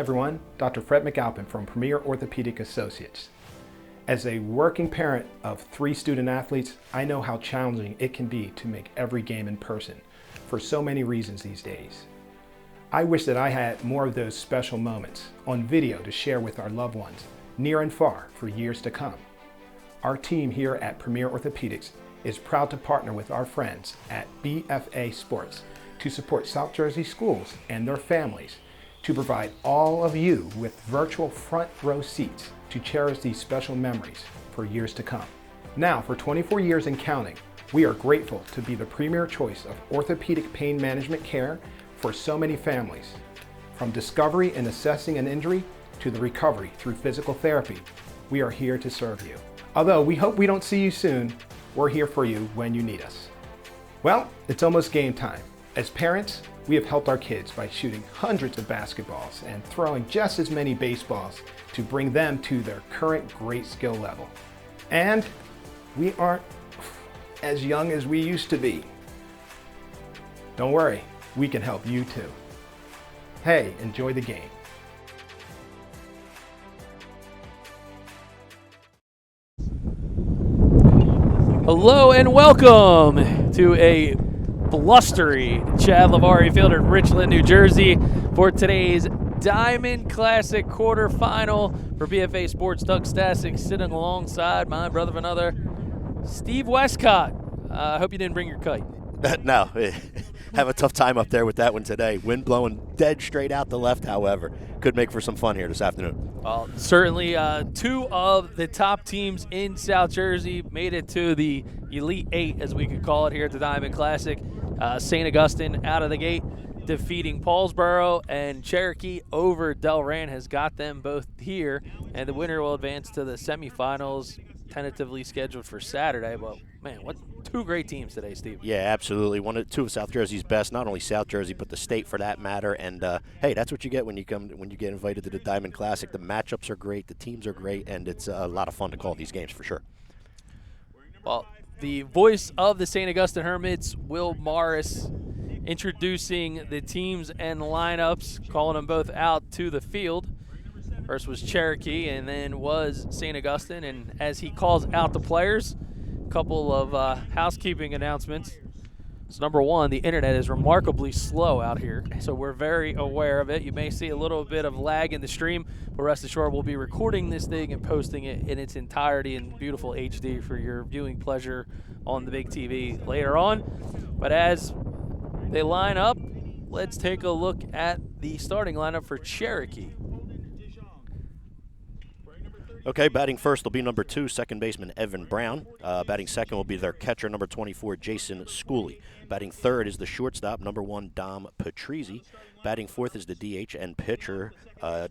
everyone, Dr. Fred McAlpin from Premier Orthopedic Associates. As a working parent of 3 student athletes, I know how challenging it can be to make every game in person for so many reasons these days. I wish that I had more of those special moments on video to share with our loved ones, near and far, for years to come. Our team here at Premier Orthopedics is proud to partner with our friends at BFA Sports to support South Jersey schools and their families to provide all of you with virtual front row seats to cherish these special memories for years to come. Now, for 24 years and counting, we are grateful to be the premier choice of orthopedic pain management care for so many families. From discovery and assessing an injury to the recovery through physical therapy, we are here to serve you. Although we hope we don't see you soon, we're here for you when you need us. Well, it's almost game time. As parents, we have helped our kids by shooting hundreds of basketballs and throwing just as many baseballs to bring them to their current great skill level. And we aren't as young as we used to be. Don't worry, we can help you too. Hey, enjoy the game. Hello and welcome to a blustery Chad Lavari Field in Richland, New Jersey for today's Diamond Classic quarterfinal for BFA Sports. Doug Stasic sitting alongside my brother of another, Steve Westcott. I hope you didn't bring your kite. No, have a tough time up there with that one today. Wind blowing dead straight out the left, however. Could make for some fun here this afternoon. Well, certainly 2 of the top teams in South Jersey made it to the Elite 8, as we could call it, here at the Diamond Classic. St. Augustine out of the gate, defeating Paulsboro, and Cherokee over Delran has got them both here, and the winner will advance to the semifinals, tentatively scheduled for Saturday. But man, what 2 great teams today, Steve. Yeah, absolutely. 2 of South Jersey's best, not only South Jersey, but the state for that matter. And hey, that's what you get when you get invited to the Diamond Classic. The matchups are great, the teams are great, and it's a lot of fun to call these games for sure. Well, the voice of the St. Augustine Hermits, Will Morris, introducing the teams and lineups, calling them both out to the field. First was Cherokee, and then was St. Augustine. And as he calls out the players, a couple of housekeeping announcements. So number one, the internet is remarkably slow out here, so we're very aware of it. You may see a little bit of lag in the stream, but rest assured we'll be recording this thing and posting it in its entirety in beautiful HD for your viewing pleasure on the big TV later on. But as they line up, let's take a look at the starting lineup for Cherokee. Okay, batting first will be number 2, second baseman Evan Brown. Batting second will be their catcher, number 24, Jason Schooley. Batting third is the shortstop, number 1, Dom Patrizzi. Batting fourth is the DH and pitcher,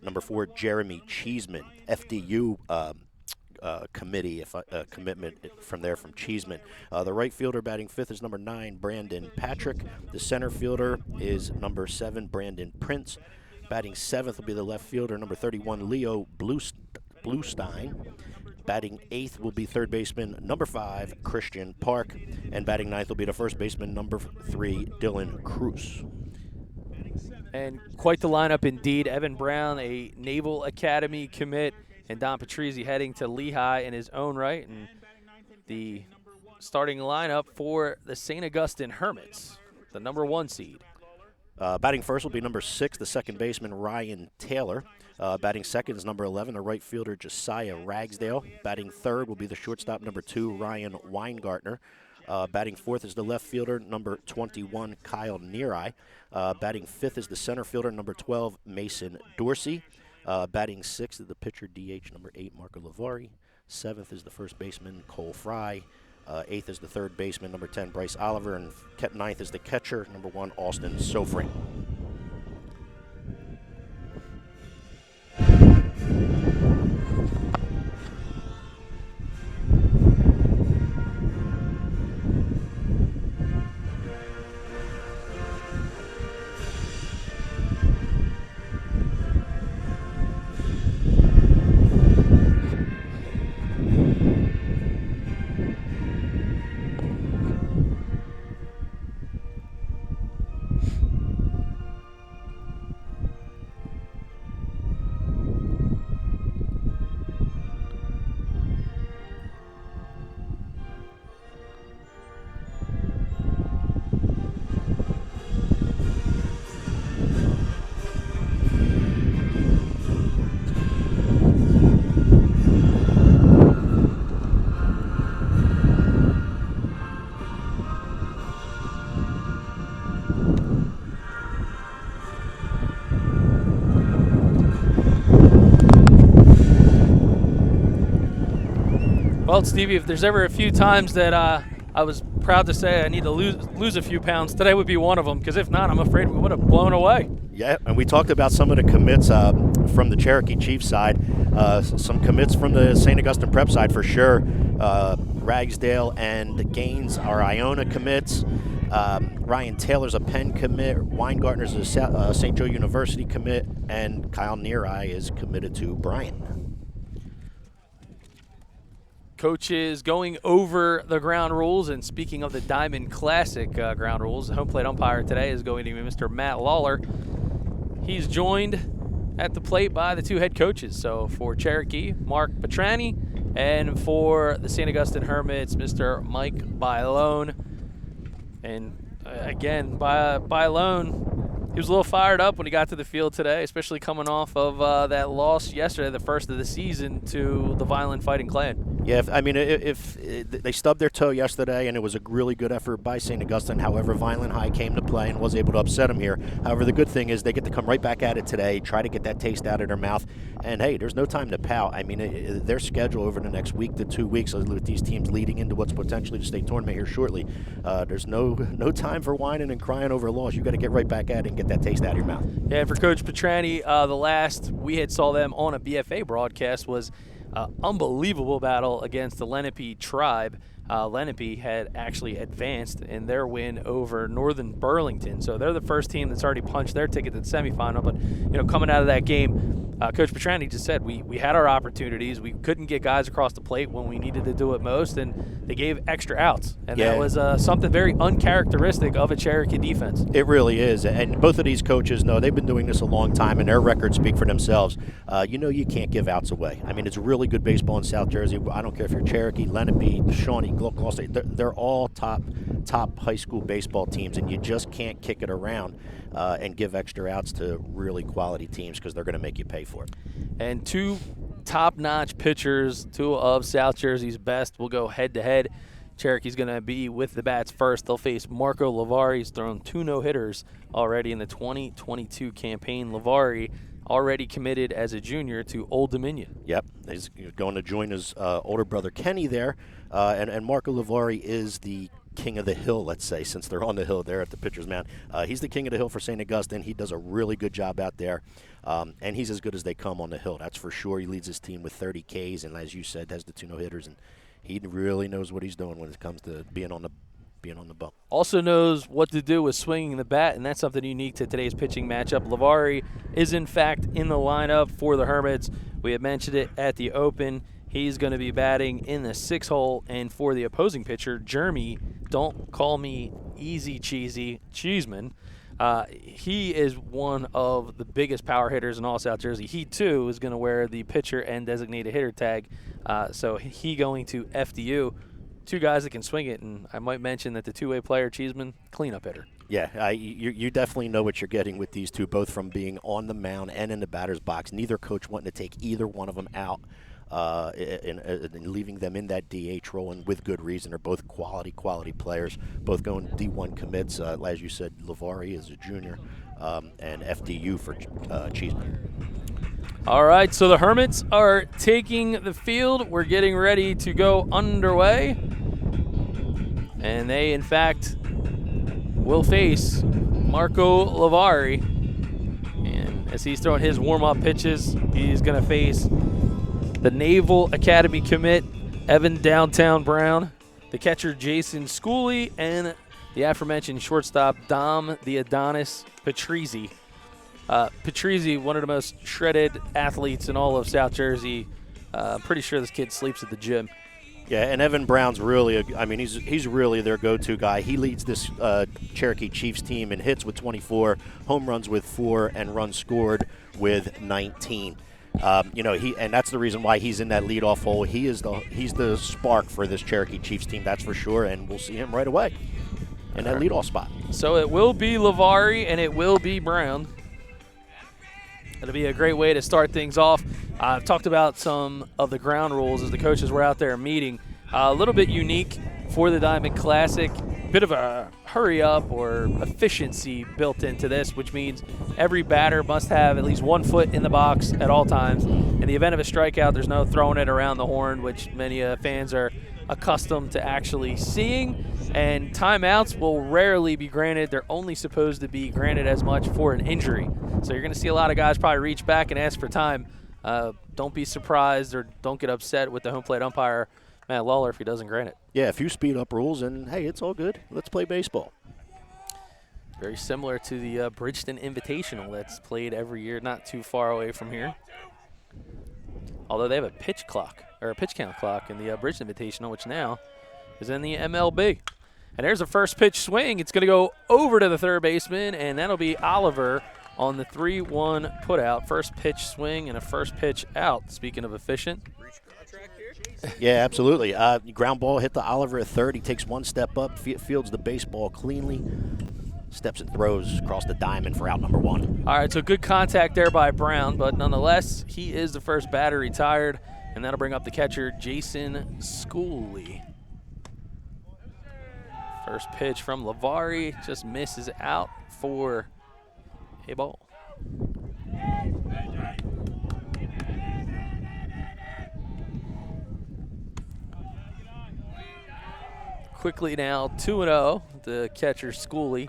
number 4, Jeremy Cheeseman. FDU commitment from Cheeseman. The right fielder batting fifth is number 9, Brandon Patrick. The center fielder is number 7, Brandon Prince. Batting seventh will be the left fielder, number 31, Leo Bluestein. Batting eighth will be third baseman number 5, Christian Park. And batting ninth will be the first baseman number 3, Dylan Cruz. And quite the lineup indeed. Evan Brown, a Naval Academy commit, and Don Patrizzi heading to Lehigh in his own right. And the starting lineup for the St. Augustine Hermits, the number 1 seed. Batting first will be number 6, the second baseman Ryan Taylor. Batting second is number 11, the right fielder Josiah Ragsdale. Batting third will be the shortstop, number 2, Ryan Weingartner. Batting fourth is the left fielder, number 21, Kyle Neary. Batting fifth is the center fielder, number 12, Mason Dorsey. Batting sixth is the pitcher DH, number 8, Marco Lavari. Seventh is the first baseman, Cole Fry. Eighth is the third baseman, number 10, Bryce Oliver. And ninth is the catcher, number 1, Austin Sofring. Well, Stevie, if there's ever a few times that I was proud to say I need to lose a few pounds, today would be one of them, because if not, I'm afraid we would have blown away. Yeah, and we talked about some of the commits from the Cherokee Chiefs side, some commits from the St. Augustine Prep side for sure. Ragsdale and Gaines are Iona commits. Ryan Taylor's a Penn commit. Weingartner's a St. Joe University commit, and Kyle Neary is committed to Bryant. Coaches going over the ground rules, and speaking of the Diamond Classic ground rules, the home plate umpire today is going to be Mr. Matt Lawler. He's joined at the plate by the two head coaches. So for Cherokee, Mark Petrani, and for the St. Augustine Hermits, Mr. Mike Bailone. And again, Bailone, he was a little fired up when he got to the field today, especially coming off of that loss yesterday, the first of the season, to the Violent Fighting Clan. Yeah, if they stubbed their toe yesterday, and it was a really good effort by St. Augustine. However, Violent High came to play and was able to upset them here. However, the good thing is they get to come right back at it today, try to get that taste out of their mouth. And, hey, there's no time to pout. I mean, their schedule over the next week to 2 weeks with these teams leading into what's potentially the state tournament here shortly. There's no time for whining and crying over a loss. You got to get right back at it and get that taste out of your mouth. Yeah, and for Coach Petrani, the last we had saw them on a BFA broadcast was unbelievable battle against the Lenape tribe. Lenape had actually advanced in their win over Northern Burlington, so they're the first team that's already punched their ticket to the semifinal. But coming out of that game, Coach Petrani just said we had our opportunities. We couldn't get guys across the plate when we needed to do it most, and they gave extra outs, and that was something very uncharacteristic of a Cherokee defense. It really is, and both of these coaches know they've been doing this a long time, and their records speak for themselves. You can't give outs away. I mean, it's really good baseball in South Jersey. I don't care if you're Cherokee, Lenape, Shawnee, Gloucester. They're all top high school baseball teams, and you just can't kick it around and give extra outs to really quality teams, because they're going to make you pay for it. And two top-notch pitchers, two of South Jersey's best, will go head-to-head. Cherokee's going to be with the bats first. They'll face Marco Lavari. He's thrown 2 no-hitters already in the 2022 campaign. Lavari already committed as a junior to Old Dominion. Yep, he's going to join his older brother Kenny there, and Marco Lavari is the king of the hill, let's say, since they're on the hill there at the pitcher's mound. He's the king of the hill for St. Augustine. He does a really good job out there, and he's as good as they come on the hill, that's for sure. He leads his team with 30 Ks, and as you said, has the 2 no-hitters, and he really knows what he's doing when it comes to being on the bump. Also knows what to do with swinging the bat, and that's something unique to today's pitching matchup. Lavari is, in fact, in the lineup for the Hermits. We had mentioned it at the Open. He's going to be batting in the 6 hole, and for the opposing pitcher, Jeremy, don't call me Easy Cheesy Cheeseman. He is one of the biggest power hitters in all South Jersey. He, too, is going to wear the pitcher and designated hitter tag, so he going to FDU. 2 guys that can swing it, and I might mention that the 2-way player, Cheeseman, cleanup hitter. Yeah, you definitely know what you're getting with these two, both from being on the mound and in the batter's box. Neither coach wanting to take either one of them out and leaving them in that DH role, and with good reason. They're both quality players, both going D1 commits. As you said, Lavari is a junior, and FDU for Cheeseman. All right, so the Hermits are taking the field. We're getting ready to go underway. And they, in fact, will face Marco Lavari. And as he's throwing his warm-up pitches, he's going to face the Naval Academy commit, Evan Downtown Brown, the catcher, Jason Schooley, and the aforementioned shortstop, Dom the Adonis Patrizzi. Patrizzi, one of the most shredded athletes in all of South Jersey. Pretty sure this kid sleeps at the gym. Yeah, and Evan Brown's really, he's really their go-to guy. He leads this Cherokee Chiefs team in hits with 24, home runs with 4, and runs scored with 19. And that's the reason why he's in that leadoff hole. He's the spark for this Cherokee Chiefs team, that's for sure, and we'll see him right away in that leadoff spot. So it will be Lavari and it will be Brown. It'll be a great way to start things off. I've talked about some of the ground rules as the coaches were out there meeting. A little bit unique for the Diamond Classic. Bit of a hurry up or efficiency built into this, which means every batter must have at least 1 foot in the box at all times. In the event of a strikeout, there's no throwing it around the horn, which many fans are accustomed to actually seeing. And timeouts will rarely be granted. They're only supposed to be granted as much for an injury. So you're going to see a lot of guys probably reach back and ask for time. Don't be surprised or don't get upset with the home plate umpire, Matt Lawler, if he doesn't grant it. Yeah, a few speed up rules, and hey, it's all good. Let's play baseball. Very similar to the Bridgeton Invitational that's played every year, not too far away from here. Although they have a pitch clock, or a pitch count clock in the Bridgeton Invitational, which now is in the MLB. And there's a first pitch swing. It's going to go over to the third baseman, and that'll be Oliver on the 3-1 putout. First pitch swing and a first pitch out, speaking of efficient. Yeah, absolutely. Ground ball hit the Oliver at third. He takes one step up, fields the baseball cleanly, steps and throws across the diamond for out number 1. All right, so good contact there by Brown, but nonetheless, he is the first batter retired, and that'll bring up the catcher, Jason Schooley. First pitch from Lavari just misses out for a ball. Quickly now, 2-0, the catcher Schooley.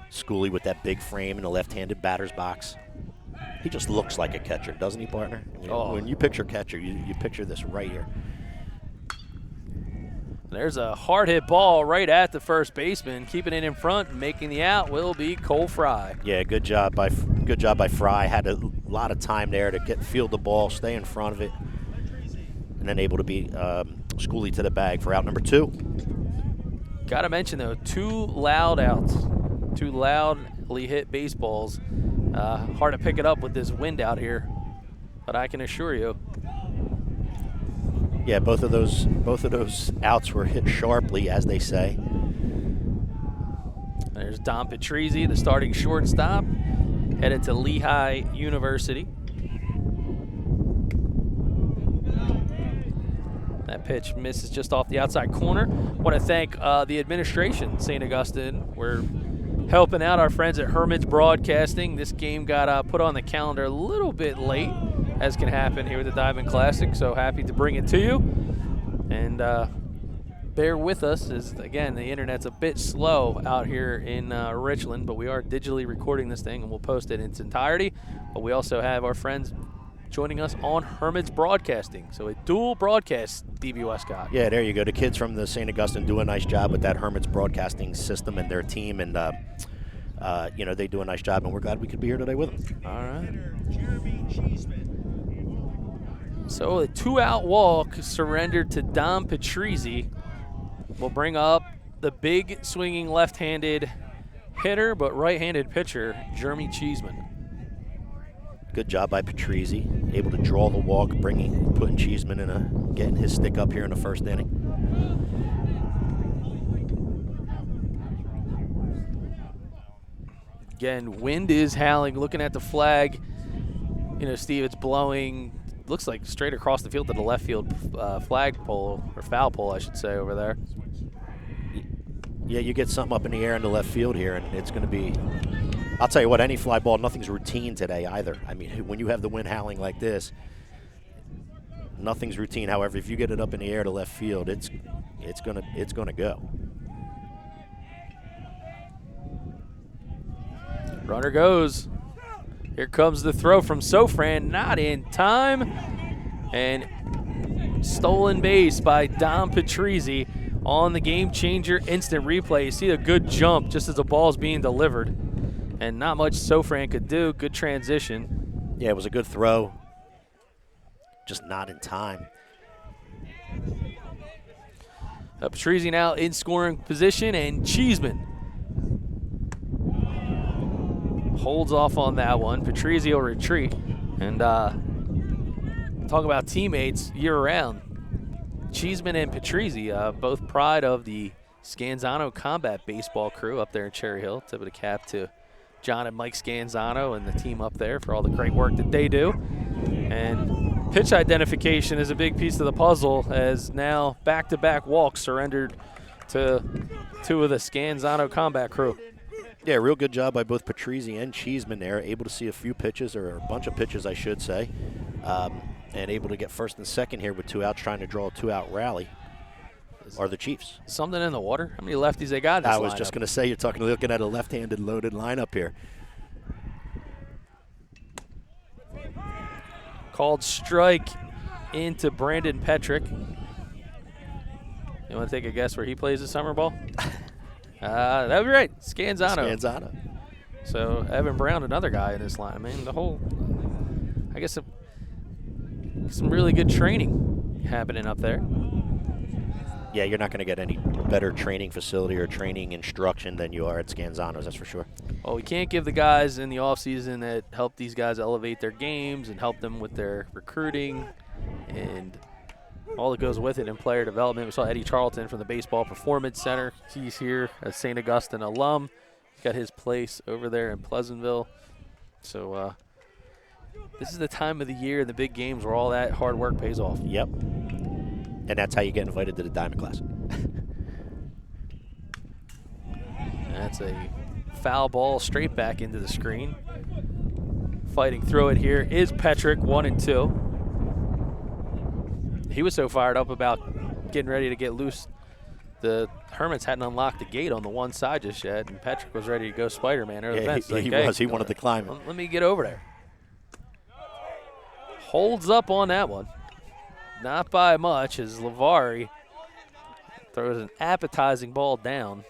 Schooley with that big frame in the left-handed batter's box. He just looks like a catcher, doesn't he, partner? When you picture catcher, you picture this right here. There's a hard hit ball right at the first baseman. Keeping it in front, making the out will be Cole Fry. Yeah, good job by Fry. Had a lot of time there to field the ball, stay in front of it, and then able to be Schooley to the bag for out number 2. Got to mention, though, 2 loud outs, 2 loudly hit baseballs. Hard to pick it up with this wind out here, but I can assure you. Yeah, both of those outs were hit sharply, as they say. There's Don Patrizzi, the starting shortstop, headed to Lehigh University. That pitch misses just off the outside corner. Want to thank the administration, St. Augustine. We're helping out our friends at Hermit's Broadcasting. This game got put on the calendar a little bit late, as can happen here with the Diamond Classic. So happy to bring it to you. And bear with us, as again, the internet's a bit slow out here in Richland, but we are digitally recording this thing and we'll post it in its entirety. But we also have our friends joining us on Hermit's Broadcasting. So a dual broadcast, Stevie Westcott. Yeah, there you go. The kids from the St. Augustine do a nice job with that Hermit's Broadcasting system and their team, and they do a nice job, and we're glad we could be here today with them. All right. So a 2-out walk surrendered to Don Patrizzi will bring up the big swinging left-handed hitter but right-handed pitcher, Jeremy Cheeseman. Good job by Patrizzi, able to draw the walk, putting Cheeseman getting his stick up here in the first inning. Again, wind is howling. Looking at the flag, Steve, it's blowing. Looks like straight across the field to the left field flag pole, or foul pole, I should say, over there. Yeah, you get something up in the air in the left field here, and it's going to be. I'll tell you what, any fly ball, nothing's routine today either. I mean, when you have the wind howling like this, nothing's routine. However, if you get it up in the air to left field, it's gonna go. Runner goes. Here comes the throw from Sofran, not in time, and stolen base by Don Patrizzi on the game changer instant replay. You see a good jump just as the ball's being delivered. And not much Sofran could do. Good transition. Yeah, it was a good throw. Just not in time. Patrizzi now in scoring position, and Cheeseman holds off on that one. Patrizzi will retreat. And talk about teammates year-round. Cheeseman and Patrizzi, both pride of the Scanzano Combat Baseball crew up there in Cherry Hill. Tip of the cap to John and Mike Scanzano and the team up there for all the great work that they do. And pitch identification is a big piece of the puzzle, as now back-to-back walks surrendered to two of the Scanzano combat crew. Yeah, real good job by both Patrizzi and Cheeseman there, able to see a few pitches, or a bunch of pitches, I should say, and able to get first and second here with 2 outs, trying to draw a 2-out rally. Are the Chiefs. Something in the water? How many lefties they got in this I was lineup? just going to say, you're looking at a left-handed loaded lineup here. Called strike into Brandon Petrick. You want to take a guess where he plays the summer ball? That would be right. Scanzano. So Evan Brown, another guy in this line. I mean, the whole, I guess, some really good training happening up there. Yeah, you're not going to get any better training facility or training instruction than you are at Scanzano's, that's for sure. Well, we can't give the guys in the offseason that help these guys elevate their games and help them with their recruiting and all that goes with it in player development. We saw Eddie Charlton from the Baseball Performance Center. He's here, a St. Augustine alum. He's got his place over there in Pleasantville. So this is the time of the year, the big games, where all that hard work pays off. Yep. And that's how you get invited to the Diamond Classic. That's a foul ball straight back into the screen. Fighting through it here is Petrick, 1-2. He was so fired up about getting ready to get loose. The Hermits hadn't unlocked the gate on the one side just yet, and Petrick was ready to go Spider-Man over the fence. He was. He wanted to climb it. Let me get over there. Holds up on that one. Not by much, as Lavari throws an appetizing ball down,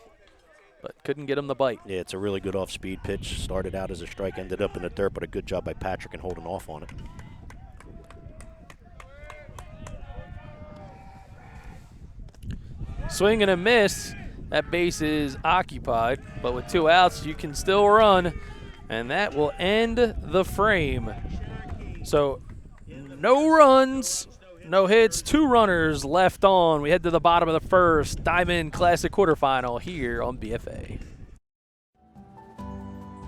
but couldn't get him the bite. Yeah, it's a really good off-speed pitch. Started out as a strike, ended up in the dirt, but a good job by Patrick in holding off on it. Swing and a miss. That base is occupied, but with 2 outs, you can still run, and that will end the frame. So no runs, no hits, 2 runners left on. We head to the bottom of the first Diamond Classic quarterfinal here on BFA.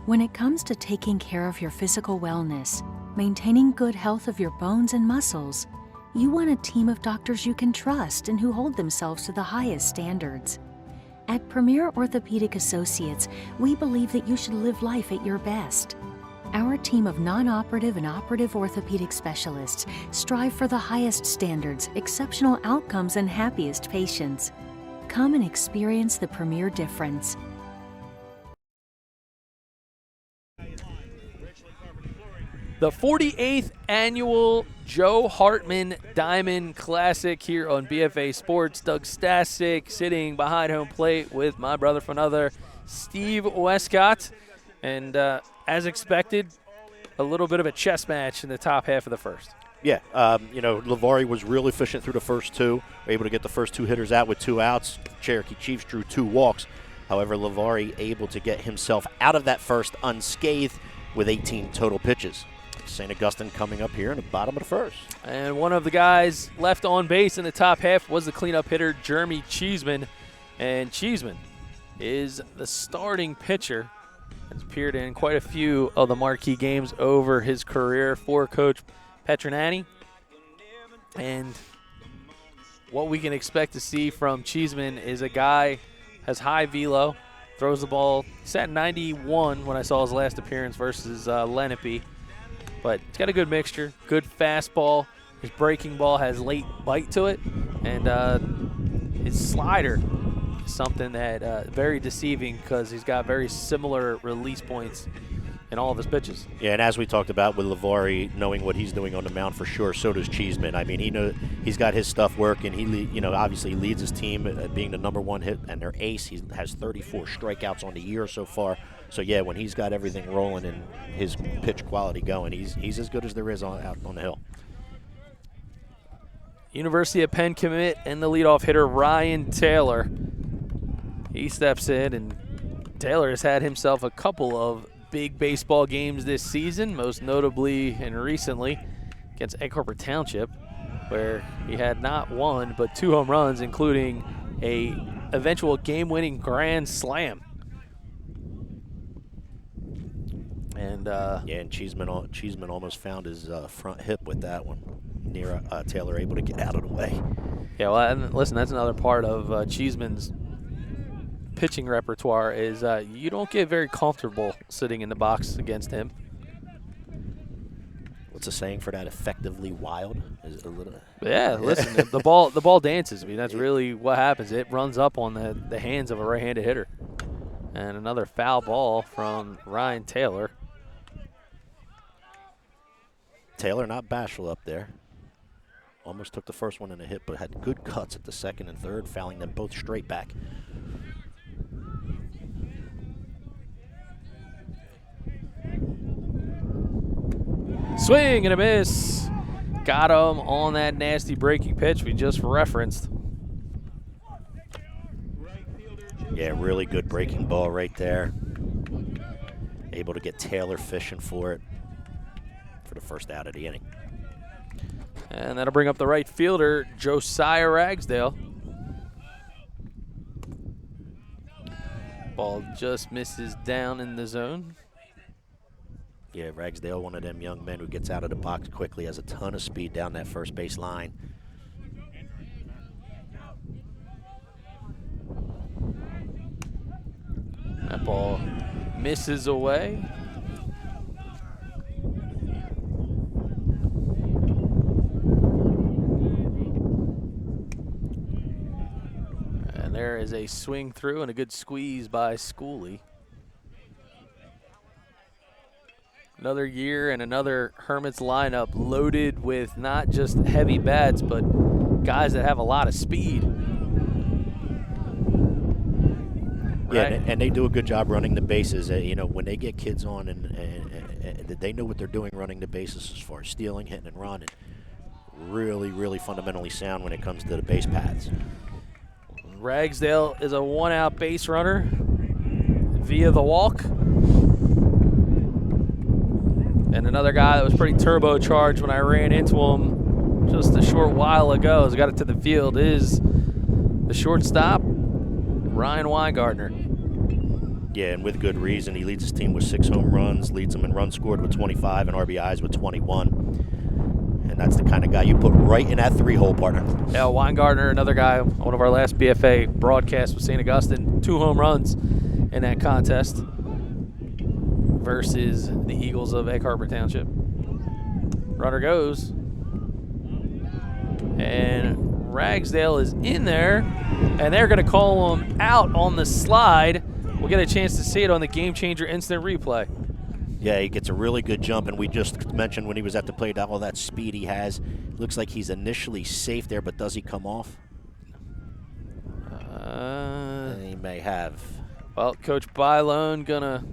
When it comes to taking care of your physical wellness, maintaining good health of your bones and muscles, you want a team of doctors you can trust and who hold themselves to the highest standards. At Premier Orthopedic Associates, we believe that you should live life at your best. Our team of non-operative and operative orthopedic specialists strive for the highest standards, exceptional outcomes, and happiest patients. Come and experience the Premier difference. The 48th annual Joe Hartman Diamond Classic here on BFA Sports. Doug Stasic sitting behind home plate with my brother from another, Steve Westcott. And as expected, a little bit of a chess match in the top half of the first. Yeah, Lavari was real efficient through the first 2. Able to get the first 2 hitters out with 2 outs. Cherokee Chiefs drew 2 walks. However, Lavari able to get himself out of that first unscathed with 18 total pitches. St. Augustine coming up here in the bottom of the first. And one of the guys left on base in the top half was the cleanup hitter, Jeremy Cheeseman. And Cheeseman is the starting pitcher. Has appeared in quite a few of the marquee games over his career for Coach Petronati. And what we can expect to see from Cheeseman is a guy has high velo, throws the ball. He's at 91 when I saw his last appearance versus Lenape. But he's got a good mixture, good fastball. His breaking ball has late bite to it. And his slider is something that very deceiving because he's got very similar release points in all of his pitches. Yeah, and as we talked about with Lavari, knowing what he's doing on the mound for sure, so does Cheeseman. I mean, he's got his stuff working. He obviously leads his team being the #1 hit and their ace. He has 34 strikeouts on the year so far. So yeah, when he's got everything rolling and his pitch quality going, he's as good as there is out on the hill. University of Penn commit and the leadoff hitter Ryan Taylor. He steps in, and Taylor has had himself a couple of big baseball games this season, most notably and recently against Egg Harbor Township, where he had not 1 but 2 home runs, including a eventual game-winning grand slam. And and Cheeseman almost found his front hip with that one. Taylor able to get out of the way. Yeah, well, and listen, that's another part of Cheeseman's pitching repertoire is you don't get very comfortable sitting in the box against him. What's the saying for that? Effectively wild? Is it a little? Yeah, listen, the ball dances. I mean, that's really what happens. It runs up on the hands of a right-handed hitter. And another foul ball from Ryan Taylor. Taylor not bashful up there. Almost took the first one in a hit, but had good cuts at the second and third, fouling them both straight back. Swing and a miss. Got him on that nasty breaking pitch we just referenced. Yeah, really good breaking ball right there. Able to get Taylor fishing for it for the first out of the inning. And that'll bring up the right fielder, Josiah Ragsdale. Ball just misses down in the zone. Yeah, Ragsdale, one of them young men who gets out of the box quickly, has a ton of speed down that first base line. That ball misses away. And there is a swing through and a good squeeze by Schooley. Another year and another Hermits lineup loaded with not just heavy bats, but guys that have a lot of speed. Yeah, Right. and they do a good job running the bases. You know, when they get kids on and they know what they're doing running the bases as far as stealing, hitting, and running. Really, really fundamentally sound when it comes to the base paths. Ragsdale is a one-out base runner via the walk. And another guy that was pretty turbocharged when I ran into him just a short while ago as I got it to the field is the shortstop, Ryan Weingartner. Yeah, and with good reason. He leads his team with 6 home runs, leads them in runs scored with 25 and RBIs with 21. And that's the kind of guy you put right in that 3-hole, partner. Yeah, Weingartner, another guy, one of our last BFA broadcasts with St. Augustine, 2 home runs in that contest versus the Eagles of Egg Harbor Township. Runner goes. And Ragsdale is in there, and they're going to call him out on the slide. We'll get a chance to see it on the Game Changer instant replay. Yeah, he gets a really good jump, and we just mentioned when he was at the plate all that speed he has. Looks like he's initially safe there, but does he come off? He may have. Well, Coach Bylone gonna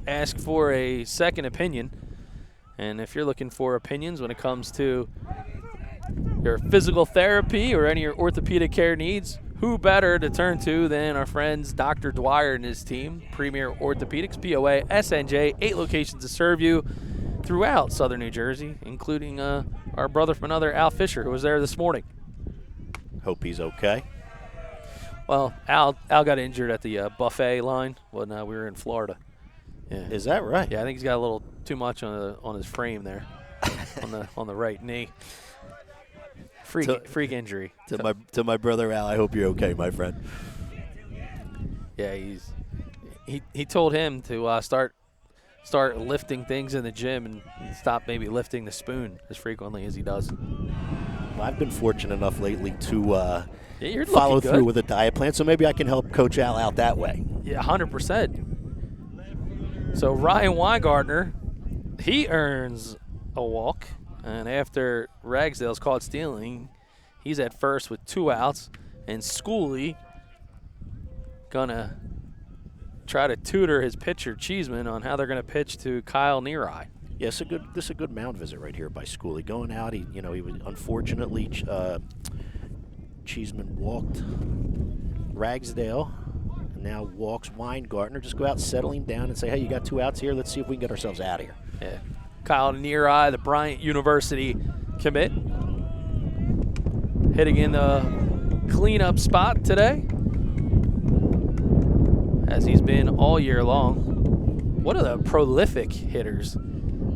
ask for a second opinion. And if you're looking for opinions when it comes to your physical therapy or any of your orthopedic care needs, who better to turn to than our friends Dr. Dwyer and his team, Premier Orthopedics, POA, SNJ, 8 locations to serve you throughout southern New Jersey, including our brother from another, Al Fisher, who was there this morning. Hope he's okay. Well, Al got injured at the buffet line when we were in Florida. Yeah. Is that right? Yeah, I think he's got a little too much on his frame there, on the right knee. Freak injury. To my brother Al, I hope you're okay, my friend. Yeah, he told him to start lifting things in the gym and stop maybe lifting the spoon as frequently as he does. Well, I've been fortunate enough lately to You're follow looking through good. with a diet plan, so maybe I can help Coach Al out that way. Yeah, 100%. So Ryan Weingartner, he earns a walk, and after Ragsdale's caught stealing, he's at first with 2 outs, and Schooley gonna try to tutor his pitcher Cheeseman on how they're gonna pitch to Kyle Neary. Yeah, this is a good mound visit right here by Schooley. Going out, he was unfortunately Cheeseman walked Ragsdale, and now walks Weingartner. Just go out, settling down, and say, hey, you got 2 outs here. Let's see if we can get ourselves out of here. Yeah, Kyle Neary, the Bryant University commit, hitting in the cleanup spot today, as he's been all year long. One of the prolific hitters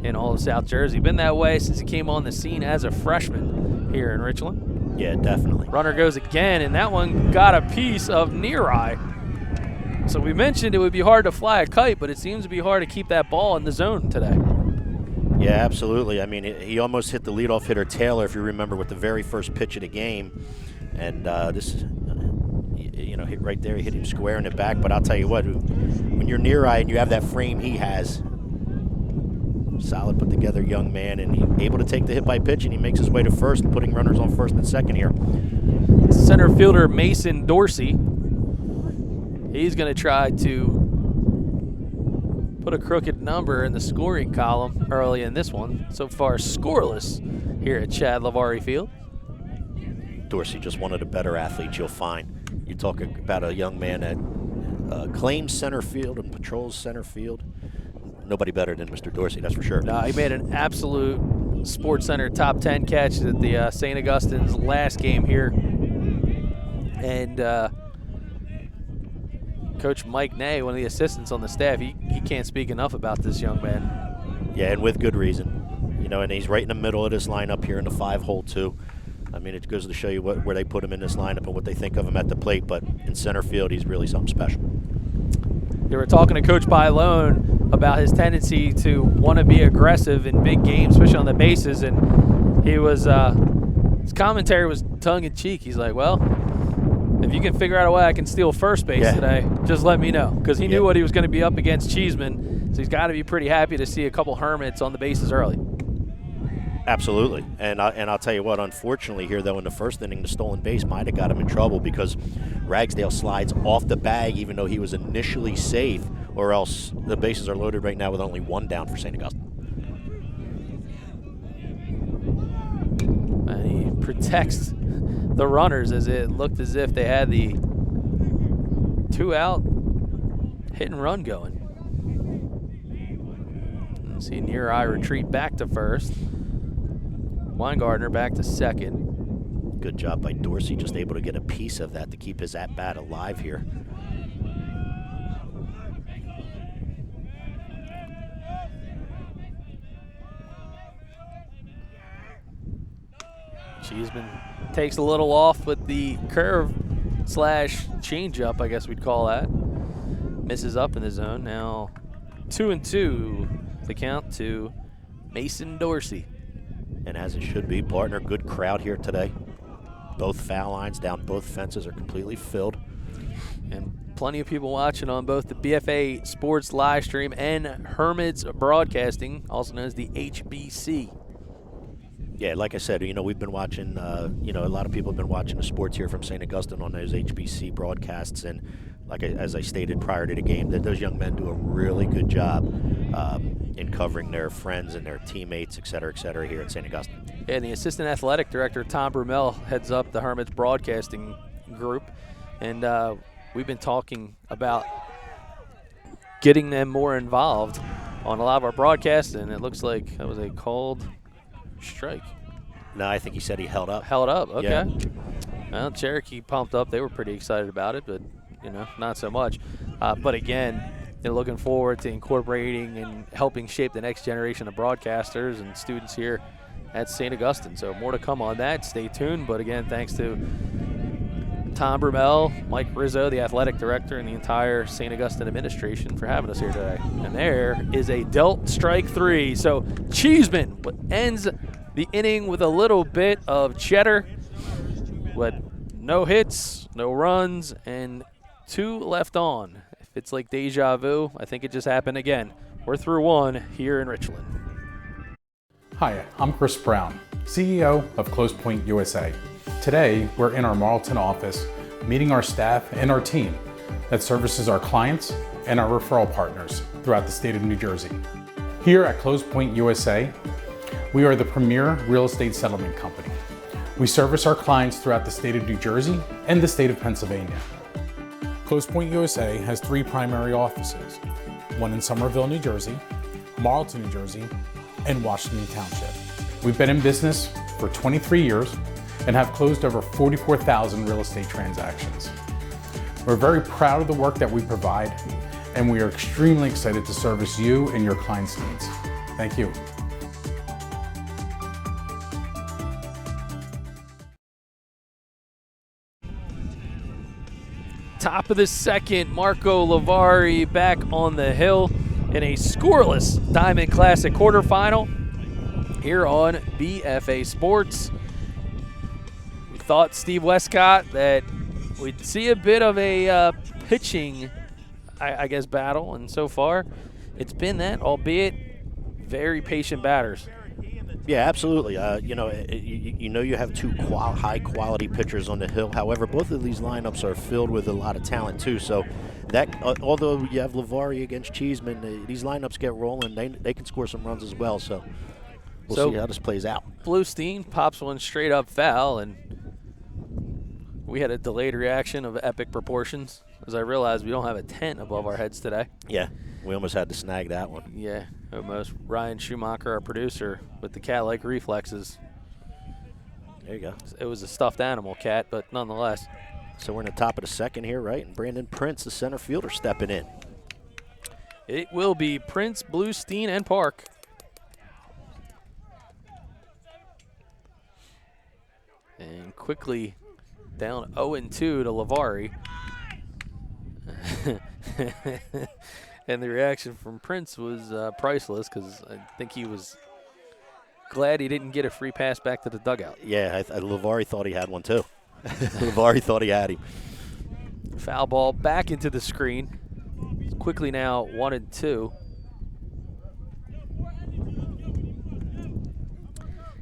in all of South Jersey. Been that way since he came on the scene as a freshman here in Richland. Yeah, definitely. Runner goes again, and that one got a piece of near eye. So we mentioned it would be hard to fly a kite, but it seems to be hard to keep that ball in the zone today. Yeah, absolutely. I mean, he almost hit the leadoff hitter Taylor, if you remember, with the very first pitch of the game. And this, hit right there. He hit him square in the back. But I'll tell you what, when you're near eye and you have that frame he has, solid put together young man, and he's able to take the hit by pitch, and he makes his way to first, putting runners on first and second here. Center fielder Mason Dorsey. He's going to try to put a crooked number in the scoring column early in this one. So far, scoreless here at Chad Lavari Field. Dorsey, just one of the better athletes you'll find. You talk about a young man that claims center field and patrols center field. Nobody better than Mr. Dorsey, that's for sure. No, he made an absolute Sports Center top 10 catch at the St. Augustine's last game here. And Coach Mike Ney, one of the assistants on the staff, he can't speak enough about this young man. Yeah, and with good reason. And he's right in the middle of this lineup here in the 5-hole too. I mean, it goes to show you where they put him in this lineup and what they think of him at the plate, but in center field, he's really something special. They were talking to Coach Bailone about his tendency to want to be aggressive in big games, especially on the bases, and he was his commentary was tongue-in-cheek. He's like, well, if you can figure out a way I can steal first base today, just let me know, because he knew what he was going to be up against Cheeseman, so he's got to be pretty happy to see a couple Hermits on the bases early. Absolutely, and I'll tell you what, unfortunately here, though, in the first inning, the stolen base might have got him in trouble because Ragsdale slides off the bag even though he was initially safe, or else the bases are loaded right now with only one down for St. Augustine. And he protects the runners as it looked as if they had the 2-out hit and run going. And see near eye retreat back to first. Weingartner back to second. Good job by Dorsey, just able to get a piece of that to keep his at-bat alive here. Cheeseman takes a little off with the curve slash changeup, I guess we'd call that. Misses up in the zone. Now 2-2 the count to Mason Dorsey. And as it should be, partner, good crowd here today. Both foul lines down both fences are completely filled. And plenty of people watching on both the BFA Sports live stream and Hermits Broadcasting, also known as the HBC. Yeah, like I said, we've been watching, a lot of people have been watching the sports here from St. Augustine on those HBC broadcasts. And as I stated prior to the game, that those young men do a really good job in covering their friends and their teammates, et cetera, here at St. Augustine. And the assistant athletic director, Tom Brumell, heads up the Hermits broadcasting group. And we've been talking about getting them more involved on a lot of our broadcasts, and it looks like that was a called strike. No, I think he said he held up. Held up, okay. Yeah. Well, Cherokee pumped up. They were pretty excited about it, but, not so much. But again, they're looking forward to incorporating and helping shape the next generation of broadcasters and students here at St. Augustine. So more to come on that. Stay tuned. But again, thanks to Tom Brumell, Mike Rizzo, the athletic director, and the entire St. Augustine administration for having us here today. And there is a dealt strike 3. So Cheeseman ends the inning with a little bit of cheddar, with no hits, no runs, and 2 left on. If it's like deja vu, I think it just happened again. We're through 1 here in Richland. Hi, I'm Chris Brown, CEO of Close Point USA. Today, we're in our Marlton office meeting our staff and our team that services our clients and our referral partners throughout the state of New Jersey. Here at Close Point USA, we are the premier real estate settlement company. We service our clients throughout the state of New Jersey and the state of Pennsylvania. Close Point USA has 3 primary offices, one in Somerville, New Jersey, Marlton, New Jersey, and Washington Township. We've been in business for 23 years and have closed over 44,000 real estate transactions. We're very proud of the work that we provide, and we are extremely excited to service you and your clients' needs. Thank you. Top of the second, Marco Lavari back on the hill in a scoreless Diamond Classic quarterfinal here on BFA Sports. We thought, Steve Westcott, that we'd see a bit of a pitching, I guess, battle, and so far it's been that, albeit very patient batters. Yeah, absolutely. You have two high-quality pitchers on the hill. However, both of these lineups are filled with a lot of talent too. So that, although you have Lavari against Cheeseman, these lineups get rolling. They can score some runs as well. So we'll see how this plays out. Bluestein pops one straight up foul, and we had a delayed reaction of epic proportions as I realized we don't have a tent above our heads today. Yeah, we almost had to snag that one. Yeah, almost. Ryan Schumacher, our producer, with the cat-like reflexes. There you go. It was a stuffed animal cat, but nonetheless. So we're in the top of the second here, right? And Brandon Prince, the center fielder, stepping in. It will be Prince, Bluestein, and Park. And quickly down 0-2 to Lavari. And the reaction from Prince was priceless, because I think he was glad he didn't get a free pass back to the dugout. Yeah, Lavari thought he had one too. Lavari thought he had him. Foul ball back into the screen. Quickly now 1-2.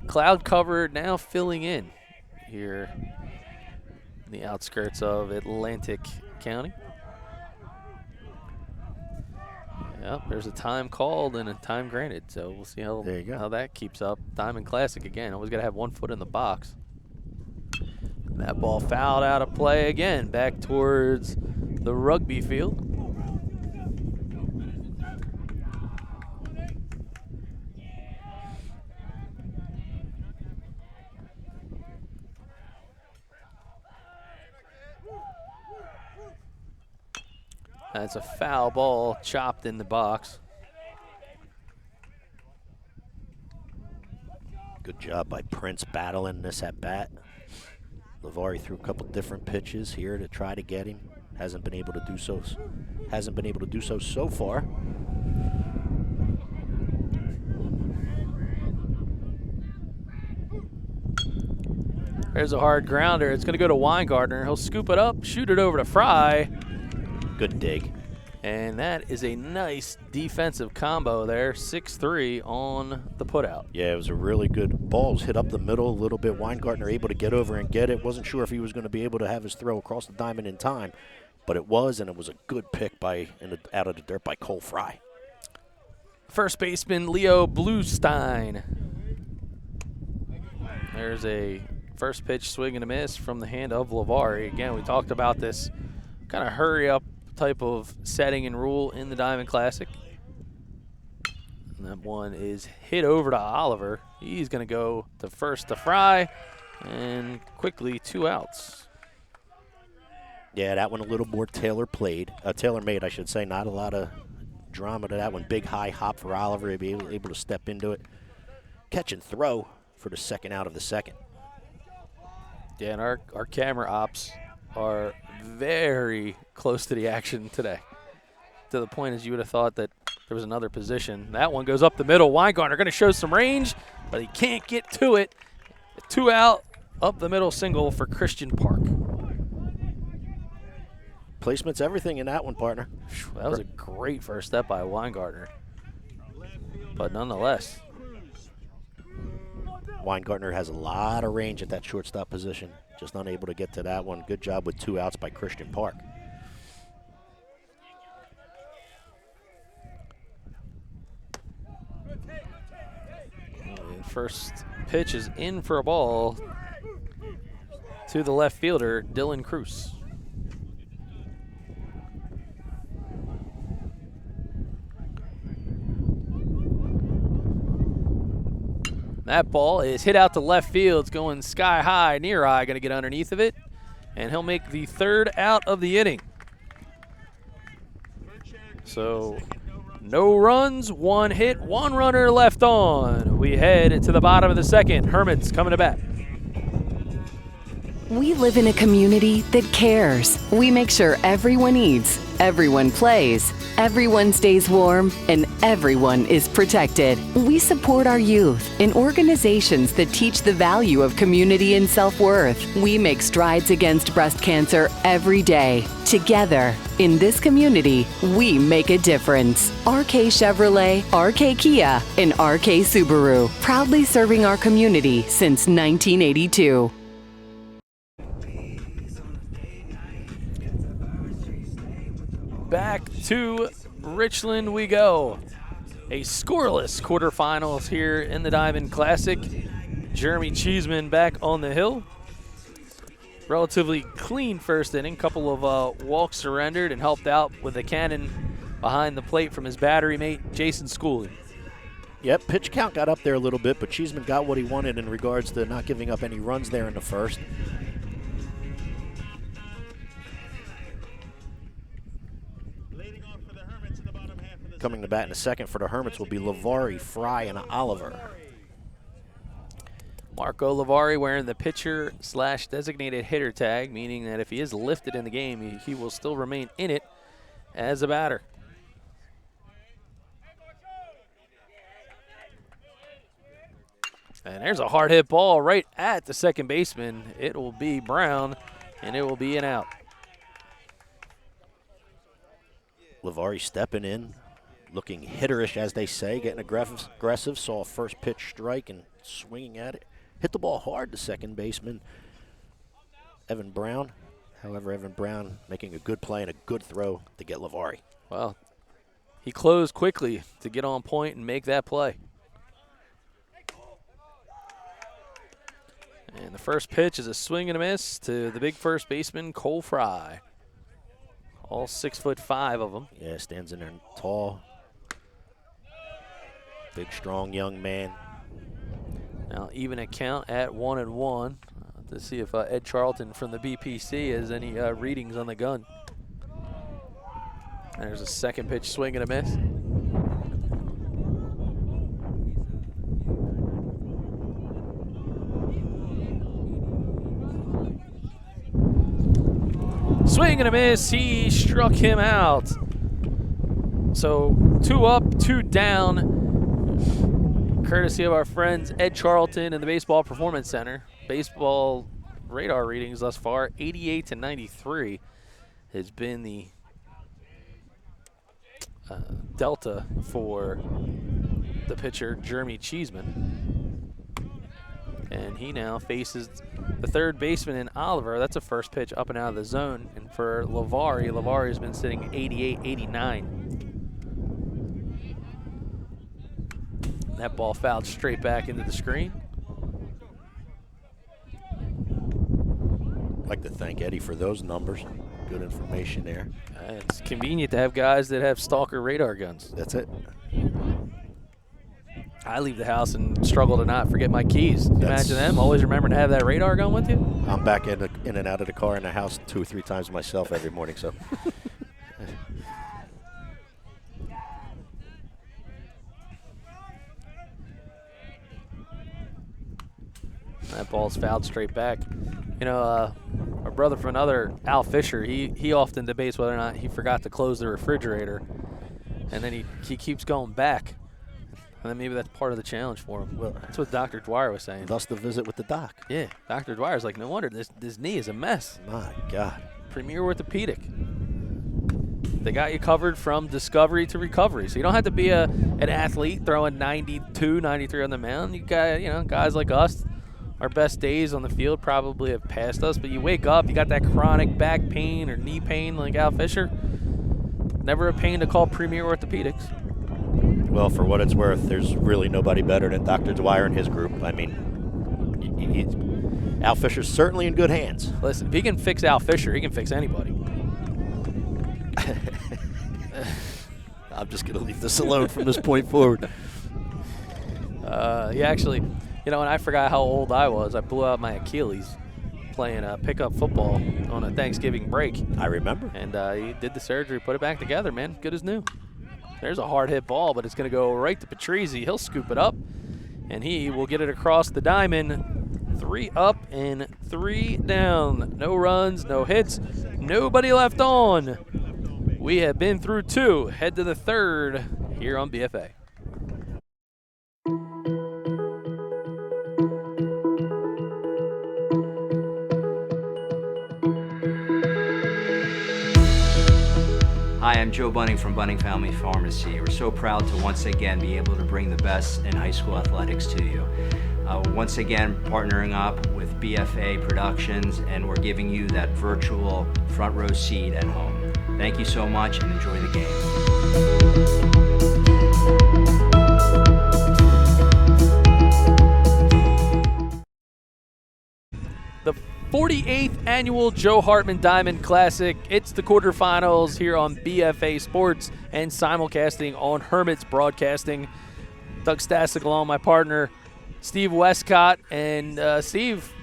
Cloud cover now filling in here in the outskirts of Atlantic County. Yep, there's a time called and a time granted, so we'll see how that keeps up. Diamond Classic again. Always got to have 1 foot in the box. That ball fouled out of play again, back towards the rugby field. That's a foul ball chopped in the box. Good job by Prince battling this at bat. Lavari threw a couple different pitches here to try to get him. Hasn't been able to do so. So far. There's a hard grounder. It's going to go to Weingartner. He'll scoop it up, shoot it over to Fry. Good dig. And that is a nice defensive combo there. 6-3 on the putout. Yeah, it was a really good ball. It was hit up the middle a little bit. Weingartner able to get over and get it. Wasn't sure if he was going to be able to have his throw across the diamond in time, but it was, and it was a good pick out of the dirt by Cole Fry. First baseman Leo Bluestein. There's a first pitch swing and a miss from the hand of Lavari. Again, we talked about this kind of hurry up type of setting and rule in the Diamond Classic. And that one is hit over to Oliver. He's going to go to first to Fry, and quickly 2 outs. Yeah, that one a little more tailor-made, I should say. Not a lot of drama to that one. Big high hop for Oliver, to be able to step into it. Catch and throw for the second out of the second. Yeah, and our camera ops are very close to the action today, to the point as you would have thought that there was another position. That one goes up the middle. Weingartner going to show some range, but he can't get to it. 2 out, up the middle single for Christian Park. Placement's everything in that one, partner. That was a great first step by Weingartner, but nonetheless. Weingartner has a lot of range at that shortstop position. Just unable to get to that one. Good job with 2 outs by Christian Park. First pitch is in for a ball to the left fielder, Dylan Cruz. That ball is hit out to left field. It's going sky high. Near eye going to get underneath of it, and he'll make the 3rd out of the inning. So no runs, 1 hit, 1 runner left on. We head to the bottom of the second. Herman's coming to bat. We live in a community that cares. We make sure everyone eats, everyone plays, everyone stays warm, and everyone is protected. We support our youth in organizations that teach the value of community and self-worth. We make strides against breast cancer every day. Together, in this community, we make a difference. RK Chevrolet, RK Kia, and RK Subaru, proudly serving our community since 1982. Back to Richland we go. A scoreless quarterfinals here in the Diamond Classic. Jeremy Cheeseman back on the hill. Relatively clean first inning. Couple of walks surrendered and helped out with a cannon behind the plate from his battery mate, Jason Schooley. Yep, pitch count got up there a little bit, but Cheeseman got what he wanted in regards to not giving up any runs there in the first. Coming to bat in a second for the Hermits will be Lavari, Fry, and Oliver. Marco Lavari wearing the pitcher/designated hitter tag, meaning that if he is lifted in the game, he will still remain in it as a batter. And there's a hard hit ball right at the second baseman. It will be Brown, and it will be an out. Lavari stepping in, looking hitterish, as they say, getting aggressive. Saw a first pitch strike and swinging at it. Hit the ball hard to second baseman Evan Brown. However, Evan Brown making a good play and a good throw to get Lavari. Well, he closed quickly to get on point and make that play. And the first pitch is a swing and a miss to the big first baseman, Cole Fry. All 6'5" of them. Yeah, stands in there tall. Big, strong young man. Now even a count at 1-1 to see if Ed Charlton from the BPC has any readings on the gun. There's a second pitch swing and a miss. Swing and a miss, he struck him out. So 2 up, 2 down, courtesy of our friends Ed Charlton and the Baseball Performance Center. Baseball radar readings thus far, 88-93 has been the delta for the pitcher, Jeremy Cheeseman. And he now faces the third baseman in Oliver. That's a first pitch up and out of the zone. And for Lavari, Lavari's been sitting 88-89. That ball fouled straight back into the screen. I'd like to thank Eddie for those numbers. Good information there. It's convenient to have guys that have stalker radar guns. That's it. I leave the house and struggle to not forget my keys. Imagine them, always remembering to have that radar gun with you. I'm back in and out of the car in the house 2 or 3 times myself every morning, so. That ball's fouled straight back. You know, our brother from another, Al Fisher, he often debates whether or not he forgot to close the refrigerator. And then he keeps going back. And then maybe that's part of the challenge for him. Well, that's what Dr. Dwyer was saying. Thus the visit with the doc. Yeah, Dr. Dwyer's like, no wonder this knee is a mess. My God. Premier Orthopedic. They got you covered from discovery to recovery. So you don't have to be an athlete throwing 92, 93 on the mound. You got, guys like us, our best days on the field probably have passed us, but you wake up, you got that chronic back pain or knee pain like Al Fisher. Never a pain to call Premier Orthopedics. Well, for what it's worth, there's really nobody better than Dr. Dwyer and his group. I mean, Al Fisher's certainly in good hands. Listen, if he can fix Al Fisher, he can fix anybody. I'm just going to leave this alone from this point forward. He actually, and I forgot how old I was. I blew out my Achilles playing pickup football on a Thanksgiving break. I remember. And he did the surgery, put it back together, man. Good as new. There's a hard hit ball, but it's going to go right to Patrizzi. He'll scoop it up, and he will get it across the diamond 3 up and 3 down. No runs, no hits, nobody left on. We have been through 2. Head to the 3rd here on BFA. Hi, I'm Joe Bunning from Bunning Family Pharmacy. We're so proud to once again be able to bring the best in high school athletics to you. We're once again partnering up with BFA Productions, and we're giving you that virtual front row seat at home. Thank you so much and enjoy the game. The 48th annual Joe Hartman Diamond Classic. It's the quarterfinals here on BFA Sports and simulcasting on Hermit's Broadcasting. Doug Stasek along my partner, Steve Westcott. And Steve,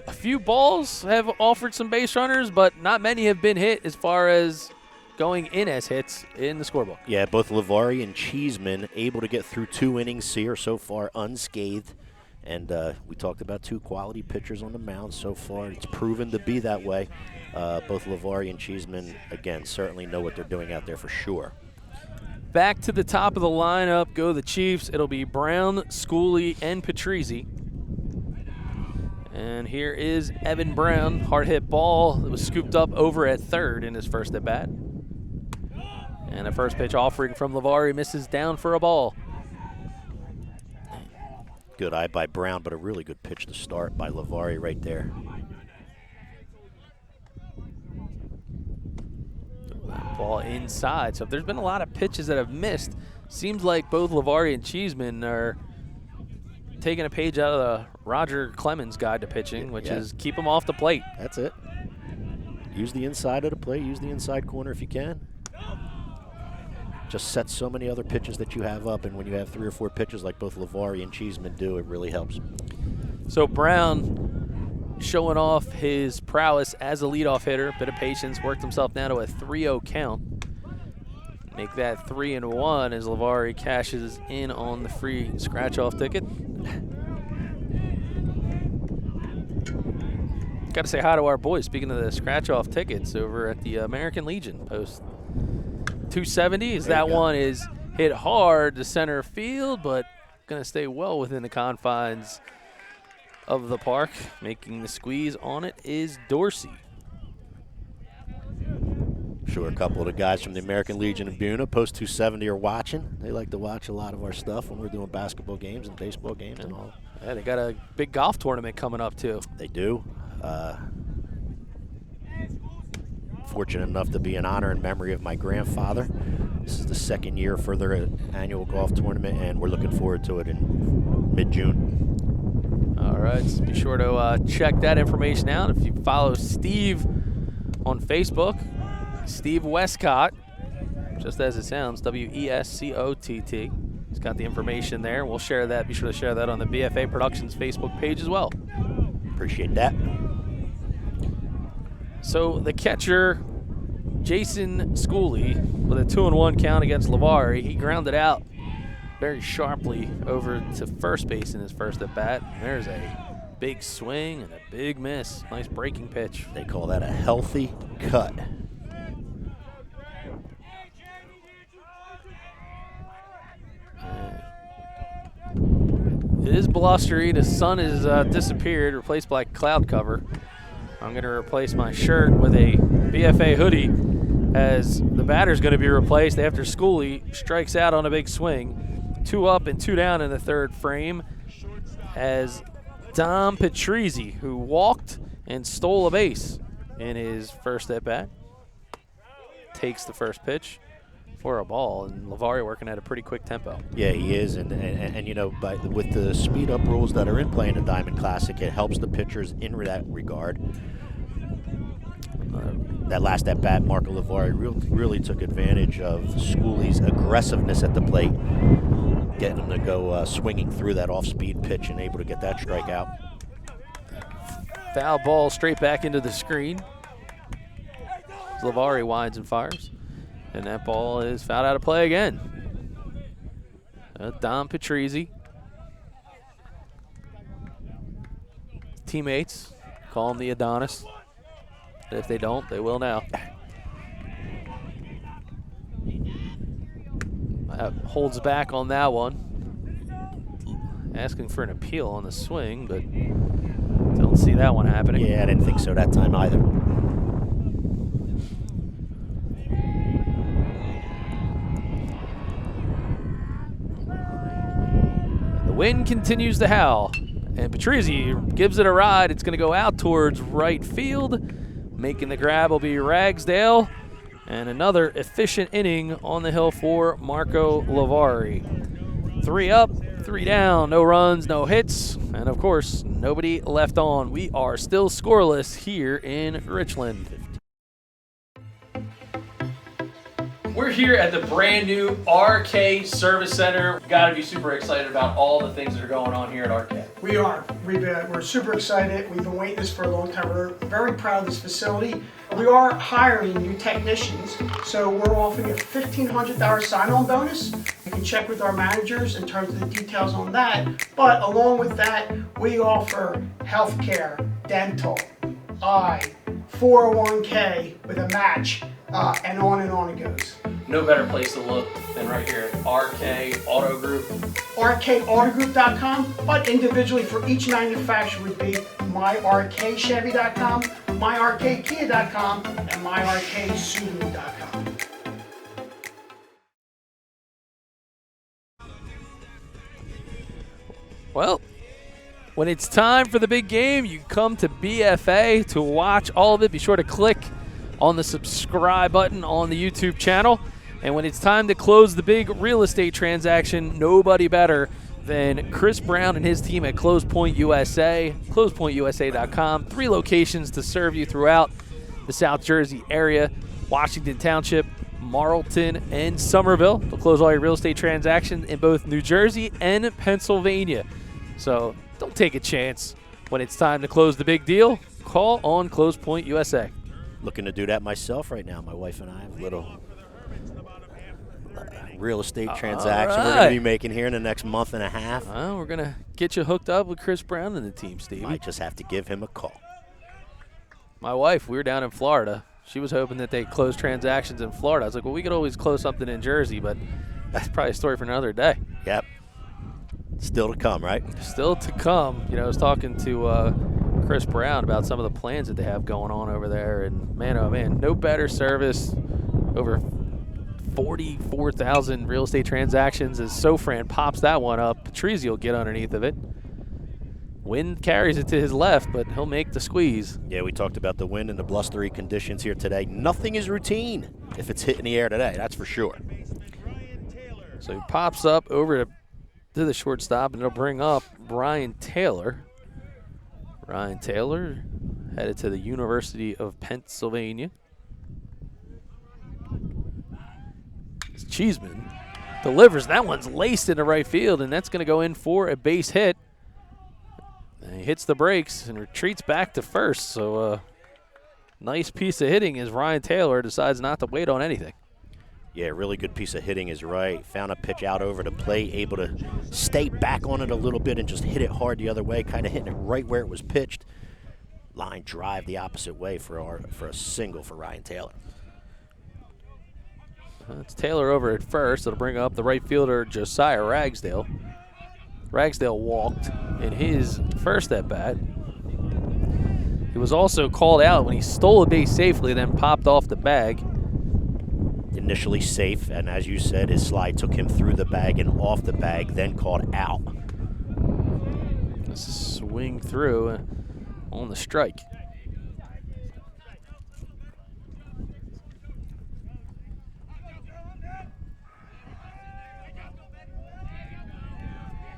a few balls have offered some base runners, but not many have been hit as far as going in as hits in the scorebook. Yeah, both Lavari and Cheeseman able to get through 2 innings here so far unscathed. And we talked about 2 quality pitchers on the mound so far. It's proven to be that way. Both Lavari and Cheeseman, again, certainly know what they're doing out there for sure. Back to the top of the lineup go the Chiefs. It'll be Brown, Schooley, and Patrizzi. And here is Evan Brown. Hard hit ball that was scooped up over at 3rd in his first at bat. And a first pitch offering from Lavari misses down for a ball. Good eye by Brown, but a really good pitch to start by Lavari right there. Ball inside. So if there's been a lot of pitches that have missed, seems like both Lavari and Cheeseman are taking a page out of the Roger Clemens guide to pitching, which is keep them off the plate. That's it. Use the inside of the plate. Use the inside corner if you can. Just set so many other pitches that you have up, and when you have 3 or 4 pitches like both Lavari and Cheeseman do, it really helps. So Brown showing off his prowess as a leadoff hitter. Bit of patience, worked himself down to a 3-0 count. Make that 3-1 as Lavari cashes in on the free scratch-off ticket. Got to say hi to our boys. Speaking of the scratch-off tickets over at the American Legion post 270, as that one is hit hard to center field, but going to stay well within the confines of the park. Making the squeeze on it is Dorsey. Sure, a couple of the guys from the American Legion in Buna, post 270, are watching. They like to watch a lot of our stuff when we're doing basketball games and baseball games and all. Yeah, they got a big golf tournament coming up too. They do. Fortunate enough to be in honor and memory of my grandfather. This is the 2nd year for their annual golf tournament, and we're looking forward to it in mid-June. All right, so be sure to check that information out. If you follow Steve on Facebook, Steve Westcott, just as it sounds, W-E-S-C-O-T-T. He's got the information there. We'll share that. Be sure to share that on the BFA Productions Facebook page as well. Appreciate that. So the catcher, Jason Schooley, with a 2-1 count against Lavari, he grounded out very sharply over to first base in his first at bat. There's a big swing and a big miss. Nice breaking pitch. They call that a healthy cut. It is blustery. The sun has disappeared, replaced by cloud cover. I'm going to replace my shirt with a BFA hoodie as the batter's going to be replaced after Schooley strikes out on a big swing. 2 up and 2 down in the 3rd frame as Dom Patrizzi, who walked and stole a base in his first at-bat, takes the first pitch for a ball, and Lavari working at a pretty quick tempo. Yeah, he is, and you know, with the speed-up rules that are in play in the Diamond Classic, it helps the pitchers in that regard. That last at-bat, Marco Lavari really took advantage of Schooley's aggressiveness at the plate, getting him to go swinging through that off-speed pitch and able to get that strikeout. Foul ball straight back into the screen. Lavari winds and fires. And that ball is fouled out of play again. Dom Patrizzi. teammates call him the Adonis. And if they don't, they will now. Holds back on that one. Asking for an appeal on the swing, but don't see that one happening. Yeah, I didn't think so that time either. The wind continues to howl, and Patrizzi gives it a ride. It's going to go out towards right field. Making the grab will be Ragsdale, and another efficient inning on the hill for Marco Lavari. 3 up, 3 down, no runs, no hits, and of course, nobody left on. We are still scoreless here in Richland. We're here at the brand new RK Service Center. Got to be super excited about all the things that are going on here at RK. We are. We're super excited. We've been waiting this for a long time. We're very proud of this facility. We are hiring new technicians, so we're offering a $1,500 sign-on bonus. You can check with our managers in terms of the details on that. But along with that, we offer healthcare, dental, eye, 401k with a match, and on it goes. No better place to look than right here at RK Auto Group. RKAutogroup.com, but individually for each manufacturer would be myrkchevy.com, myrkkia.com, and myrksubaru.com. Well, when it's time for the big game, you come to BFA to watch all of it. Be sure to click on the subscribe button on the YouTube channel. And when it's time to close the big real estate transaction, nobody better than Chris Brown and his team at Close Point USA, closepointusa.com. 3 locations to serve you throughout the South Jersey area, Washington Township, Marlton, and Somerville. They'll close all your real estate transactions in both New Jersey and Pennsylvania. So don't take a chance. When it's time to close the big deal, call on Close Point USA. Looking to do that myself right now. My wife and I have a little real estate transaction we're going to be making here in the next month and a half. Well, we're going to get you hooked up with Chris Brown and the team, Stevie. Might just have to give him a call. My wife, we were down in Florida. She was hoping that they'd close transactions in Florida. I was like, well, we could always close something in Jersey, but that's probably a story for another day. Yep. Still to come, right? Still to come. You know, I was talking to Chris Brown about some of the plans that they have going on over there, and man, oh man, no better service. Over 44,000 real estate transactions as Sofran pops that one up. Patrizzi will get underneath of it. Wind carries it to his left, but he'll make the squeeze. Yeah, we talked about the wind and the blustery conditions here today. Nothing is routine if it's hitting the air today, that's for sure. So he pops up over to the shortstop, and it'll bring up Ryan Taylor. Ryan Taylor headed to the University of Pennsylvania. Cheeseman delivers. That one's laced into right field, and that's going to go in for a base hit. And he hits the brakes and retreats back to first. So nice piece of hitting as Ryan Taylor decides not to wait on anything. Yeah, really good piece of hitting is right. Found a pitch out over the plate, able to stay back on it a little bit and just hit it hard the other way, kind of hitting it right where it was pitched. Line drive the opposite way for a single for Ryan Taylor. It's Taylor over at first. It'll bring up the right fielder, Josiah Ragsdale. Ragsdale walked in his first at-bat. He was also called out when he stole a base safely, then popped off the bag. Initially safe, and as you said, his slide took him through the bag and off the bag, then called out. Swing through on the strike.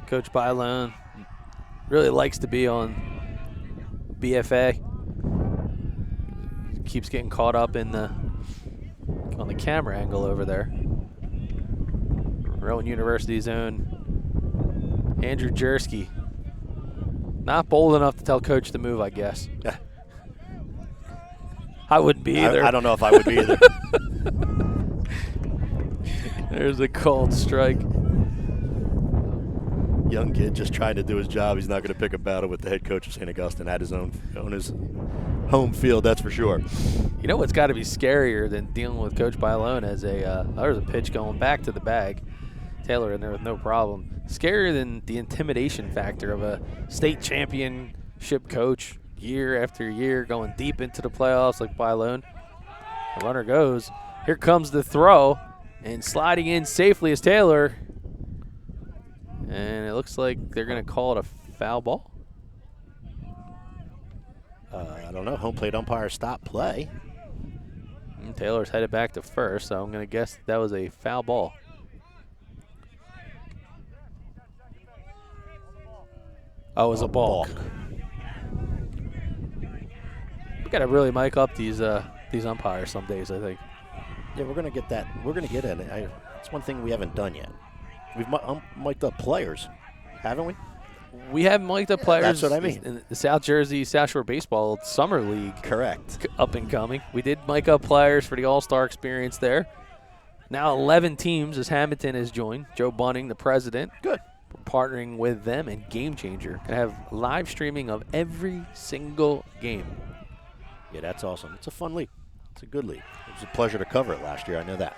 Coach Bylone really likes to be on BFA. Keeps getting caught up in on the camera angle over there. Rowan University's own Andrew Jersky. Not bold enough to tell Coach to move, I guess. I wouldn't be either. I don't know if I would be either. There's a called strike. young kid just trying to do his job. He's not going to pick a battle with the head coach of St. Augustine at his on his home field, that's for sure. You know what's got to be scarier than dealing with Coach Bailone as there's a pitch going back to the bag. Taylor in there with no problem. Scarier than the intimidation factor of a state championship coach year after year going deep into the playoffs like Bailone. The runner goes. Here comes the throw, and sliding in safely is Taylor. And it looks like they're going to call it a foul ball. I don't know. Home plate umpire stop play. And Taylor's headed back to first, so I'm going to guess that was a foul ball. Oh, it was a balk. We got to really mic up these umpires some days, I think. Yeah, we're going to get that. We're going to get it. It's one thing we haven't done yet. We've mic'd up players, haven't we? We have mic'd up players. That's what I mean. In the South Jersey South Shore Baseball Summer League. Correct. Up and coming. We did mic up players for the All-Star experience there. Now 11 teams as Hamilton has joined. Joe Bunning, the president. Good. We're partnering with them and Game Changer. Going to have live streaming of every single game. Yeah, that's awesome. It's a fun league. It's a good league. It was a pleasure to cover it last year. I know that.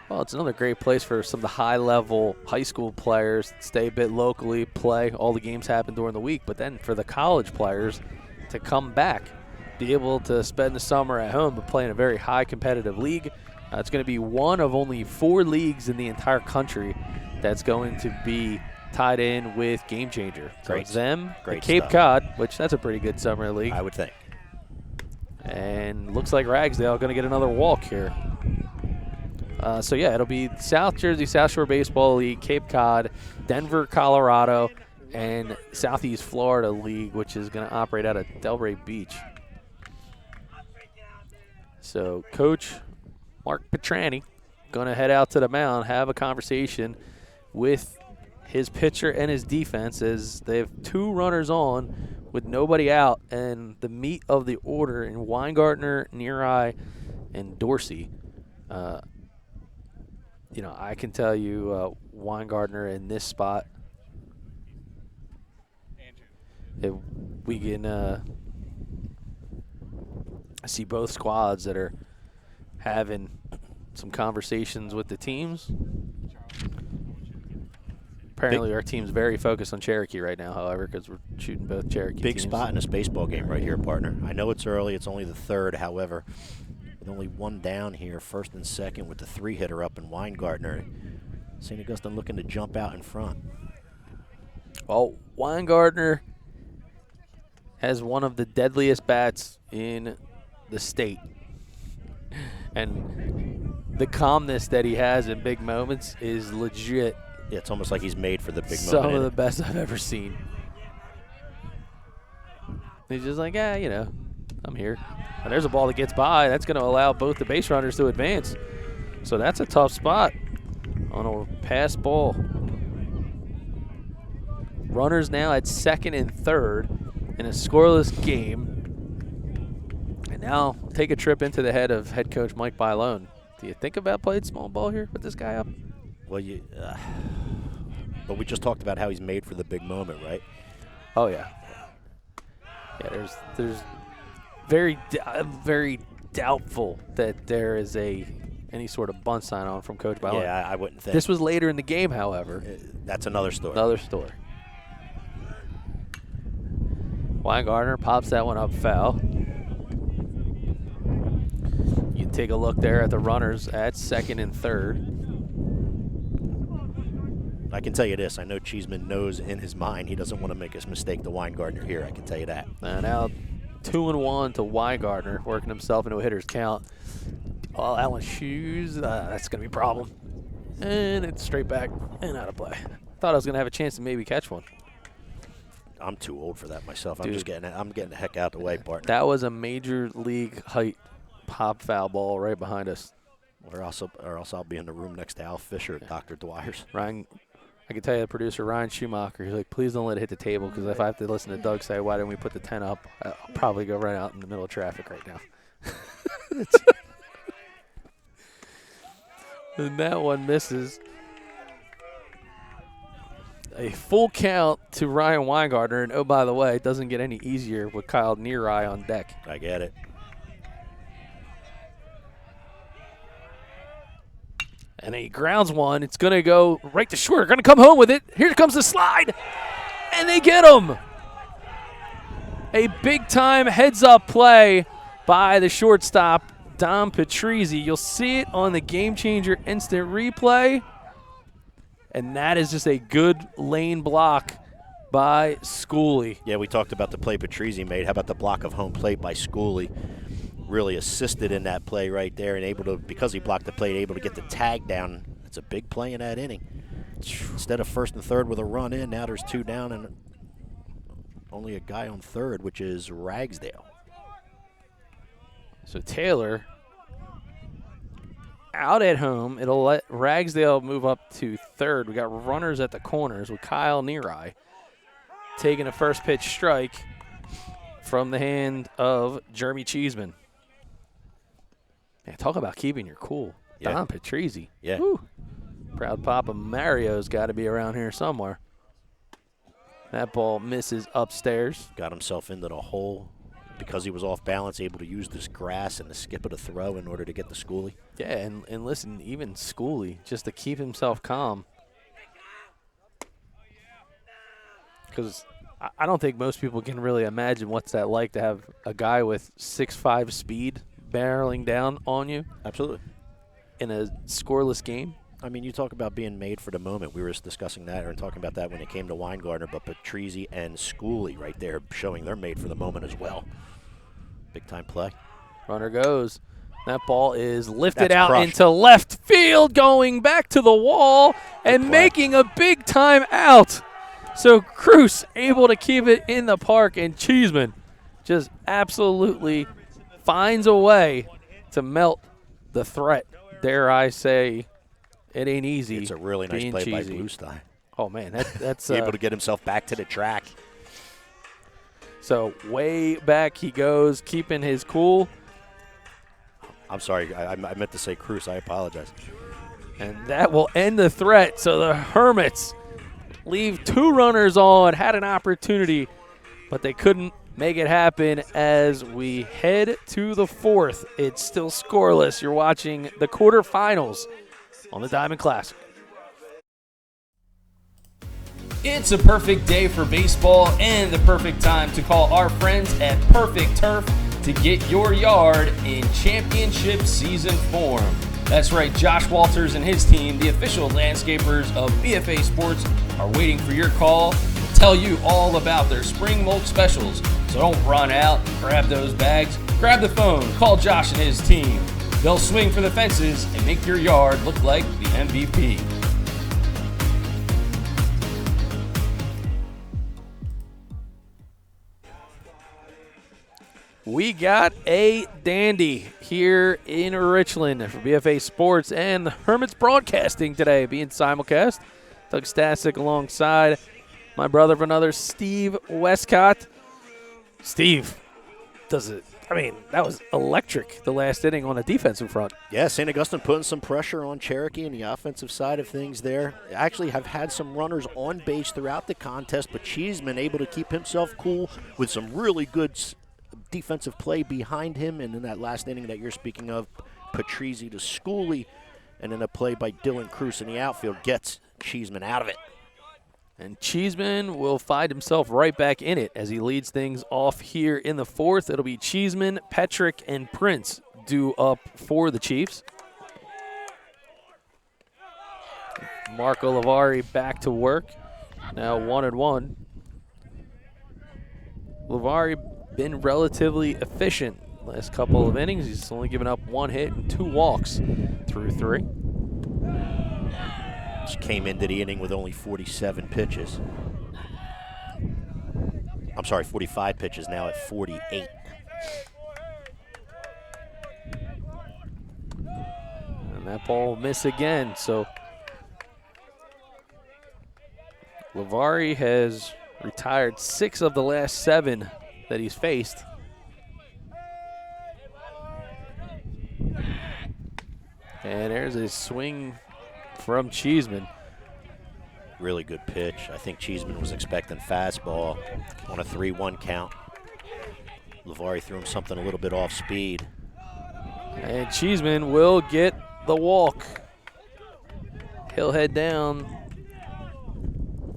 Well, it's another great place for some of the high-level high school players to stay a bit locally, play. All the games happen during the week. But then for the college players to come back, be able to spend the summer at home but play in a very high competitive league. It's going to be one of only 4 leagues in the entire country that's going to be tied in with Game Changer. So Great. it's them, Great the Cape stuff. Cod, which that's a pretty good summer league. I would think. And looks like Ragsdale going to get another walk here. So, yeah, it'll be South Jersey South Shore Baseball League, Cape Cod, Denver, Colorado, and Southeast Florida League, which is going to operate out of Delray Beach. So, Coach Mark Petrani going to head out to the mound, have a conversation with his pitcher and his defense as they have 2 runners on with nobody out, and the meat of the order in Weingartner, Neareye, and Dorsey. I can tell you Weingartner in this spot, if we can see both squads that are having some conversations with the teams. Apparently our team's very focused on Cherokee right now, however, because we're shooting both Cherokee Big teams. spot in this baseball game right here, partner. I know it's early. It's only the 3rd. However, with only 1 down here, 1st and 2nd with the 3-hitter up in Weingartner. St. Augustine looking to jump out in front. Well, Weingartner has one of the deadliest bats in the state. And the calmness that he has in big moments is legit. Yeah, it's almost like he's made for the big moment. Some of the best I've ever seen. He's just like, I'm here. And there's a ball that gets by. That's going to allow both the base runners to advance. So that's a tough spot on a pass ball. Runners now at 2nd and 3rd in a scoreless game. And now take a trip into the head of head coach Mike Bailone. Do you think about playing small ball here with this guy up? Well, but we just talked about how he's made for the big moment, right? Oh, yeah. Yeah, there's very doubtful that there is any sort of bunt sign on from Coach Bailone. Yeah, I wouldn't think. This was later in the game, however. That's another story. Another story. Weingartner pops that one up foul. You take a look there at the runners at 2nd and 3rd. I can tell you this. I know Cheeseman knows in his mind he doesn't want to make his mistake to Weingartner here. I can tell you that. Now 2-1 to Weingartner, working himself into a hitter's count. Oh, that one shoes. That's going to be a problem. And it's straight back and out of play. Thought I was going to have a chance to maybe catch one. I'm too old for that myself. Dude, I'm getting the heck out of the way, partner. That was a major league height pop foul ball right behind us. Or else I'll be in the room next to Al Fisher at Dr. Dwyer's. Ryan, I can tell you the producer, Ryan Schumacher, he's like, please don't let it hit the table, because if I have to listen to Doug say, why didn't we put the 10 up, I'll probably go right out in the middle of traffic right now. And that one misses. a full count to Ryan Weingartner. And, oh, by the way, it doesn't get any easier with Kyle Neary on deck. I get it. And he grounds one. It's going to go right to short. Going to come home with it. Here comes the slide. And they get him. A big-time heads-up play by the shortstop, Dom Patrizzi. You'll see it on the Game Changer instant replay. And that is just a good lane block by Schooley. Yeah, we talked about the play Patrizzi made. How about the block of home plate by Schooley? Really assisted in that play right there, and able to, because he blocked the plate, able to get the tag down. It's a big play in that inning. Instead of first and third with a run in, now there's two down and only a guy on third, which is Ragsdale. So Taylor out at home. It'll let Ragsdale move up to third. We got runners at the corners with Kyle Neary taking a first pitch strike from the hand of Jeremy Cheeseman. Man, talk about keeping your cool. Yeah. Don Patrizzi. Yeah. Woo. Proud Papa Mario's got to be around here somewhere. That ball misses upstairs. Got himself into the hole because he was off balance, able to use this grass and the skip of the throw in order to get the Schooley. Yeah, and listen, even Schooley, just to keep himself calm. Because I don't think most people can really imagine what's that like to have a guy with 6'5" speed barreling down on you. Absolutely. In a scoreless game. I mean, you talk about being made for the moment. We were just discussing that or talking about that when it came to Weingartner, but Patrizzi and Schooley right there showing they're made for the moment as well. Big-time play. Runner goes. That ball is lifted That's out crushed. into left field, going back to the wall and making a big-time out. So Cruz able to keep it in the park, and Cheeseman just absolutely finds a way to melt the threat. Dare I say, it ain't easy. It's a really nice play by Bluestein. Oh, man, that's able to get himself back to the track. So way back he goes, keeping his cool. I'm sorry, I meant to say Cruz. I apologize. And that will end the threat. So the Hermits leave two runners on, had an opportunity, but they couldn't make it happen as we head to the fourth. It's still scoreless. You're watching the quarterfinals on the Diamond Classic. It's a perfect day for baseball and the perfect time to call our friends at Perfect Turf to get your yard in championship season form. That's right, Josh Walters and his team, the official landscapers of BFA Sports, are waiting for your call to tell you all about their spring mulch specials. So don't run out, grab those bags, grab the phone, call Josh and his team. They'll swing for the fences and make your yard look like the MVP. We got a dandy here in Richland for BFA Sports and the Hermits Broadcasting today, being simulcast. Doug Stasic alongside my brother of another, Steve Westcott. Steve, that was electric, the last inning on a defensive front. Yeah, St. Augustine putting some pressure on Cherokee in the offensive side of things there. Actually have had some runners on base throughout the contest, but Cheeseman able to keep himself cool with some really good defensive play behind him, and in that last inning that you're speaking of, Patrizzi to Schooley, and then a play by Dylan Cruz in the outfield gets Cheeseman out of it. And Cheeseman will find himself right back in it as he leads things off here in the fourth. It'll be Cheeseman, Petrick, and Prince due up for the Chiefs. Marco Lavari back to work. Now 1-1. Lavari been relatively efficient last couple of innings. He's only given up one hit and 2 walks through 3. Just came into the inning with only 47 pitches. I'm sorry, 45 pitches, now at 48. And that ball will miss again. So Lavari has retired 6 of the last 7 that he's faced. And there's a swing from Cheeseman. Really good pitch. I think Cheeseman was expecting fastball on a 3-1 count. Lavari threw him something a little bit off speed. And Cheeseman will get the walk. He'll head down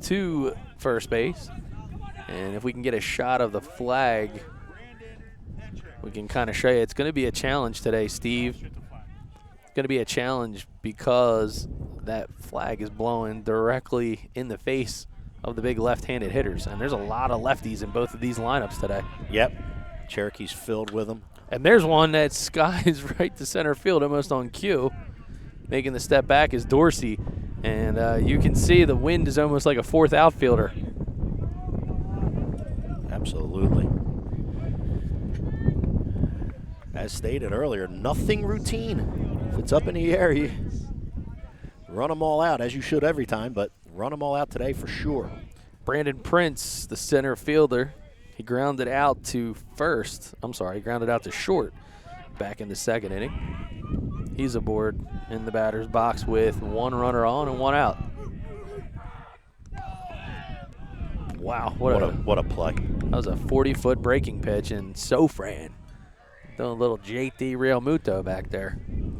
to first base. And if we can get a shot of the flag, we can kind of show you. It's going to be a challenge today, Steve. It's going to be a challenge because that flag is blowing directly in the face of the big left-handed hitters. And there's a lot of lefties in both of these lineups today. Yep. Cherokee's filled with them. And there's one that skies right to center field, almost on cue. Making the step back is Dorsey. And you can see the wind is almost like a fourth outfielder. Absolutely. As stated earlier, nothing routine. If it's up in the air, you run them all out, as you should every time, but run them all out today for sure. Brandon Prince, the center fielder, he grounded out to grounded out to short back in the second inning. He's aboard in the batter's box with one runner on and one out. Wow, what a play. That was a 40-foot breaking pitch, and Sofran doing a little JT Real Muto back there.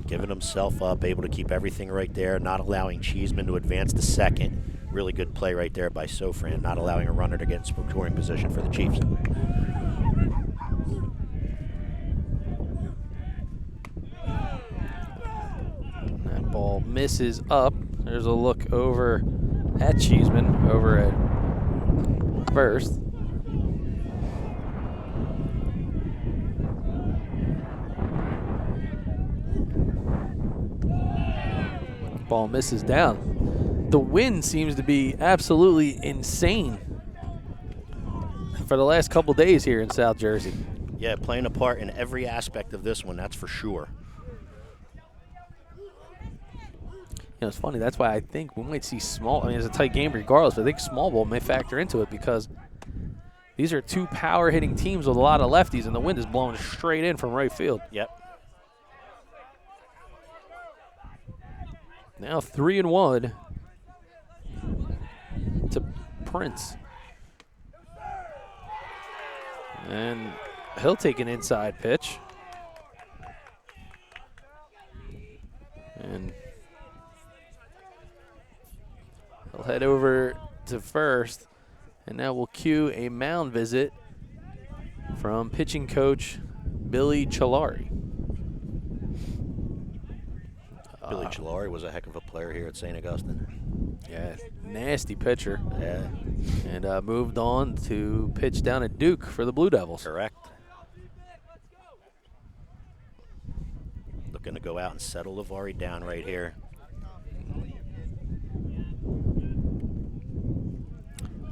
Giving himself up, able to keep everything right there, not allowing Cheeseman to advance to second. Really good play right there by Sofran, not allowing a runner to get in scoring position for the Chiefs. That ball misses up. There's a look over at Cheeseman, over at first. Ball misses down. The wind seems to be absolutely insane for the last couple days here in South Jersey. Yeah, playing a part in every aspect of this one, that's for sure. You know, it's funny. That's why I think we might see it's a tight game regardless, but I think small ball may factor into it because these are two power-hitting teams with a lot of lefties, and the wind is blowing straight in from right field. Yep. Now 3-1 to Prince. And he'll take an inside pitch. And he'll head over to first. And now we'll cue a mound visit from pitching coach Billy Chalari. Billy Chalari was a heck of a player here at St. Augustine. Yeah, nasty pitcher. Yeah. And moved on to pitch down at Duke for the Blue Devils. Correct. Looking to go out and settle Lavari down right here.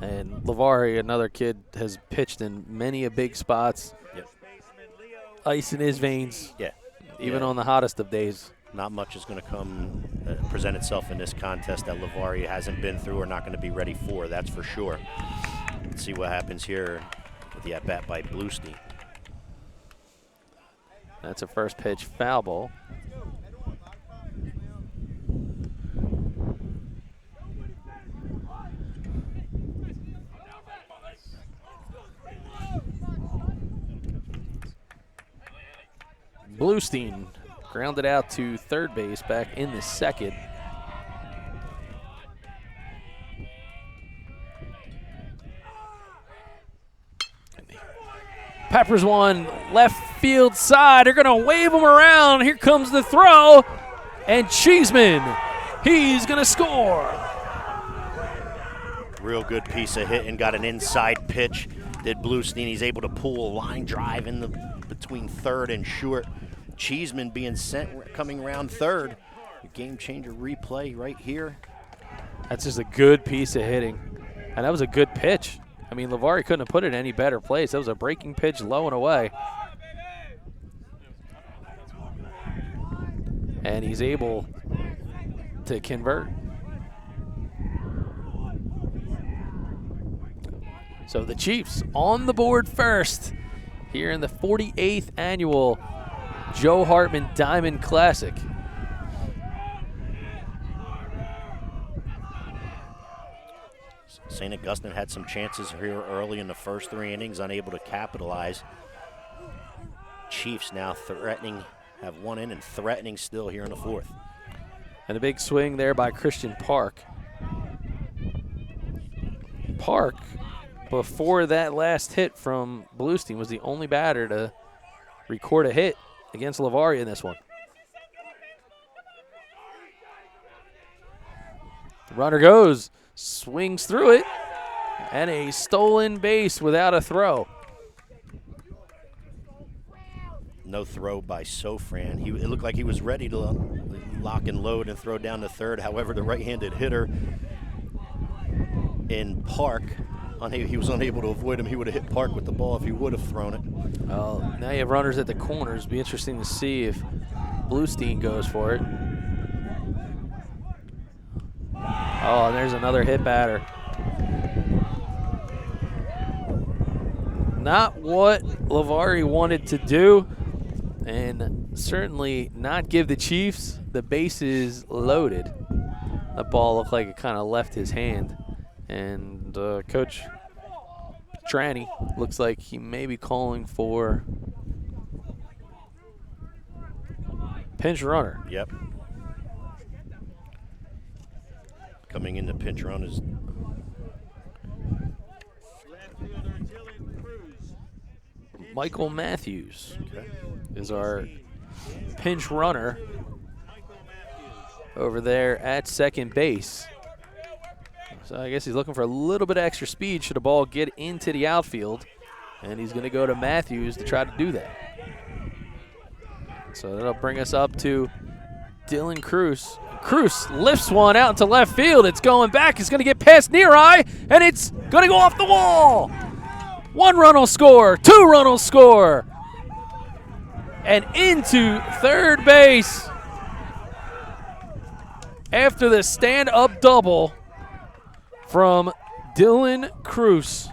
And Lavari, another kid, has pitched in many a big spots. Yep. Ice in his veins. Yeah. Even on the hottest of days. Not much is going to come present itself in this contest that Lavari hasn't been through or not going to be ready for, that's for sure. Let's see what happens here with the at-bat by Bluestein. That's a first pitch foul ball. Bluestein grounded out to third base back in the second. Peppers one left field side. They're going to wave him around. Here comes the throw. And Cheeseman, he's going to score. Real good piece of hitting. Got an inside pitch. Did Bluestein. He's able to pull a line drive in between third and short. Cheeseman being sent coming around third. A game changer replay right here. That's just a good piece of hitting. And that was a good pitch. I mean, Lavari couldn't have put it in any better place. That was a breaking pitch low and away. And he's able to convert. So the Chiefs on the board first here in the 48th annual Joe Hartman Diamond Classic. St. Augustine had some chances here early in the first 3 innings, unable to capitalize. Chiefs now threatening, have one in and threatening still here in the 4th. And a big swing there by Christian Park. Park, before that last hit from Bluestein, was the only batter to record a hit against Lavari in this one. The runner goes, swings through it, and a stolen base without a throw. No throw by Sofran. It looked like he was ready to lock and load and throw down to third. However, the right-handed hitter in Park, he was unable to avoid him. He would have hit Park with the ball if he would have thrown it. Well, now you have runners at the corners. It'll be interesting to see if Bluestein goes for it. Oh, and there's another hit batter. Not what Lavari wanted to do, and certainly not give the Chiefs the bases loaded. That ball looked like it kind of left his hand, and Coach Tranny looks like he may be calling for pinch runner. Yep. Coming in the pinch run is Michael Matthews is our pinch runner over there at second base. So I guess he's looking for a little bit of extra speed should the ball get into the outfield, and he's going to go to Matthews to try to do that. So that'll bring us up to Dylan Cruz. Cruz lifts one out into left field. It's going back. It's going to get past near eye, and it's going to go off the wall. 1 run will score. 2 run will score. And into third base after the stand-up double from Dylan Cruz.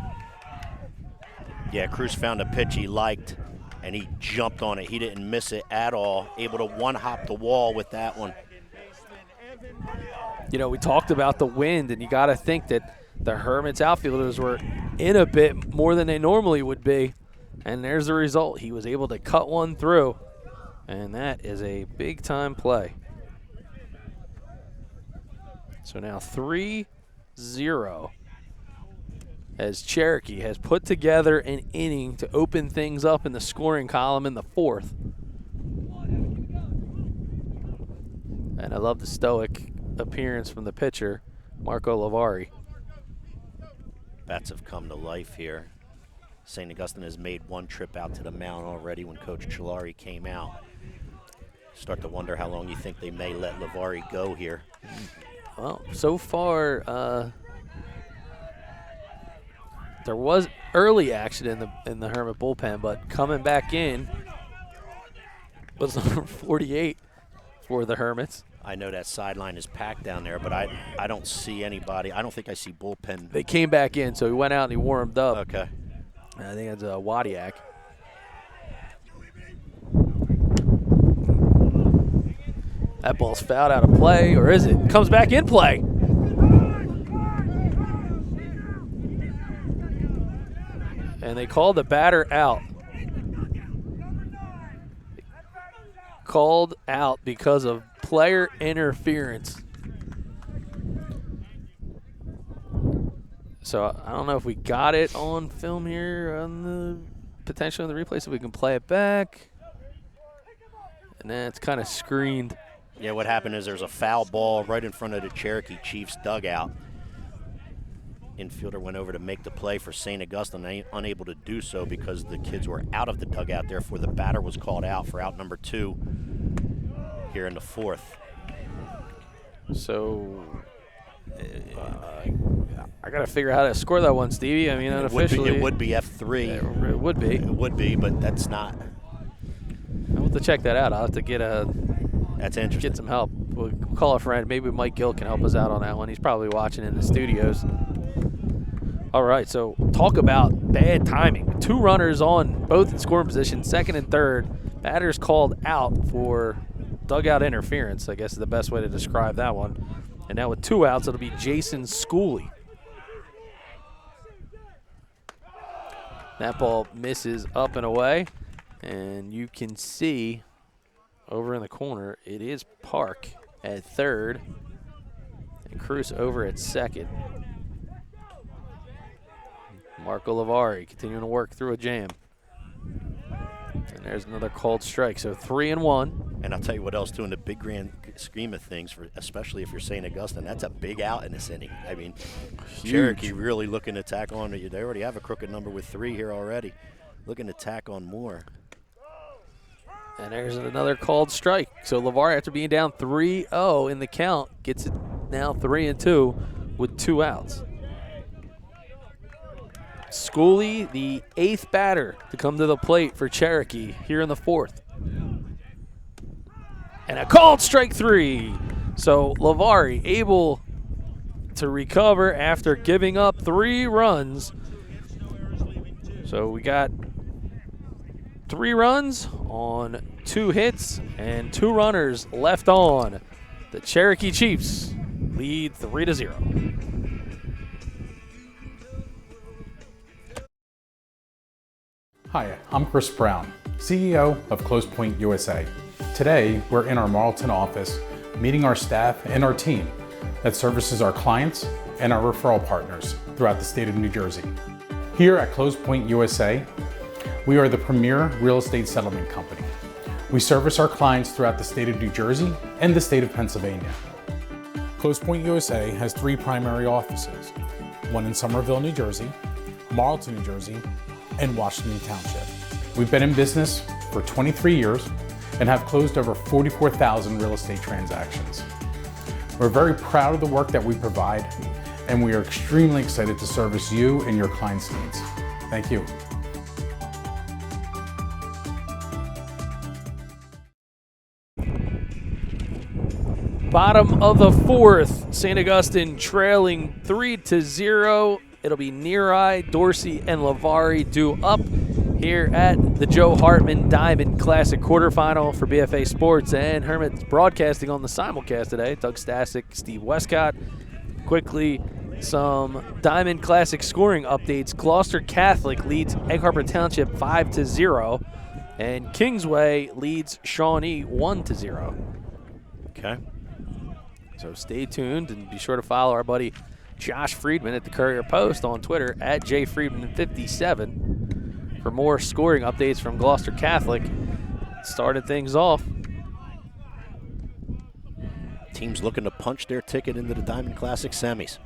Yeah, Cruz found a pitch he liked, and he jumped on it. He didn't miss it at all. Able to one-hop the wall with that one. You know, we talked about the wind, and you got to think that the Hermits outfielders were in a bit more than they normally would be. And there's the result. He was able to cut one through, and that is a big-time play. So now 3-0 as Cherokee has put together an inning to open things up in the scoring column in the 4th. And I love the stoic appearance from the pitcher, Marco Lavari. Bats have come to life here. St. Augustine has made one trip out to the mound already when Coach Chilari came out. Start to wonder how long you think they may let Lavari go here. Well, so far, there was early action in the Hermit bullpen, but coming back in was number 48 for the Hermits. I know that sideline is packed down there, but I don't see anybody. I don't think I see bullpen. They came back in, so he went out and he warmed up. Okay. I think that's Wadiak. That ball's fouled out of play, or is it? Comes back in play. And they called the batter out. Called out because of player interference. So I don't know if we got it on film here on the potential in the replay, so we can play it back. And then it's kind of screened. Yeah, what happened is there's a foul ball right in front of the Cherokee Chiefs dugout. Infielder went over to make the play for St. Augustine, unable to do so because the kids were out of the dugout. Therefore, the batter was called out for out number 2 here in the 4th. So I got to figure out how to score that one, Stevie. I mean, unofficially. It would be F3. It would be. It would be, but that's not. I'll have to check that out. I'll have to That's interesting. Get some help. We'll call a friend. Maybe Mike Gill can help us out on that one. He's probably watching in the studios. All right, so talk about bad timing. 2 runners on, both in scoring position, second and third. Batters called out for dugout interference, I guess is the best way to describe that one. And now with 2 outs, it'll be Jason Schooley. That ball misses up and away. And you can see over in the corner, it is Park at third. And Cruz over at second. Marco Lavari continuing to work through a jam. And there's another called strike, so 3-1. And I'll tell you what else, too, in the big grand scheme of things, especially if you're St. Augustine, that's a big out in this inning. I mean, Huge. Cherokee really looking to tack on. They already have a crooked number with 3 here already. Looking to tack on more. And there's another called strike. So Lavari, after being down 3-0 in the count, gets it now 3-2 with 2 outs. Schooley, the 8th batter to come to the plate for Cherokee here in the 4th. And a called strike 3. So Lavari able to recover after giving up 3 runs. So we got 3 runs on 2 hits and 2 runners left on. The Cherokee Chiefs lead 3-0. Hi, I'm Chris Brown, CEO of Close Point USA. Today, we're in our Marlton office meeting our staff and our team that services our clients and our referral partners throughout the state of New Jersey. Here at Close Point USA, we are the premier real estate settlement company. We service our clients throughout the state of New Jersey and the state of Pennsylvania. Close Point USA has 3 primary offices, one in Somerville, New Jersey, Marlton, New Jersey, and Washington Township. We've been in business for 23 years and have closed over 44,000 real estate transactions. We're very proud of the work that we provide, and we are extremely excited to service you and your clients' needs. Thank you. Bottom of the 4th, St. Augustine trailing 3-0. It'll be Neareye, Dorsey, and Lavari due up here at the Joe Hartman Diamond Classic quarterfinal for BFA Sports. And Hermit's broadcasting on the simulcast today. Doug Stasic, Steve Westcott. Quickly, some Diamond Classic scoring updates. Gloucester Catholic leads Egg Harbor Township 5-0. And Kingsway leads Shawnee 1-0. Okay. So stay tuned and be sure to follow our buddy Josh Friedman at the Courier Post on Twitter at jfriedman57 for more scoring updates from Gloucester Catholic. Started things off. Teams looking to punch their ticket into the Diamond Classic semis.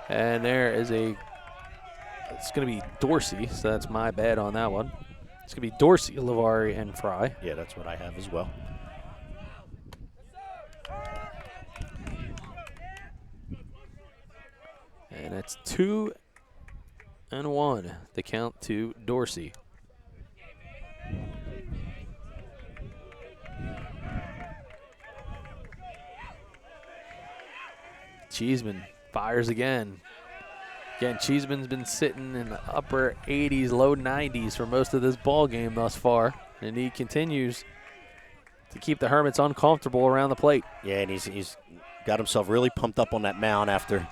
And there is it's going to be Dorsey, so that's my bad on that one. It's going to be Dorsey, Lavari, and Fry. Yeah, that's what I have as well. And it's 2-1, the count to Dorsey. Cheeseman fires again. Again, Cheeseman's been sitting in the upper 80s, low 90s for most of this ball game thus far, and he continues to keep the Hermits uncomfortable around the plate. Yeah, and he's got himself really pumped up on that mound after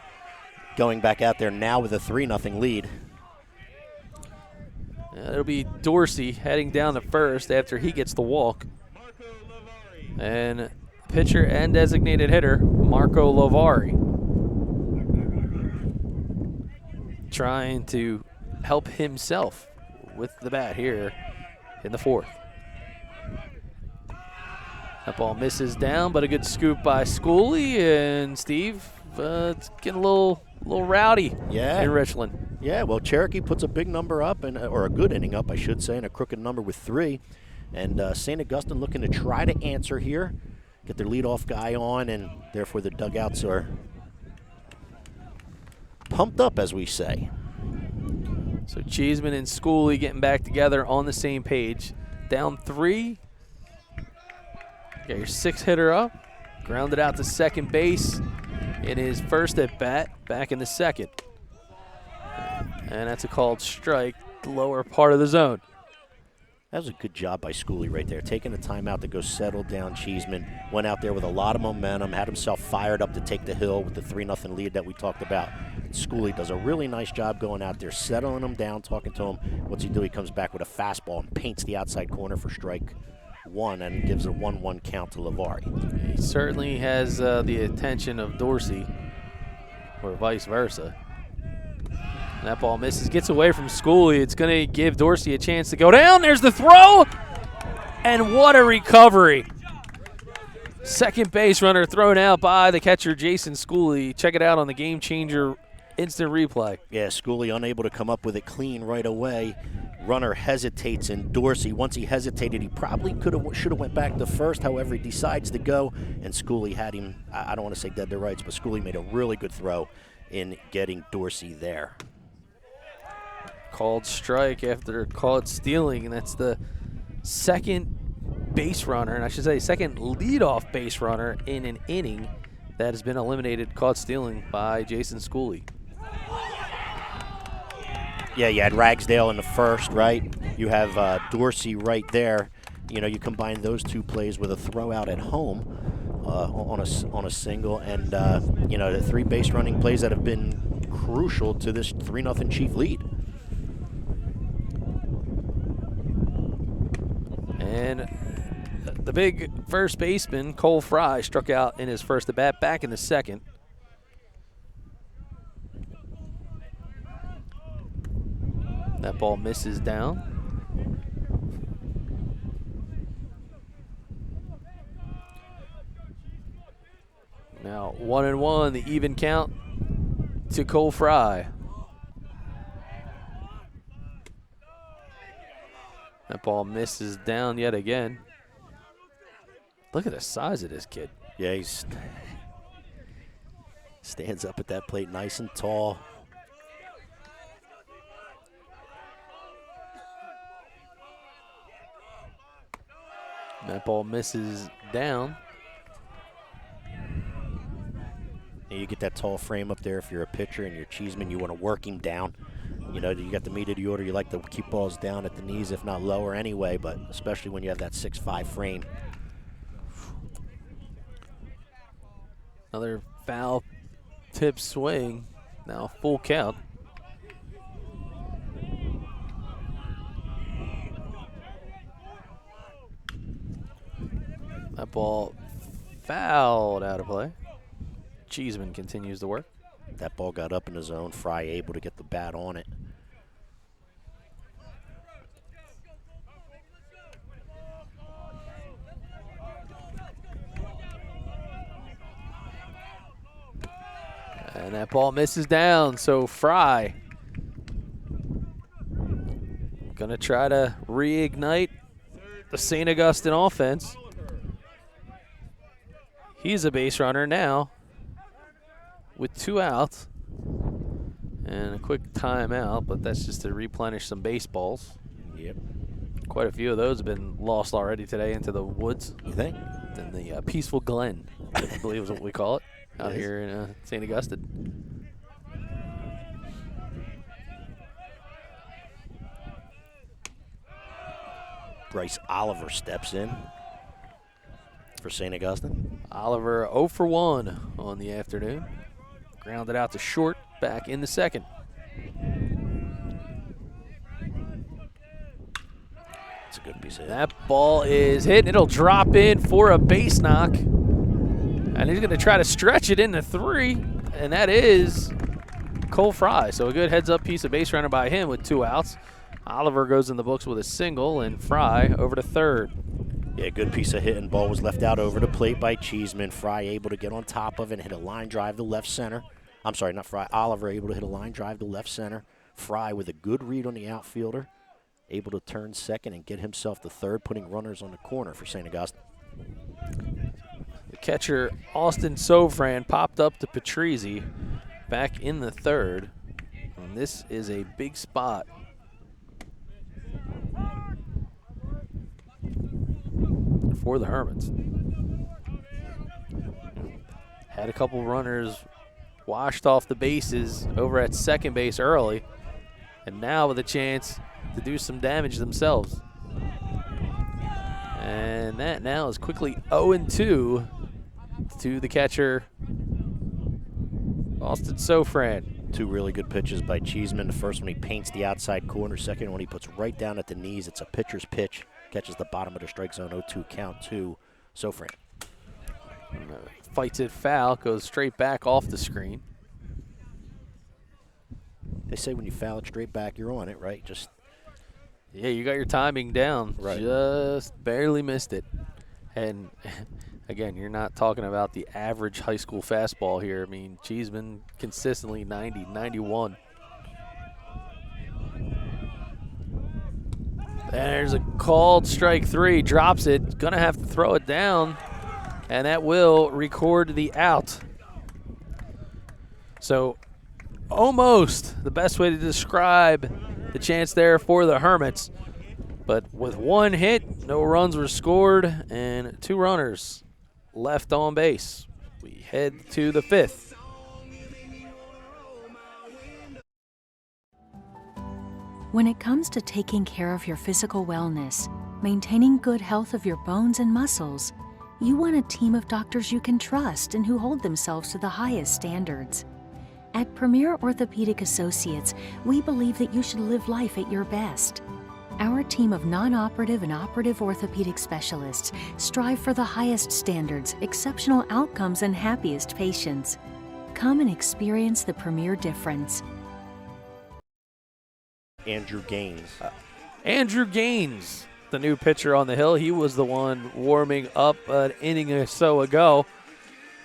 going back out there now with a 3-0 lead. It'll be Dorsey heading down to first after he gets the walk. And pitcher and designated hitter, Marco Lavari, trying to help himself with the bat here in the 4th. That ball misses down, but a good scoop by Schooley, and Steve, it's getting a little rowdy in Richland. Yeah, well, Cherokee puts a big number up, or a good inning up, I should say, and a crooked number with 3. And St. Augustine looking to try to answer here, get their leadoff guy on, and therefore the dugouts are pumped up, as we say. So Cheeseman and Schooley getting back together on the same page. Down 3. Got your 6th hitter up. Grounded out to second base in his first at bat, back in the 2nd. And that's a called strike, the lower part of the zone. That was a good job by Schooley right there, taking the time out to go settle down Cheeseman. Went out there with a lot of momentum, had himself fired up to take the hill with the 3-0 lead that we talked about. Schooley does a really nice job going out there, settling him down, talking to him. What's he do? He comes back with a fastball and paints the outside corner for strike one and gives a 1-1 count to Lavari. He certainly has the attention of Dorsey, or vice versa. And that ball misses, gets away from Schooley. It's going to give Dorsey a chance to go down. There's the throw, and what a recovery. Second base runner thrown out by the catcher, Jason Schooley. Check it out on the Game Changer instant replay. Yeah, Schooley unable to come up with it clean right away. Runner hesitates, and Dorsey, once he hesitated, he probably should have went back to first. However, he decides to go, and Schooley had him, I don't want to say dead to rights, but Schooley made a really good throw in getting Dorsey there. Called strike after caught stealing, and that's the second base runner, and I should say second leadoff base runner in an inning that has been eliminated, caught stealing by Jason Schooley. Yeah, you had Ragsdale in the first, right? You have Dorsey right there. You know, you combine those two plays with a throw out at home on a single, and you know, the 3 base running plays that have been crucial to this 3-0 Chief lead. And the big first baseman, Cole Fry, struck out in his first at-bat back in the second. That ball misses down. Now 1-1, the even count to Cole Fry. That ball misses down yet again. Look at the size of this kid. Yeah, he stands up at that plate nice and tall. That ball misses down. And you get that tall frame up there if you're a pitcher and you're Cheeseman, you want to work him down. You know, you got the meat of the order. You like to keep balls down at the knees, if not lower anyway, but especially when you have that 6'5" frame. Another foul tip swing. Now full count. That ball fouled out of play. Cheeseman continues to work. That ball got up in the zone. Fry able to get the bat on it. And that ball misses down, so Fry gonna try to reignite the St. Augustine offense. He's a base runner now with 2 outs and a quick timeout, but that's just to replenish some baseballs. Yep. Quite a few of those have been lost already today into the woods. You think? In the Peaceful Glen, I believe is what we call it out here in St. Augustine. Bryce Oliver steps in for St. Augustine. Oliver 0 for 1 on the afternoon. Grounded out to short, back in the second. It's a good piece of hit. That ball is hit, and it'll drop in for a base knock. And he's going to try to stretch it into 3, and that is Cole Fry. So a good heads-up piece of base runner by him with 2 outs. Oliver goes in the books with a single, and Fry over to third. Yeah, good piece of hitting. Ball was left out over the plate by Cheeseman. Fry able to get on top of it and hit a line drive to left center. I'm sorry, not Fry. Oliver able to hit a line drive to left center. Fry with a good read on the outfielder, able to turn second and get himself to third, putting runners on the corner for St. Augustine. The catcher, Austin Sofran, popped up to Patrizzi back in the third. And this is a big spot for the Hermits. Had a couple runners washed off the bases over at second base early, and now with a chance to do some damage themselves. And that now is quickly 0-2 to the catcher, Austin Sofran. Two really good pitches by Cheeseman. The first one he paints the outside corner. Second one he puts right down at the knees. It's a pitcher's pitch. Catches the bottom of the strike zone. 0-2 count to Sofran. Fights it foul. Goes straight back off the screen. They say when you foul it straight back, you're on it, right? Yeah, you got your timing down. Right. Just barely missed it. And, again, you're not talking about the average high school fastball here. I mean, Cheeseman consistently 90, 91. There's a called strike 3. Drops it. Going to have to throw it down. And that will record the out. So, almost the best way to describe the chance there for the Hermits. But with one hit, no runs were scored, and 2 runners left on base. We head to the 5th. When it comes to taking care of your physical wellness, maintaining good health of your bones and muscles, you want a team of doctors you can trust and who hold themselves to the highest standards. At Premier Orthopedic Associates, we believe that you should live life at your best. Our team of non-operative and operative orthopedic specialists strive for the highest standards, exceptional outcomes, and happiest patients. Come and experience the Premier difference. Andrew Gaines. Andrew Gaines, the new pitcher on the hill. He was the one warming up an inning or so ago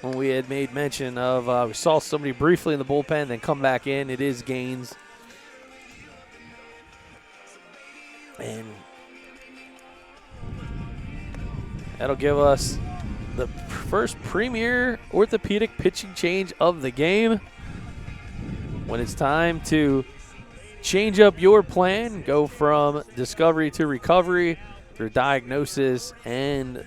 when we had made mention of we saw somebody briefly in the bullpen, then come back in. It is Gaines. And that'll give us the first Premier Orthopedic pitching change of the game. When it's time to change up your plan, go from discovery to recovery through diagnosis and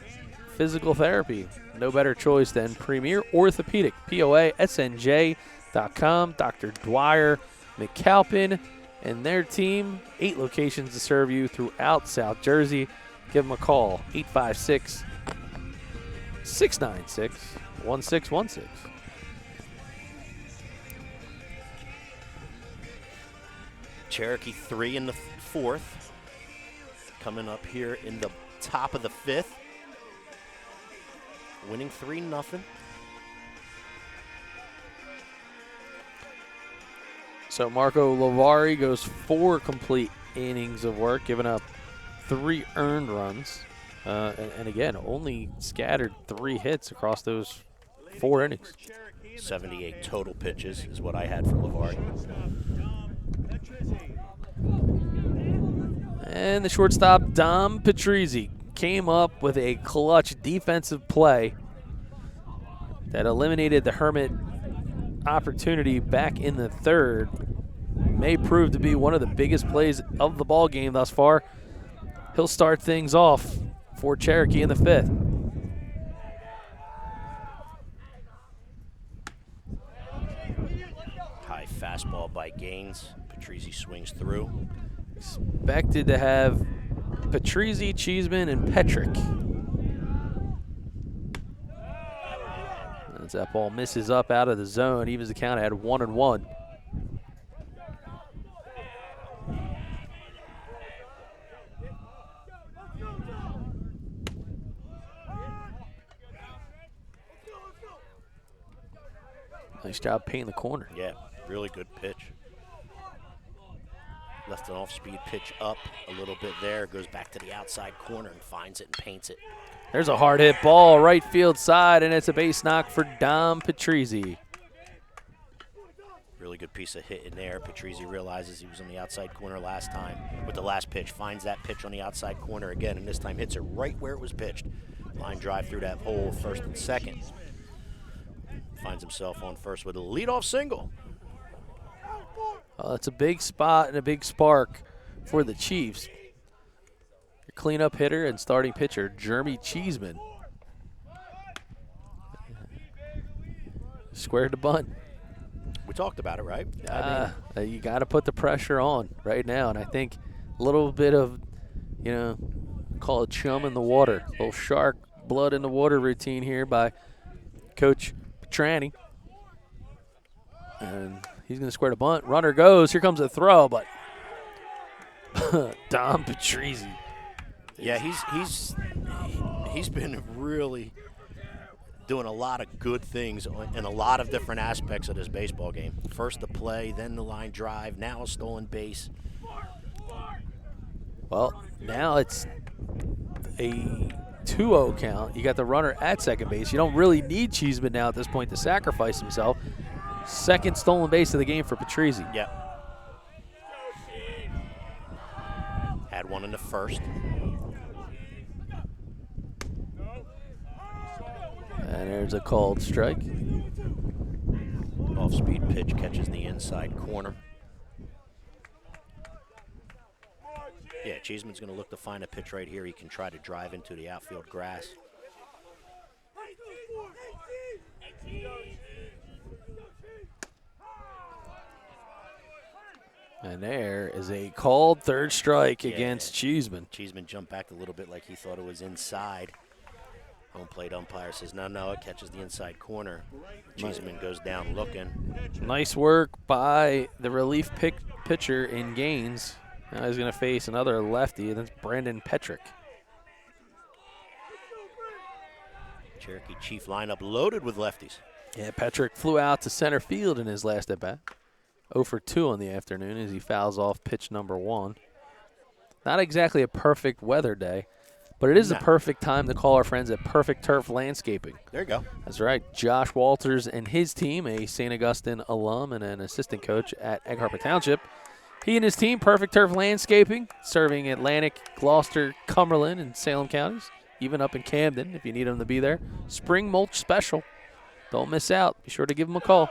physical therapy. No better choice than Premier Orthopedic, POASNJ.com. Dr. Dwyer McAlpin and their team, 8 locations to serve you throughout South Jersey. Give them a call, 856-696-1616. Cherokee 3 in the 4th. Coming up here in the top of the 5th. Winning 3-0. So Marco Lavari goes 4 complete innings of work, giving up 3 earned runs. And again, only scattered 3 hits across those 4 innings. 78 total pitches is what I had for Lavari. And the shortstop, Dom Patrizzi, came up with a clutch defensive play that eliminated the Hermit opportunity back in the 3rd. May prove to be one of the biggest plays of the ball game thus far. He'll start things off for Cherokee in the 5th. High fastball by Gaines. Patrizzi swings through. Expected to have Patrizzi, Cheeseman, and Petrick. As that ball misses up out of the zone, evens the count at 1-1. Nice job painting the corner. Yeah, really good pitch. Left an off-speed pitch up a little bit there. Goes back to the outside corner and finds it and paints it. There's a hard hit ball right field side, and it's a base knock for Dom Patrizzi. Really good piece of hit in there. Patrizzi realizes he was on the outside corner last time with the last pitch. Finds that pitch on the outside corner again, and this time hits it right where it was pitched. Line drive through that hole, 1st and 2nd. Finds himself on first with a leadoff single. It's a big spot and a big spark for the Chiefs. Your cleanup hitter and starting pitcher, Jeremy Cheeseman. Squared the bunt. We talked about it, right? You got to put the pressure on right now, and I think a little bit of, call it chum in the water, a little shark blood in the water routine here by Coach Petrani. And He's going to square the bunt. Runner goes. Here comes a throw, but Dom Patrizi. Yeah, he's been really doing a lot of good things in a lot of different aspects of this baseball game. First the play, then the line drive, now a stolen base. Well, now it's a 2-0 count. You got the runner at second base. You don't really need Cheeseman now at this point to sacrifice himself. Second stolen base of the game for Patrizi. Yep. Had one in the first. And there's a called strike. Off-speed pitch catches the inside corner. Yeah, Cheeseman's going to look to find a pitch right here. He can try to drive into the outfield grass. And there is a called third strike against Cheeseman. Cheeseman jumped back a little bit like he thought it was inside. Home plate umpire says, no, it catches the inside corner. Cheeseman goes down looking. Nice work by the relief pitcher in Gaines. Now he's going to face another lefty, and that's Brandon Petrick. Cherokee Chief lineup loaded with lefties. Yeah, Petrick flew out to center field in his last at-bat. 0 for 2 on the afternoon as he fouls off pitch number 1. Not exactly a perfect weather day, but it is the perfect time to call our friends at Perfect Turf Landscaping. There you go. That's right. Josh Walters and his team, a St. Augustine alum and an assistant coach at Egg Harbor Township. He and his team, Perfect Turf Landscaping, serving Atlantic, Gloucester, Cumberland, and Salem counties, even up in Camden if you need them to be there. Spring mulch special. Don't miss out. Be sure to give them a call.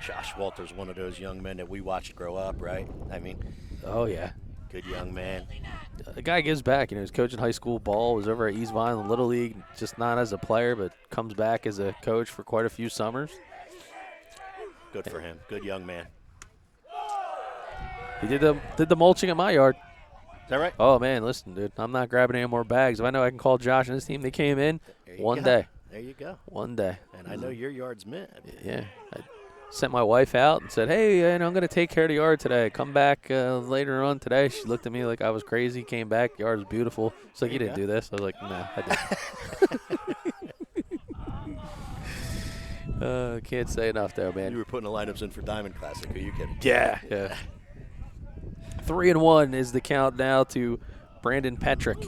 Josh Walters, one of those young men that we watched grow up, right? I mean, oh, yeah. Good young man. The guy gives back. You know, he was coaching high school ball, was over at East Vineland Little League, just not as a player, but comes back as a coach for quite a few summers. Good for him. Good young man. He did the mulching at my yard. Is that right? Oh, man, listen, dude, I'm not grabbing any more bags. If I know I can call Josh and his team, they came in one day. There you go. One day. And I know your yard's mint. Yeah. I sent my wife out and said, hey, I'm going to take care of the yard today. Come back later on today. She looked at me like I was crazy, came back. Yard is beautiful. She's like, you didn't do this. I was like, no, I didn't. Can't say enough there, man. You were putting the lineups in for Diamond Classic. Are you kidding? Yeah. 3-1 is the count now to Brandon Petrick.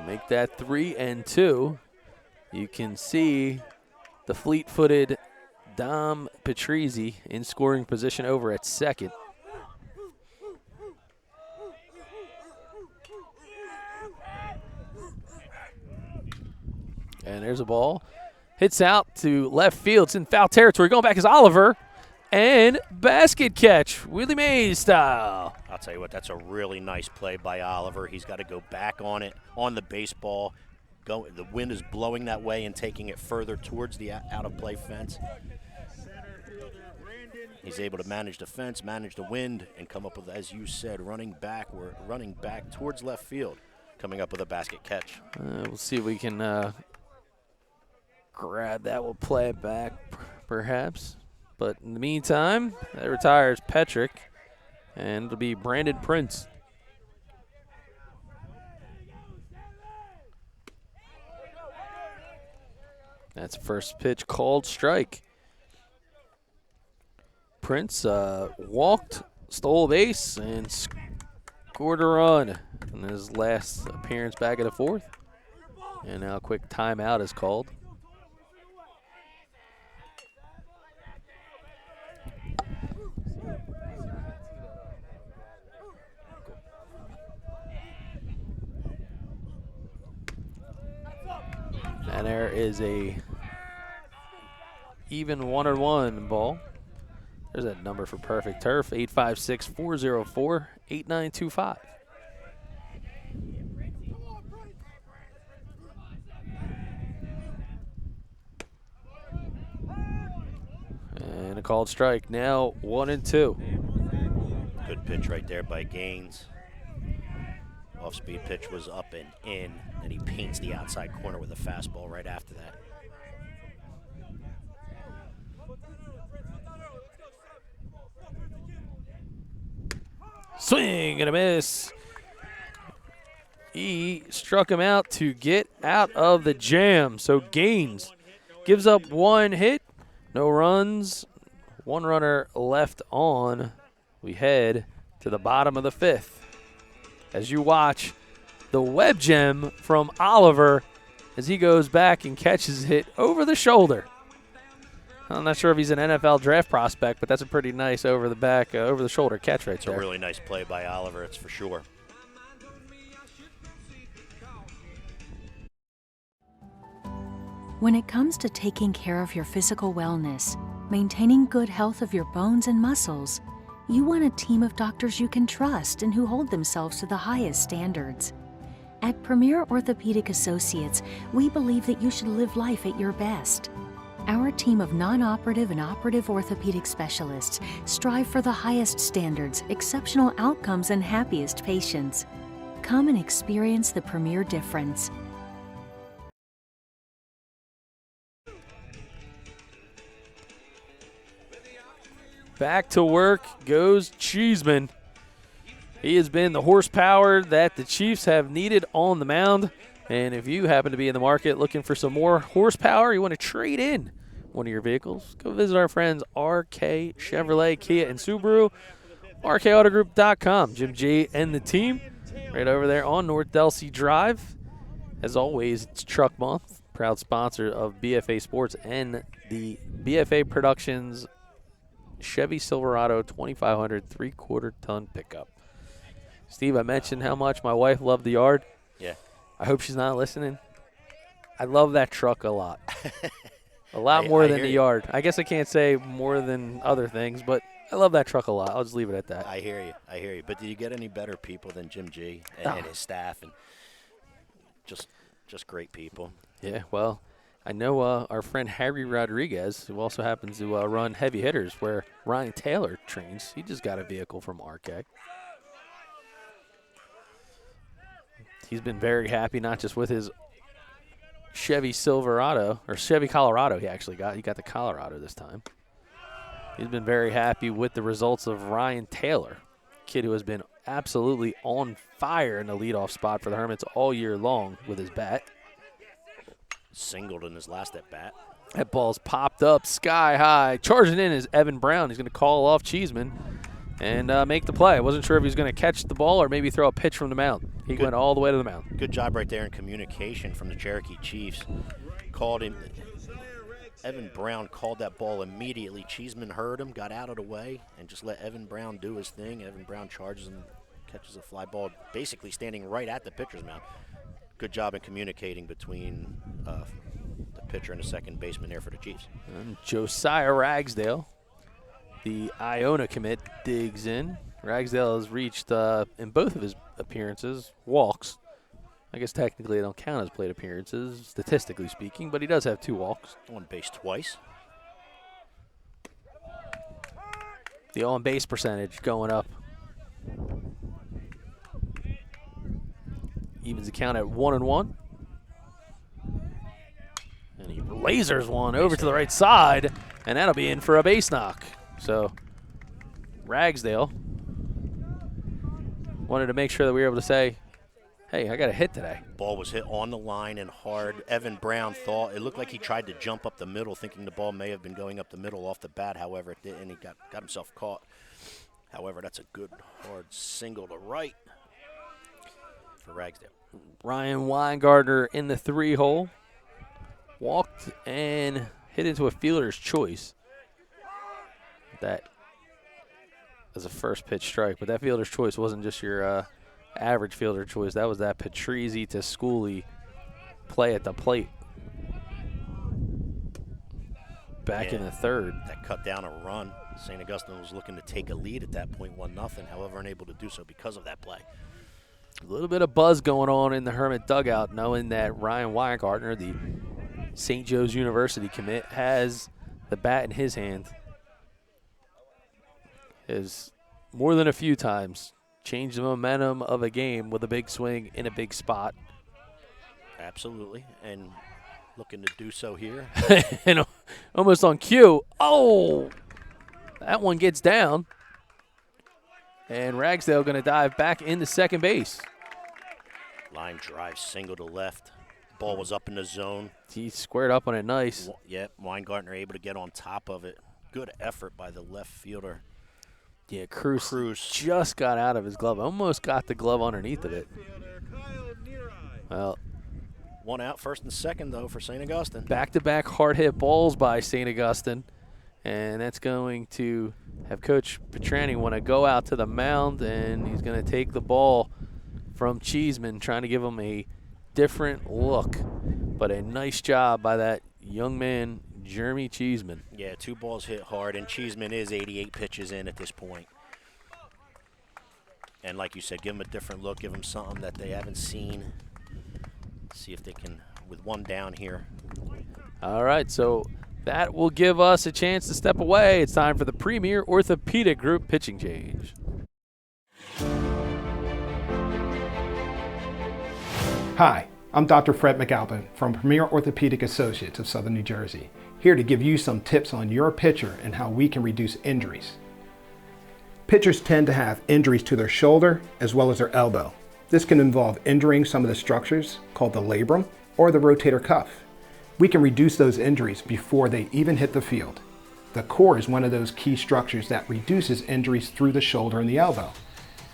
Make that 3-2. You can see the fleet-footed Dom Patrizi in scoring position over at second. And there's a ball. Hits out to left field. It's in foul territory. Going back is Oliver. And basket catch, Willie Mays style. I'll tell you what, that's a really nice play by Oliver. He's got to go back on it, on the baseball. The wind is blowing that way and taking it further towards the out-of-play fence. He's able to manage the fence, manage the wind, and come up with, as you said, running back towards left field, coming up with a basket catch. We'll see if we can grab that. We'll play it back, perhaps. But in the meantime, that retires Petrick, and it'll be Brandon Prince. That's first pitch called strike. Prince walked, stole a base, and scored a run in his last appearance back in the fourth. And now a quick timeout is called. And there is a even 1-1 ball. There's that number for Perfect Turf, 856-404-8925. And a called strike, now 1-2. Good pitch right there by Gaines. Off-speed pitch was up and in, and he paints the outside corner with a fastball right after that. Swing and a miss. He struck him out to get out of the jam. So Gaines gives up 1 hit, no runs, 1 runner left on. We head to the bottom of the 5th. As you watch the web gem from Oliver as he goes back and catches it over the shoulder. I'm not sure if he's an NFL draft prospect, but that's a pretty nice over the shoulder catch right It's there. a really nice play by Oliver, it's for sure. When it comes to taking care of your physical wellness, maintaining good health of your bones and muscles, you want a team of doctors you can trust and who hold themselves to the highest standards. At Premier Orthopedic Associates, we believe that you should live life at your best. Our team of non-operative and operative orthopedic specialists strive for the highest standards, exceptional outcomes, and happiest patients. Come and experience the Premier difference. Back to work goes Cheeseman. He has been the horsepower that the Chiefs have needed on the mound. And if you happen to be in the market looking for some more horsepower, you want to trade in one of your vehicles, go visit our friends RK Chevrolet, Kia, and Subaru. RKAutogroup.com. Jim G and the team right over there on North Delsea Drive. As always, it's Truck Month. Proud sponsor of BFA Sports and the BFA Productions Chevy Silverado 2500 3/4-ton pickup. Steve, I mentioned how much my wife loved the yard. Yeah. I hope she's not listening. I love that truck a lot. A lot more than the yard. I guess I can't say more than other things, but I love that truck a lot. I'll just leave it at that. I hear you. But did you get any better people than Jim G and his staff and just great people? Yeah, well, I know our friend Harry Rodriguez, who also happens to run Heavy Hitters, where Ryan Taylor trains. He just got a vehicle from RK. He's been very happy, not just with his Chevy Silverado, or Chevy Colorado he actually got. He got the Colorado this time. He's been very happy with the results of Ryan Taylor, kid who has been absolutely on fire in the leadoff spot for the Hermits all year long with his bat. Singled in his last at bat. That ball's popped up sky high. Charging in is Evan Brown. He's going to call off Cheeseman and make the play. I wasn't sure if he was going to catch the ball or maybe throw a pitch from the mound. He went all the way to the mound. Good job right there in communication from the Cherokee Chiefs. Called him. Evan Brown called that ball immediately. Cheeseman heard him, got out of the way, and just let Evan Brown do his thing. Evan Brown charges and catches a fly ball, basically standing right at the pitcher's mound. Good job in communicating between the pitcher and the second baseman there for the Chiefs. And Josiah Ragsdale, the Iona commit, digs in. Ragsdale has reached, in both of his appearances, walks. I guess technically they don't count as plate appearances, statistically speaking, but he does have 2 walks. On base twice. The on-base percentage going up. Evens the count at 1-1. And he lasers one over to the right side, and that'll be in for a base knock. So Ragsdale wanted to make sure that we were able to say, hey, I got a hit today. Ball was hit on the line and hard. Evan Brown thought it looked like he tried to jump up the middle, thinking the ball may have been going up the middle off the bat. However, it didn't. He got himself caught. However, that's a good hard single to right for Ragsdale. Ryan Weingartner in the 3-hole. Walked and hit into a fielder's choice. That was a first pitch strike, but that fielder's choice wasn't just your average fielder choice. That was that Patrizzi to Schooley play at the plate. Back in the 3rd. That cut down a run. St. Augustine was looking to take a lead at that point, 1-0. However, unable to do so because of that play. A little bit of buzz going on in the Hermit dugout, knowing that Ryan Weingartner, the St. Joe's University commit, has the bat in his hand. Has more than a few times change the momentum of a game with a big swing in a big spot. Absolutely, and looking to do so here. And almost on cue. Oh, that one gets down. And Ragsdale going to dive back into second base. Line drive, single to left. Ball was up in the zone. He squared up on it nice. Yep, Weingartner able to get on top of it. Good effort by the left fielder. Yeah, Cruz just got out of his glove. Almost got the glove underneath of it. Well, one out, first and second, though, for St. Augustine. Back-to-back hard-hit balls by St. Augustine. And that's going to have Coach Petrani want to go out to the mound, and he's going to take the ball from Cheeseman, trying to give him a different look. But a nice job by that young man, Jeremy Cheeseman. Yeah, 2 balls hit hard, and Cheeseman is 88 pitches in at this point. And like you said, give him a different look, give him something that they haven't seen. See if they can, with 1 down here. All right, so that will give us a chance to step away. It's time for the Premier Orthopedic Group pitching change. Hi, I'm Dr. Fred McAlpin from Premier Orthopedic Associates of Southern New Jersey, here to give you some tips on your pitcher and how we can reduce injuries. Pitchers tend to have injuries to their shoulder as well as their elbow. This can involve injuring some of the structures called the labrum or the rotator cuff. We can reduce those injuries before they even hit the field. The core is one of those key structures that reduces injuries through the shoulder and the elbow.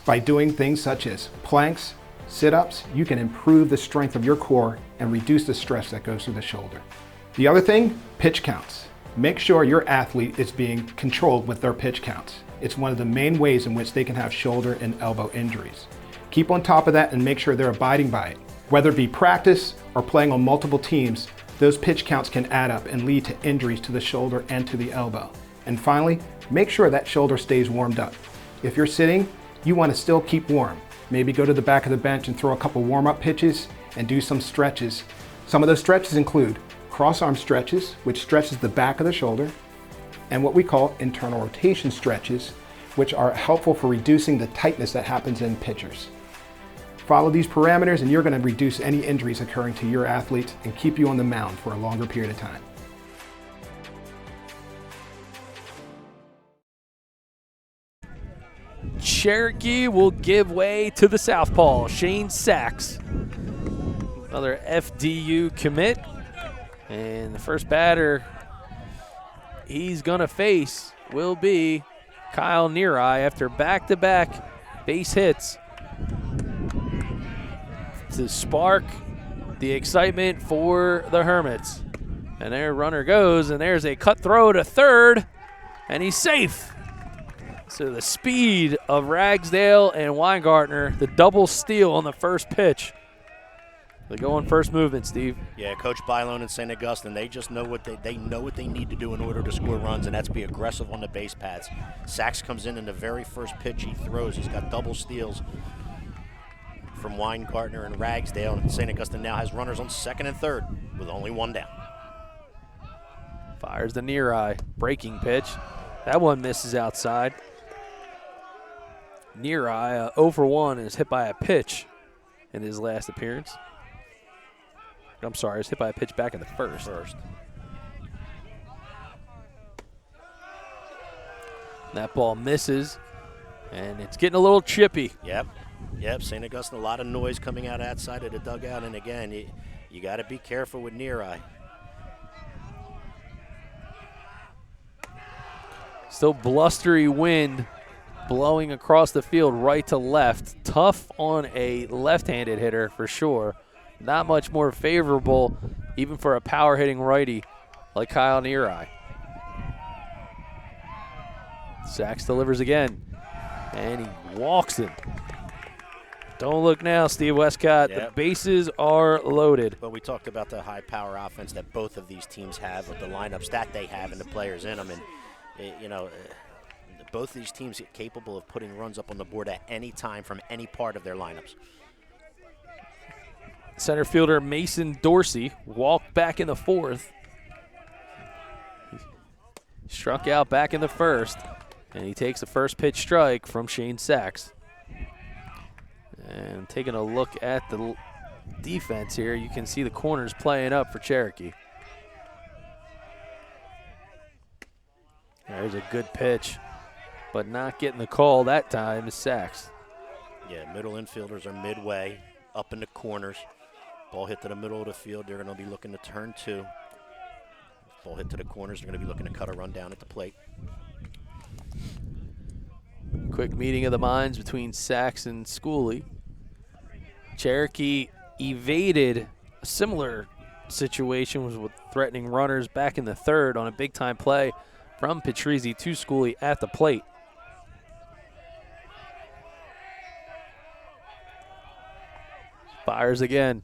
By doing things such as planks, sit-ups, you can improve the strength of your core and reduce the stress that goes through the shoulder. The other thing, pitch counts. Make sure your athlete is being controlled with their pitch counts. It's one of the main ways in which they can have shoulder and elbow injuries. Keep on top of that and make sure they're abiding by it. Whether it be practice or playing on multiple teams, those pitch counts can add up and lead to injuries to the shoulder and to the elbow. And finally, make sure that shoulder stays warmed up. If you're sitting, you want to still keep warm. Maybe go to the back of the bench and throw a couple warm-up pitches and do some stretches. Some of those stretches include cross-arm stretches, which stretches the back of the shoulder, and what we call internal rotation stretches, which are helpful for reducing the tightness that happens in pitchers. Follow these parameters and you're going to reduce any injuries occurring to your athletes and keep you on the mound for a longer period of time. Cherokee will give way to the southpaw, Shane Sachs. Another FDU commit. And the first batter he's going to face will be Kyle Neary after back-to-back base hits to spark the excitement for the Hermits. And their runner goes, and there's a cut throw to third, and he's safe. So the speed of Ragsdale and Weingartner, the double steal on the first pitch. They go on first movement, Steve. Yeah, Coach Bylone and St. Augustine, they just know what they know what they need to do in order to score runs, and that's be aggressive on the base paths. Sachs comes in the very first pitch he throws. He's got double steals from Weingartner and Ragsdale, and St. Augustine now has runners on second and third with only 1 down. Fires the near eye, breaking pitch. That one misses outside. Near eye, 0 for 1, is hit by a pitch in his last appearance. I'm sorry, it's hit by a pitch back in the first. That ball misses, and it's getting a little chippy. Yep, St. Augustine, a lot of noise coming out outside of the dugout, and again, you got to be careful with near eye. Still blustery wind blowing across the field right to left. Tough on a left-handed hitter for sure. Not much more favorable even for a power-hitting righty like Kyle Neary. Sachs delivers again, and he walks him. Don't look now, Steve Westcott. Yep. The bases are loaded. But we talked about the high-power offense that both of these teams have with the lineups that they have and the players in them. And, both these teams are capable of putting runs up on the board at any time from any part of their lineups. Center fielder Mason Dorsey walked back in the fourth. He struck out back in the first, and he takes the first pitch strike from Shane Sachs. And taking a look at the defense here, you can see the corners playing up for Cherokee. There's a good pitch, but not getting the call that time is Sachs. Yeah, middle infielders are midway, up in the corners. Ball hit to the middle of the field, they're going to be looking to turn 2. Ball hit to the corners, they're going to be looking to cut a run down at the plate. Quick meeting of the minds between Sachs and Schooley. Cherokee evaded a similar situation with threatening runners back in the 3rd on a big-time play from Patrizzi to Schooley at the plate. Fires again.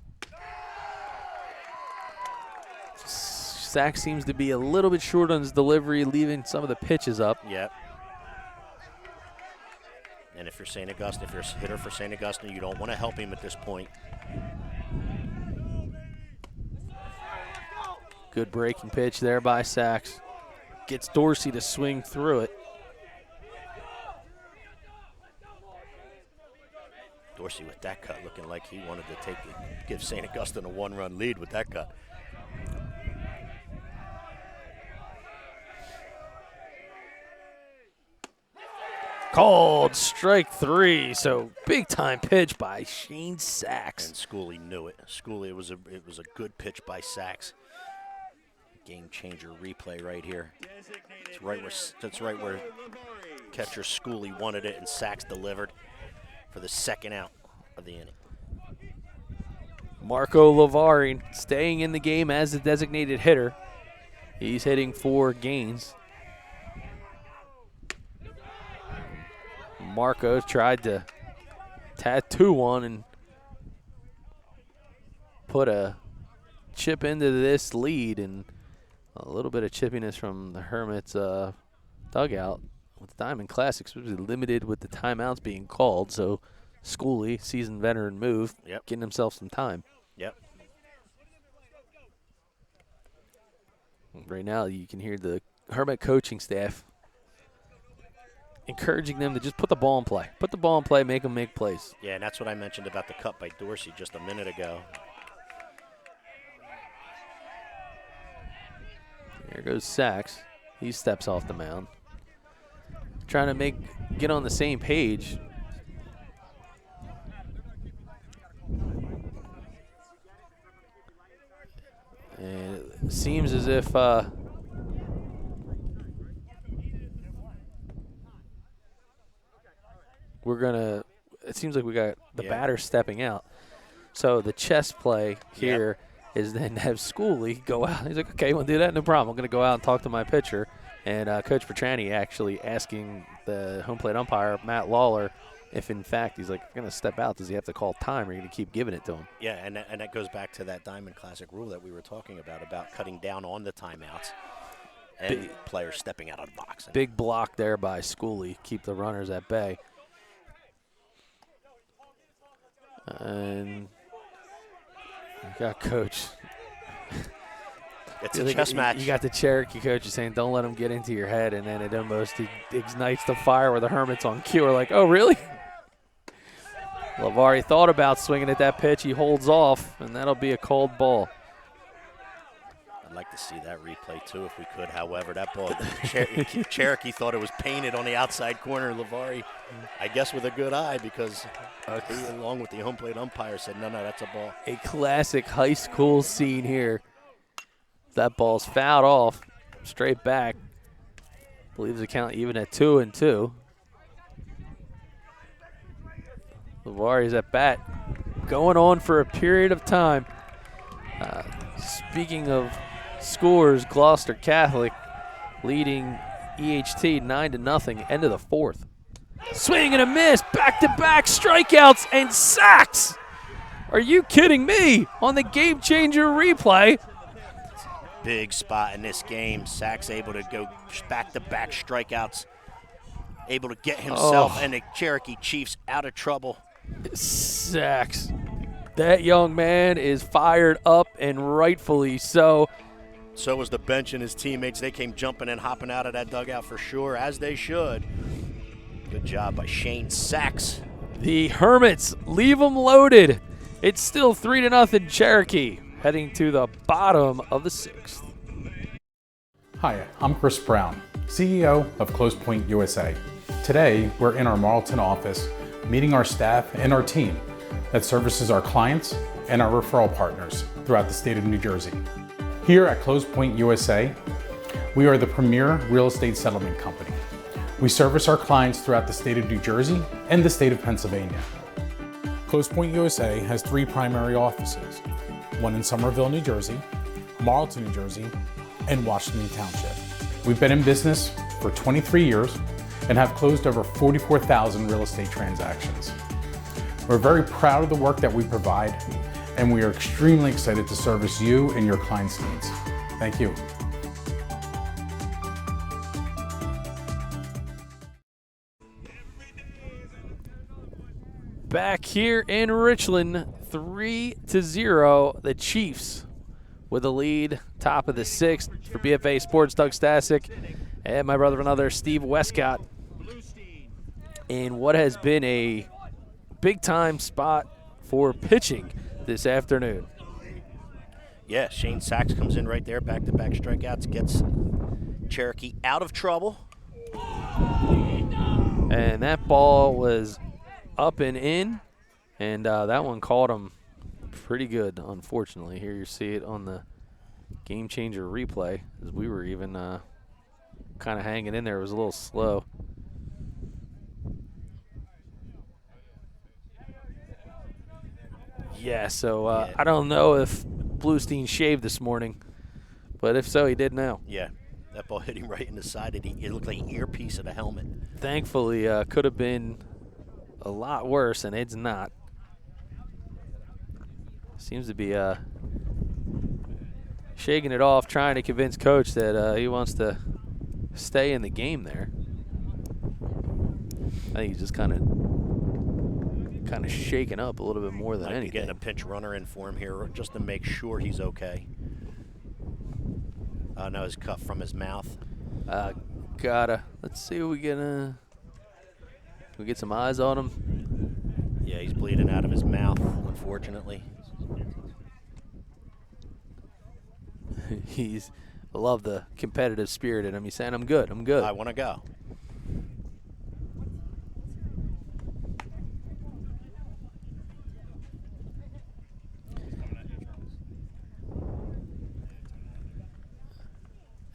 Sachs seems to be a little bit short on his delivery, leaving some of the pitches up. Yep. And if you're St. Augustine, if you're a hitter for St. Augustine, you don't want to help him at this point. Good breaking pitch there by Sachs. Gets Dorsey to swing through it. Dorsey with that cut looking like he wanted to give St. Augustine a 1-run lead with that cut. Called strike 3, so big time pitch by Shane Sachs. And Schooley knew it. Schooley, it was a good pitch by Sachs. Game changer replay right here. That's right where catcher Schooley wanted it, and Sachs delivered for the 2nd out of the inning. Marco Lavari staying in the game as the designated hitter. He's hitting for Gaines. Marco tried to tattoo one and put a chip into this lead, and a little bit of chippiness from the Hermits dugout with Diamond Classics was limited with the timeouts being called, so Schooley, seasoned veteran move, getting himself some time. Yep. Right now you can hear the Hermit coaching staff encouraging them to just put the ball in play. Put the ball in play, make them make plays. Yeah, and that's what I mentioned about the cut by Dorsey just a minute ago. Here goes Sachs. He steps off the mound. Trying to get on the same page. And it seems as if it seems like we got the batter stepping out. So the chess play here is then have Schooley go out. He's like, okay, you want to do that? No problem. I'm going to go out and talk to my pitcher. And Coach Petrani actually asking the home plate umpire, Matt Lawler, if in fact he's like going to step out, does he have to call time or are you going to keep giving it to him? Yeah, and that goes back to that Diamond Classic rule that we were talking about cutting down on the timeouts and players stepping out of the box. Big block there by Schooley, keep the runners at bay. And you got Coach. It's a chess match. You got the Cherokee coach saying, don't let him get into your head, and then it almost ignites the fire where the Hermits on cue are like, oh, really? Lavari thought about swinging at that pitch. He holds off, and that'll be a called ball. I'd like to see that replay, too, if we could. However, that ball, Cherokee thought it was painted on the outside corner. Lavari, I guess with a good eye, because he, along with the home plate umpire, said, no, that's a ball. A classic high school scene here. That ball's fouled off, straight back. Believes the count even at 2-2. Lavari's at bat, going on for a period of time. Speaking of scores, Gloucester Catholic leading EHT 9-0, end of the 4th. Swing and a miss, back-to-back strikeouts and sacks. Are you kidding me? On the game changer replay. Big spot in this game. Sachs able to go back-to-back strikeouts, able to get himself and the Cherokee Chiefs out of trouble. Sachs, that young man is fired up, and rightfully so. So was the bench and his teammates. They came jumping and hopping out of that dugout for sure, as they should. Good job by Shane Sachs. The Hermits leave them loaded. It's still 3-0 Cherokee, heading to the bottom of the 6th. Hi, I'm Chris Brown, CEO of Close Point USA. Today, we're in our Marlton office meeting our staff and our team that services our clients and our referral partners throughout the state of New Jersey. Here at Close Point USA, we are the premier real estate settlement company. We service our clients throughout the state of New Jersey and the state of Pennsylvania. Close Point USA has 3 primary offices, one in Somerville, New Jersey, Marlton, New Jersey, and Washington Township. We've been in business for 23 years and have closed over 44,000 real estate transactions. We're very proud of the work that we provide, and we are extremely excited to service you and your clients' needs. Thank you. Back here in Richland, 3-0, the Chiefs with the lead, top of the 6th. For BFA Sports, Doug Stasic and my brother and another, Steve Westcott, in what has been a big-time spot for pitching this afternoon. Yeah, Shane Sachs comes in right there, back-to-back strikeouts, gets Cherokee out of trouble. And that ball was up and in, and that one caught him pretty good, unfortunately. Here you see it on the Game Changer replay, as we were even kind of hanging in there. It was a little slow. Yeah, so I don't know if Bluestein shaved this morning, but if so, he did now. Yeah, that ball hit him right in the side. It looked like an earpiece of the helmet. Thankfully, could have been a lot worse, and it's not. Seems to be shaking it off, trying to convince Coach that he wants to stay in the game there. I think he's just kind of shaken up a little bit more than anything. Getting a pinch runner in for him here just to make sure he's okay. Now his cuff from his mouth. Let's see if we can we get some eyes on him. Yeah, he's bleeding out of his mouth, unfortunately. I love the competitive spirit in him. He's saying, I'm good. I want to go.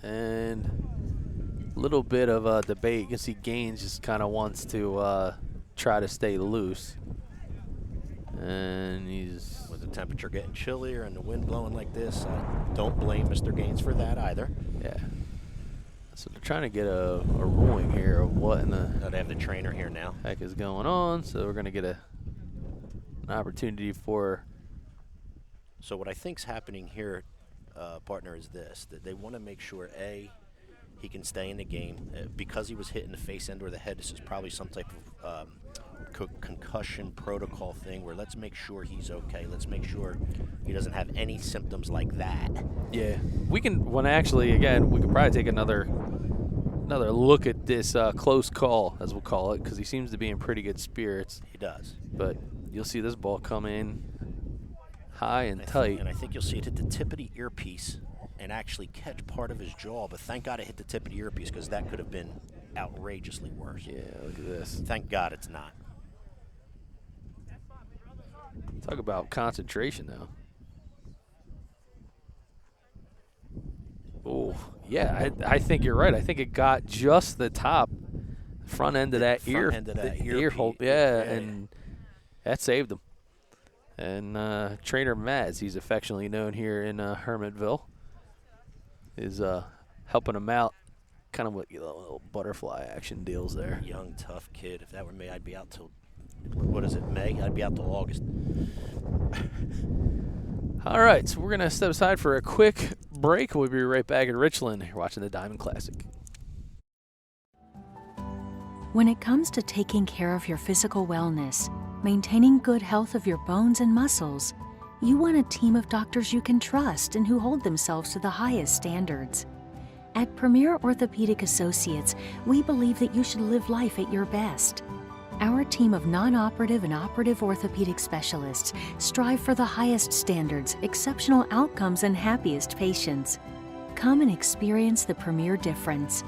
And a little bit of a debate. You can see Gaines just kind of wants to try to stay loose. And he's... With the temperature getting chillier and the wind blowing like this, I don't blame Mr. Gaines for that either. Yeah. So they're trying to get a ruling here of what in the... They have the trainer here now. Heck is going on. So we're going to get an opportunity for... So what I think's happening here, partner, is this, that they want to make sure, A, he can stay in the game. Because he was hit in the face end or the head, this is probably some type of concussion protocol thing where let's make sure he's okay. Let's make sure he doesn't have any symptoms like that. Yeah. We can, again, we could probably take another look at this close call, as we'll call it, because he seems to be in pretty good spirits. He does. But you'll see this ball come in high and tight. And I think you'll see it hit the tip of the earpiece and actually catch part of his jaw, but thank God it hit the tip of the earpiece because that could have been outrageously worse. Yeah, look at this. Thank God it's not. Talk about concentration, though. Oh, yeah, I think you're right. I think it got just the front end of that ear hole. Yeah, and that saved him. And Trainer Maz, he's affectionately known here in Hermitville, is helping him out, kind of with little butterfly action deals there. Young, tough kid. If that were me, I'd be out till, what is it, May? I'd be out till August. All right, so we're going to step aside for a quick break. We'll be right back in Richland. You're watching the Diamond Classic. When it comes to taking care of your physical wellness, maintaining good health of your bones and muscles, you want a team of doctors you can trust and who hold themselves to the highest standards. At Premier Orthopedic Associates, we believe that you should live life at your best. Our team of non-operative and operative orthopedic specialists strive for the highest standards, exceptional outcomes, and happiest patients. Come and experience the premier difference.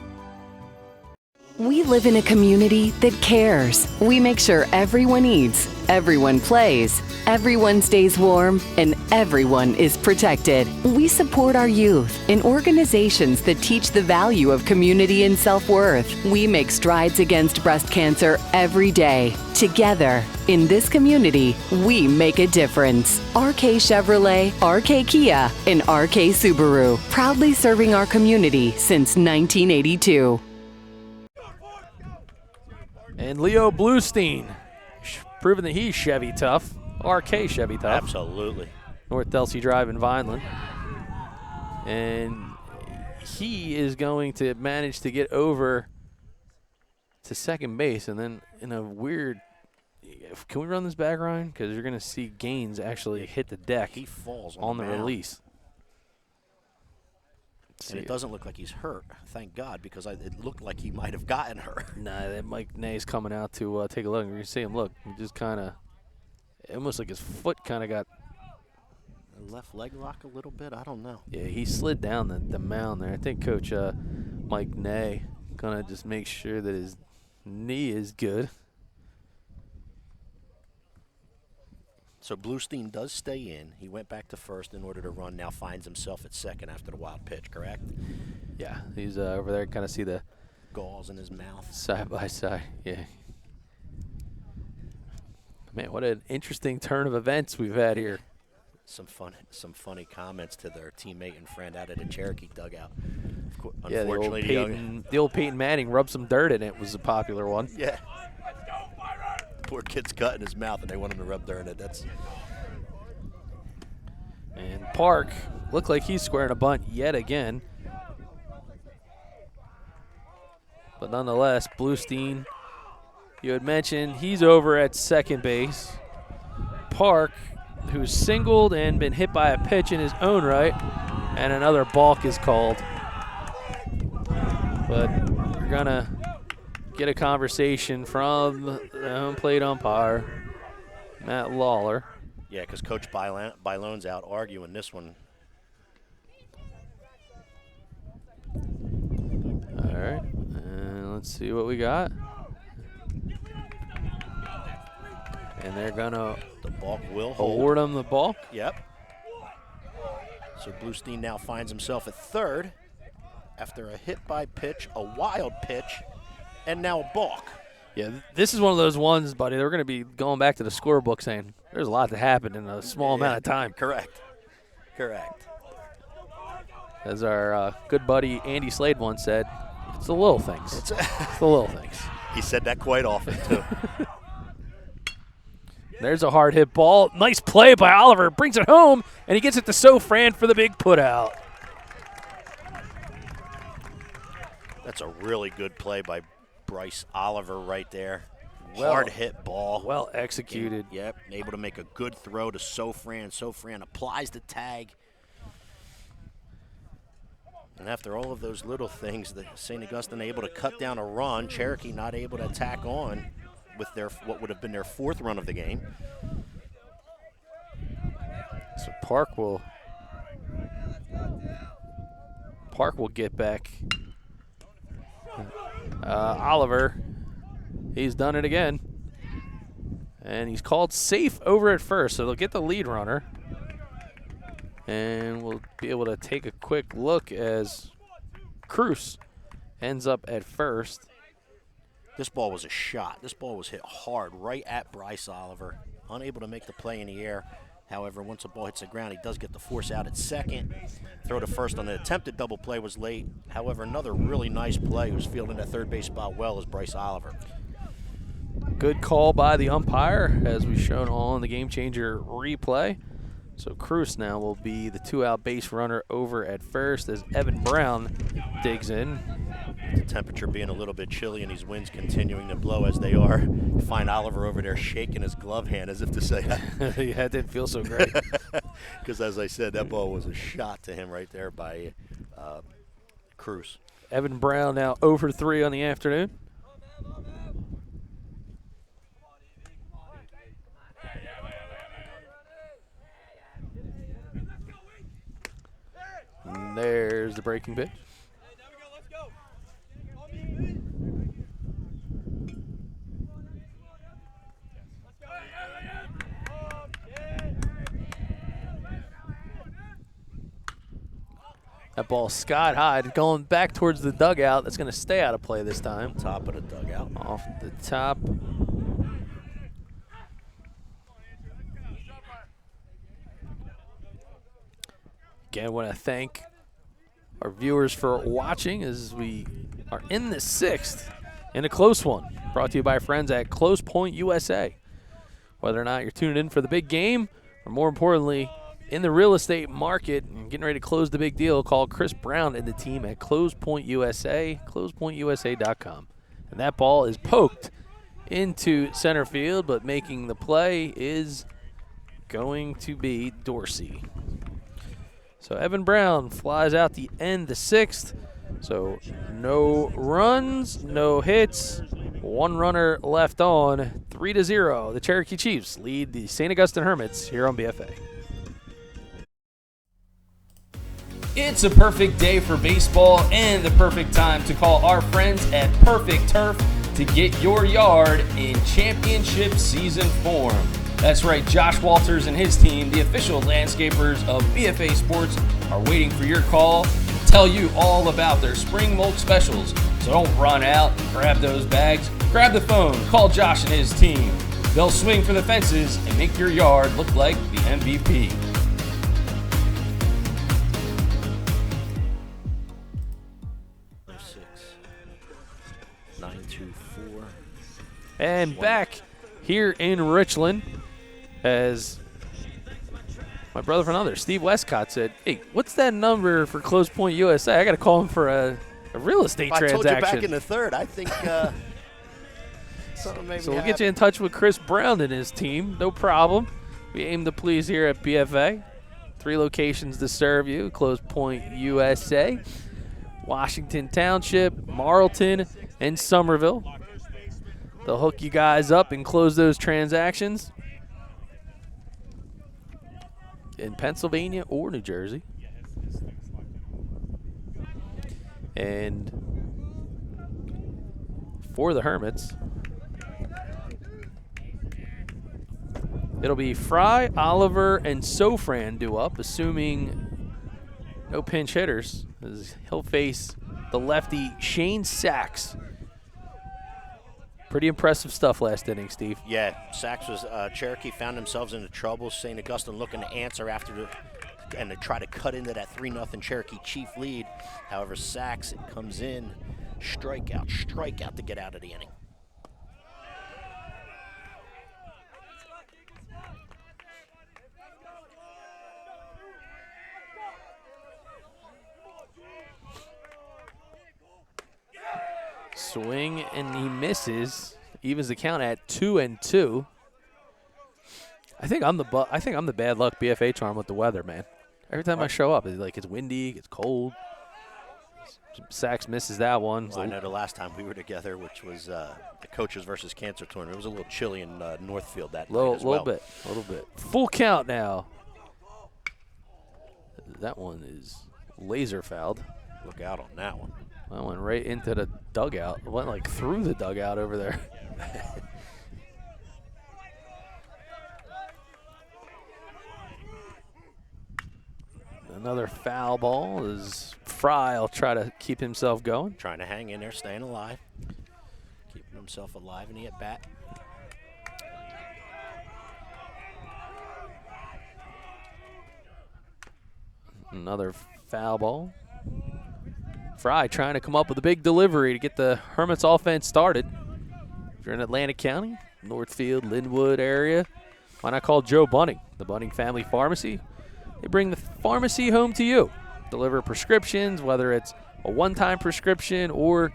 We live in a community that cares. We make sure everyone eats, everyone plays, everyone stays warm, and everyone is protected. We support our youth in organizations that teach the value of community and self-worth. We make strides against breast cancer every day. Together, in this community, we make a difference. RK Chevrolet, RK Kia, and RK Subaru, proudly serving our community since 1982. And Leo Bluestein, proving that he's Chevy tough. RK Chevy tough. Absolutely. North Delsey Drive in Vineland. And he is going to manage to get over to second base. And then in a weird, can we run this back, Ryan? Because you're going to see Gaines actually hit the deck. He falls on the release. And it doesn't look like he's hurt, thank God, because it looked like he might have gotten hurt. Nah, that Mike Nay's coming out to take a look. You can see him, look, he just kind of, almost like his foot kind of got. Left leg rock a little bit, I don't know. Yeah, he slid down the mound there. I think Coach Mike Nay going to just make sure that his knee is good. So Bluestein does stay in. He went back to first in order to run. Now finds himself at second after the wild pitch, correct? Yeah, he's over there. Kind of see the galls in his mouth. Side by side, yeah. Man, what an interesting turn of events we've had here. Some funny comments to their teammate and friend out at the Cherokee dugout. Yeah, unfortunately, the old Peyton Manning rubbed some dirt in it was a popular one. Yeah. Poor kid's cut in his mouth, and they want him to rub dirt in it. And Park looked like he's squaring a bunt yet again. But nonetheless, Bluestein, you had mentioned, he's over at second base. Park, who's singled and been hit by a pitch in his own right, and another balk is called. But we're going to get a conversation from the home plate umpire, Matt Lawler. Yeah, because Coach Bylone's out arguing this one. All right, and let's see what we got. And they're gonna the balk will hold. Award him the balk. Yep. So Bluestein now finds himself at third after a hit by pitch, a wild pitch, and now a balk. Yeah, this is one of those ones, buddy. They're going to be going back to the scorebook saying there's a lot to happen in a small amount of time. Correct. As our good buddy Andy Slade once said, it's the little things. It's the little things. He said that quite often, too. There's a hard hit ball. Nice play by Oliver. Brings it home, and he gets it to Sofran for the big put out. That's a really good play by Bryce Oliver right there. Hard hit ball. Well executed. Yep, able to make a good throw to Sofran. Sofran applies the tag. And after all of those little things, the St. Augustine able to cut down a run. Cherokee not able to tack on with their what would have been their fourth run of the game. So Park will get back. Oliver, he's done it again. And he's called safe over at first, so they'll get the lead runner. And we'll be able to take a quick look as Cruz ends up at first. This ball was a shot. This ball was hit hard right at Bryce Oliver. Unable to make the play in the air. However, once the ball hits the ground, he does get the force out at second. Throw to first on the attempted double play was late. However, another really nice play who's fielding that third base spot well is Bryce Oliver. Good call by the umpire, as we've shown on the Game Changer replay. So Cruz now will be the two-out base runner over at first as Evan Brown digs in. The temperature being a little bit chilly and these winds continuing to blow as they are. You find Oliver over there shaking his glove hand as if to say, yeah, it didn't feel so great. Because as I said, that ball was a shot to him right there by Cruz. Evan Brown now 0 for 3 on the afternoon. And there's the breaking pitch. That ball sky high, going back towards the dugout. That's going to stay out of play this time. Top of the dugout. Off the top. Again, I want to thank our viewers for watching as we are in the 6th in a close one. Brought to you by our friends at Close Point USA. Whether or not you're tuning in for the big game, or more importantly, in the real estate market and getting ready to close the big deal, call Chris Brown and the team at Close Point USA, closepointusa.com. And that ball is poked into center field, but making the play is going to be Dorsey. So Evan Brown flies out the end the 6th. So no runs, no hits, 1 runner left on, 3-0. The Cherokee Chiefs lead the St. Augustine Hermits here on BFA. It's a perfect day for baseball and the perfect time to call our friends at Perfect Turf to get your yard in championship season form. That's right, Josh Walters and his team, the official landscapers of BFA Sports, are waiting for your call to tell you all about their spring mulch specials. So don't run out and grab those bags. Grab the phone, call Josh and his team. They'll swing for the fences and make your yard look like the MVP. And back here in Richland, as my brother from another, Steve Westcott, said, hey, what's that number for Close Point USA? I got to call him for a real estate transaction. I told you back in the 3rd. I think something made me So we'll happy. get you in touch with Chris Brown and his team. No problem. We aim to please here at BFA. 3 locations to serve you. Close Point USA, Washington Township, Marlton, and Somerville. They'll hook you guys up and close those transactions in Pennsylvania or New Jersey. And for the Hermits, it'll be Fry, Oliver, and Sofran due up, assuming no pinch hitters, as he'll face the lefty Shane Sachs. Pretty impressive stuff last inning, Steve. Yeah, Sachs was Cherokee found themselves into trouble. St. Augustine looking to answer and to try to cut into that 3-0 Cherokee Chief lead. However, Sachs comes in, strikeout to get out of the inning. Swing and he misses. Evens the count at 2-2. I think I'm the bad luck BFA charm with the weather, man. Every time I show up, it's windy, it's cold. Sachs misses that one. Well, I know the last time we were together, which was the Coaches versus Cancer tournament, it was a little chilly in Northfield that night as well. A little bit. Full count now. That one is laser fouled. Look out on that one. That went right into the dugout. It went like through the dugout over there. Another foul ball as Fry will try to keep himself going. Trying to hang in there, staying alive. Keeping himself alive in the at-bat. Another foul ball. Fry trying to come up with a big delivery to get the Hermits offense started. If you're in Atlantic County, Northfield, Linwood area, why not call Joe Bunning, the Bunning Family Pharmacy? They bring the pharmacy home to you. Deliver prescriptions, whether it's a one-time prescription or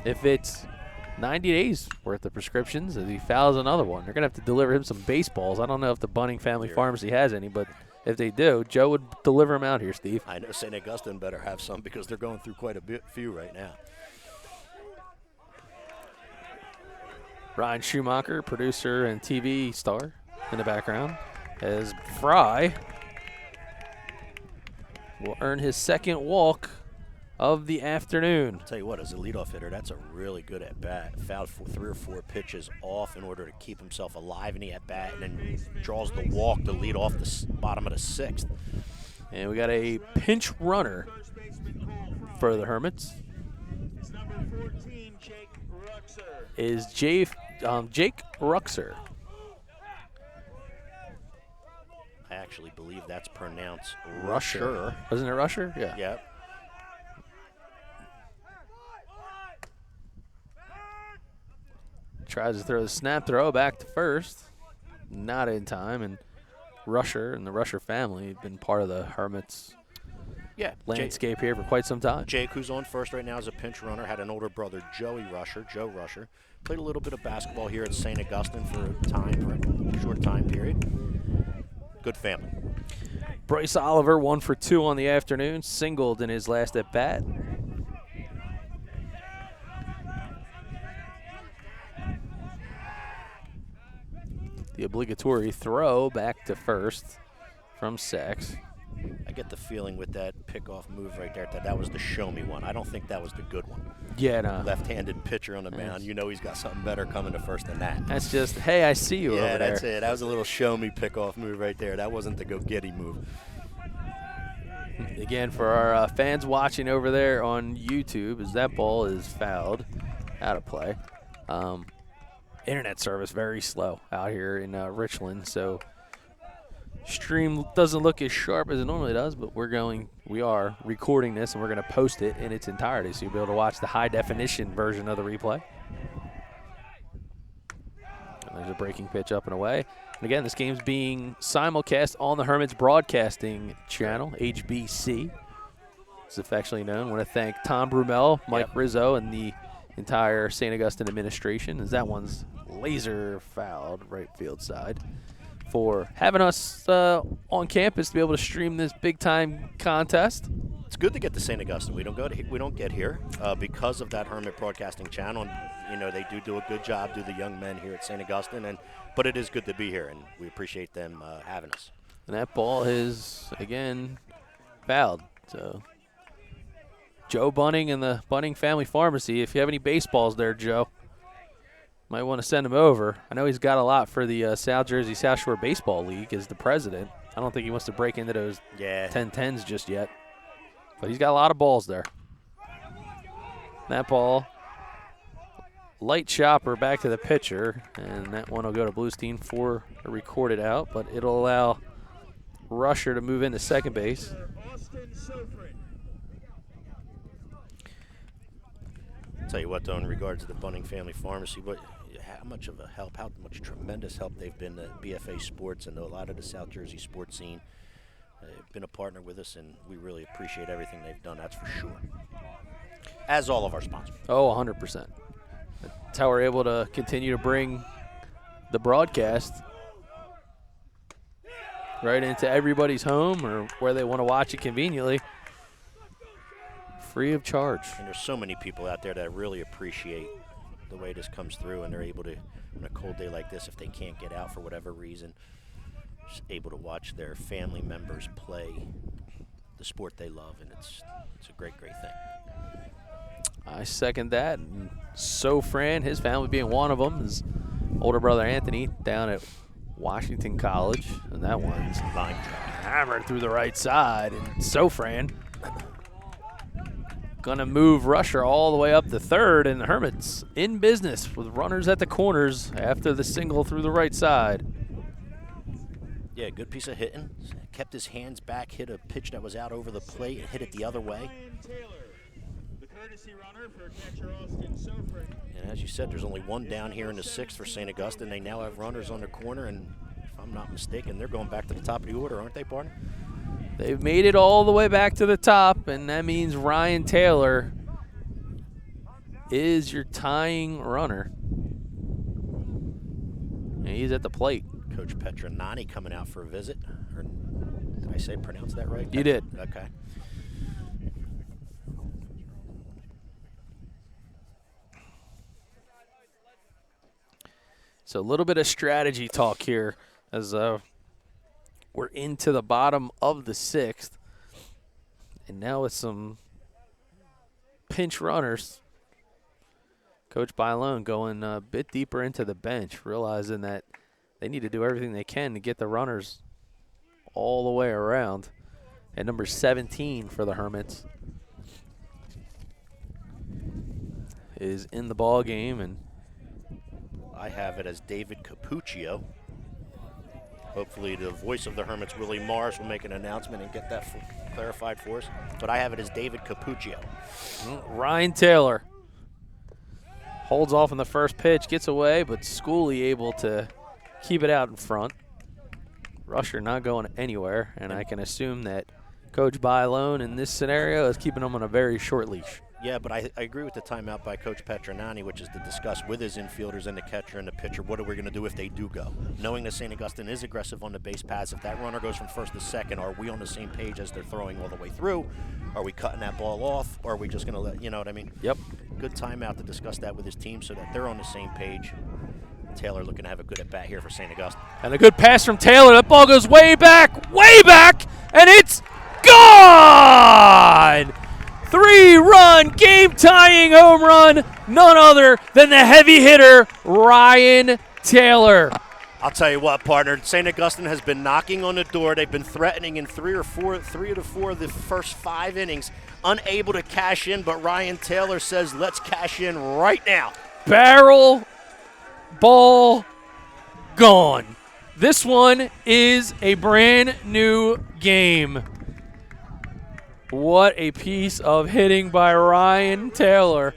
if it's 90 days worth of prescriptions, as he fouls another one. They're going to have to deliver him some baseballs. I don't know if the Bunning Family Pharmacy has any, but if they do, Joe would deliver them out here, Steve. I know St. Augustine better have some because they're going through quite a few right now. Ryan Schumacher, producer and TV star in the background, as Fry will earn his second walk of the afternoon. I'll tell you what, as a leadoff hitter, that's a really good at-bat. Fouled for 3 or 4 pitches off in order to keep himself alive in the at-bat, and then draws the walk to lead off the bottom of the 6th. And we got a pinch runner for the Hermits. Is Jake Ruxer. I actually believe that's pronounced Rusher. Wasn't it Rusher? Yeah. Yep. Tries to throw the snap throw back to first. Not in time. And Rusher and the Rusher family have been part of the Hermits landscape here for quite some time. Jake, who's on first right now, is a pinch runner, had an older brother, Joe Rusher. Played a little bit of basketball here at St. Augustine for a short time period. Good family. Bryce Oliver, 1 for 2 on the afternoon, singled in his last at bat. The obligatory throw back to first from Sachs. I get the feeling with that pickoff move right there that was the show-me one. I don't think that was the good one. Yeah, no. Left-handed pitcher on the mound. You know he's got something better coming to first than that. That's just, hey, I see you over there. Yeah, that's it. That was a little show-me pickoff move right there. That wasn't the go-getty move. Again, for our fans watching over there on YouTube, as that ball is fouled, out of play. Internet service very slow out here in Richland, so stream doesn't look as sharp as it normally does, but we are recording this and we're going to post it in its entirety, so you'll be able to watch the high definition version of the replay. And there's a breaking pitch up and away. And again, this game's being simulcast on the Hermits Broadcasting Channel, HBC. It's affectionately known. I want to thank Tom Brumell, Mike Rizzo, and the entire St. Augustine administration, as that one's laser fouled right field side, for having us on campus to be able to stream this big-time contest. It's good to get to St. Augustine. We don't get here because of that Hermit Broadcasting Channel. And, you know, they do a good job, do the young men here at St. Augustine. But it is good to be here, and we appreciate them having us. And that ball is, again, fouled. So Joe Bunning and the Bunning Family Pharmacy, if you have any baseballs there, Joe, might want to send him over. I know he's got a lot for the South Jersey South Shore Baseball League as the president. I don't think he wants to break into those 10-10s just yet. But he's got a lot of balls there. That ball, light chopper back to the pitcher, and that one will go to Bluestein for a recorded out, but it'll allow Rusher to move into second base. I'll tell you what, though, in regards to the Bunning Family Pharmacy, how much of a help, how much tremendous help they've been to BFA Sports and a lot of the South Jersey sports scene. They've been a partner with us, and we really appreciate everything they've done, that's for sure. As all of our sponsors. Oh, 100%. That's how we're able to continue to bring the broadcast right into everybody's home or where they want to watch it conveniently, free of charge. And there's so many people out there that really appreciate the way this comes through, and they're able to, on a cold day like this, if they can't get out for whatever reason, just able to watch their family members play the sport they love, and it's a great, great thing. I second that. And so Fran, his family being one of them, his older brother Anthony down at Washington College, and that one's line hammered through the right side. And so Fran gonna move Rusher all the way up to third, and the Hermits in business with runners at the corners after the single through the right side. Yeah, good piece of hitting. Kept his hands back, hit a pitch that was out over the plate, and hit it the other way. And as you said, there's only one down here in the sixth for St. Augustine. They now have runners on the corner, and if I'm not mistaken, they're going back to the top of the order, aren't they, partner? They've made it all the way back to the top, and that means Ryan Taylor is your tying runner. And he's at the plate. Coach Petronani coming out for a visit. Or, did I pronounce that right? You did. Okay. So a little bit of strategy talk here as we're into the bottom of the sixth. And now with some pinch runners, Coach Bailon going a bit deeper into the bench, realizing that they need to do everything they can to get the runners all the way around. And number 17 for the Hermits is in the ball game, and I have it as David Capuccio. Hopefully the voice of the Hermits, Willie Morris, will make an announcement and get that clarified for us. But I have it as David Capuccio. Ryan Taylor holds off on the first pitch, gets away, but Schooley able to keep it out in front. Rusher not going anywhere, and I can assume that Coach Bailon in this scenario is keeping him on a very short leash. Yeah, but I agree with the timeout by Coach Petronani, which is to discuss with his infielders and the catcher and the pitcher, what are we going to do if they do go? Knowing that St. Augustine is aggressive on the base paths, if that runner goes from first to second, are we on the same page as they're throwing all the way through? Are we cutting that ball off, or are we just going to let, you know what I mean? Yep. Good timeout to discuss that with his team so that they're on the same page. Taylor looking to have a good at-bat here for St. Augustine. And a good pass from Taylor. That ball goes way back, and it's gone! 3-run game-tying home run, none other than the heavy hitter, Ryan Taylor. I'll tell you what, partner, St. Augustine has been knocking on the door. They've been threatening in three of the four of the first 5 innings, unable to cash in, but Ryan Taylor says, let's cash in right now. Barrel, ball, gone. This one is a brand new game. What a piece of hitting by Ryan Taylor.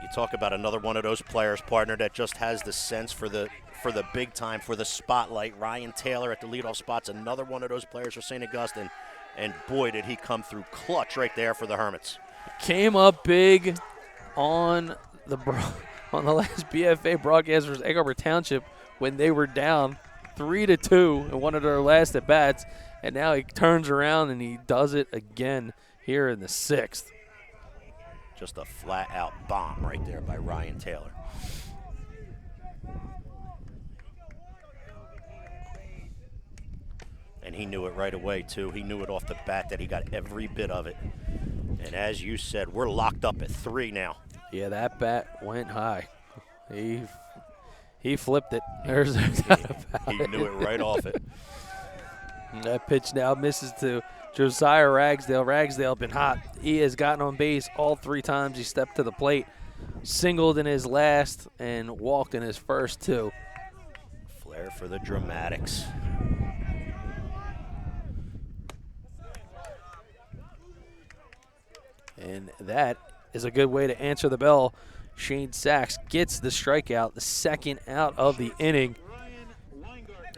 You talk about another one of those players, partner, that just has the sense for the big time, for the spotlight. Ryan Taylor at the leadoff spot's another one of those players for St. Augustine, and boy, did he come through clutch right there for the Hermits. Came up big on the last BFA broadcast versus Egg Harbor Township when they were down 3-2 in one of their last at-bats. And now he turns around and he does it again here in the 6th. Just a flat-out bomb right there by Ryan Taylor. And he knew it right away, too. He knew it off the bat that he got every bit of it. And as you said, we're locked up at 3 now. Yeah, that bat went high. He flipped it. There's no doubt about it. He knew it right off it. That pitch now misses to Josiah Ragsdale. Ragsdale been hot. He has gotten on base all 3 times he stepped to the plate. Singled in his last and walked in his first 2. Flair for the dramatics. And that is a good way to answer the bell. Shane Sachs gets the strikeout, the second out of the inning.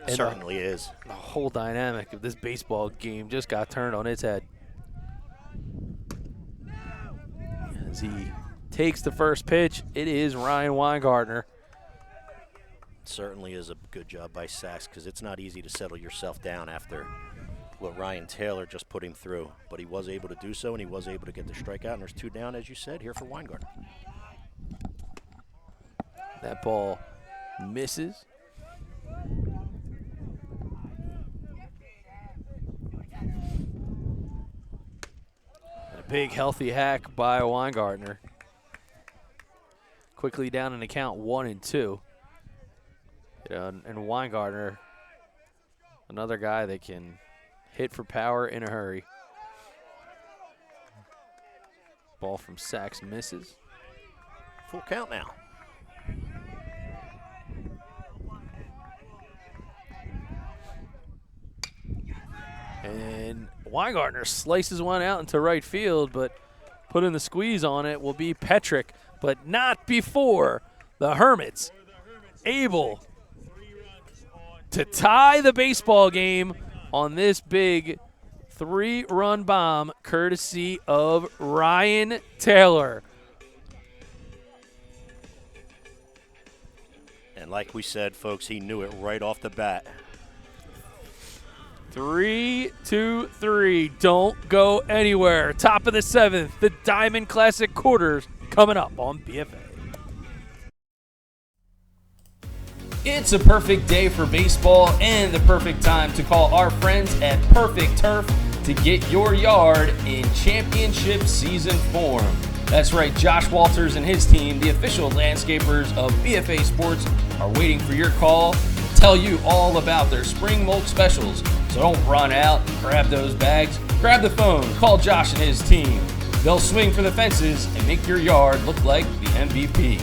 And certainly is. The whole dynamic of this baseball game just got turned on its head. As he takes the first pitch, it is Ryan Weingartner. Certainly is a good job by Sachs, because it's not easy to settle yourself down after what Ryan Taylor just put him through. But he was able to do so, and he was able to get the strikeout. And there's 2 down, as you said, here for Weingarten. That ball misses. Big healthy hack by Weingartner. Quickly down in the count 1-2. And Weingartner, another guy that can hit for power in a hurry. Ball from Sachs misses. Full count now. And Weingartner slices one out into right field, but putting the squeeze on it will be Petrick, but not before the Hermits able to tie the baseball game on this big 3-run bomb courtesy of Ryan Taylor. And like we said, folks, he knew it right off the bat. 3-2-3. Don't go anywhere. Top of the 7th, the Diamond Classic quarters coming up on BFA. It's a perfect day for baseball and the perfect time to call our friends at Perfect Turf to get your yard in championship season form. That's right, Josh Walters and his team, the official landscapers of BFA Sports, are waiting for your call to tell you all about their spring mulch specials. So don't run out, grab those bags, grab the phone, call Josh and his team. They'll swing for the fences and make your yard look like the MVP.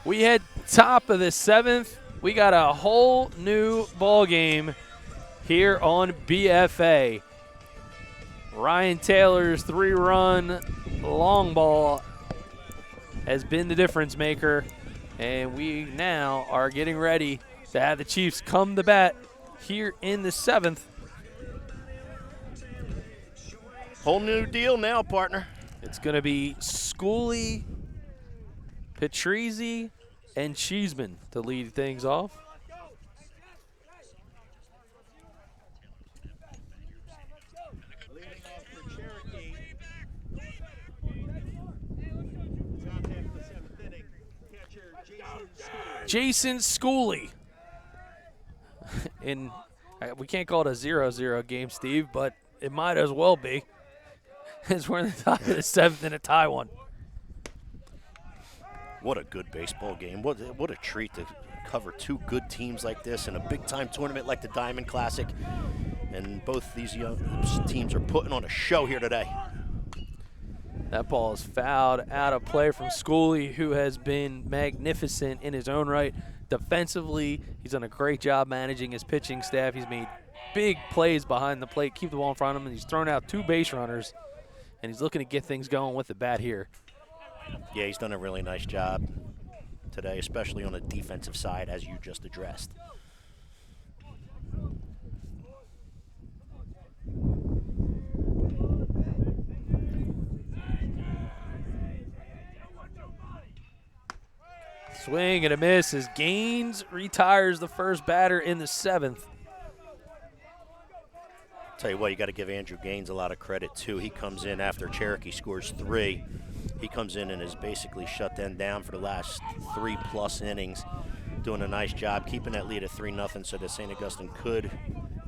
We head top of the 7th. We got a whole new ball game here on BFA. Ryan Taylor's 3-run long ball has been the difference maker, and we now are getting ready to have the Chiefs come to bat here in the 7th. Whole new deal now, partner. It's going to be Schooley, Patrizi, and Cheeseman to lead things off. Jason Schooley. We can't call it a 0-0 game, Steve, but it might as well be. As we're in the top of the 7th in a tie one. What a good baseball game. What a treat to cover two good teams like this in a big-time tournament like the Diamond Classic. And both these young teams are putting on a show here today. That ball is fouled out of play from Schooley, who has been magnificent in his own right. Defensively, he's done a great job managing his pitching staff. He's made big plays behind the plate, keep the ball in front of him, and he's thrown out 2 base runners, and he's looking to get things going with the bat here. Yeah, he's done a really nice job today, especially on the defensive side, as you just addressed. Swing and a miss as Gaines retires the first batter in the 7th. Tell you what, you got to give Andrew Gaines a lot of credit, too. He comes in after Cherokee scores 3. He comes in and has basically shut them down for the last 3+ innings, doing a nice job keeping that lead at 3-0 so that St. Augustine could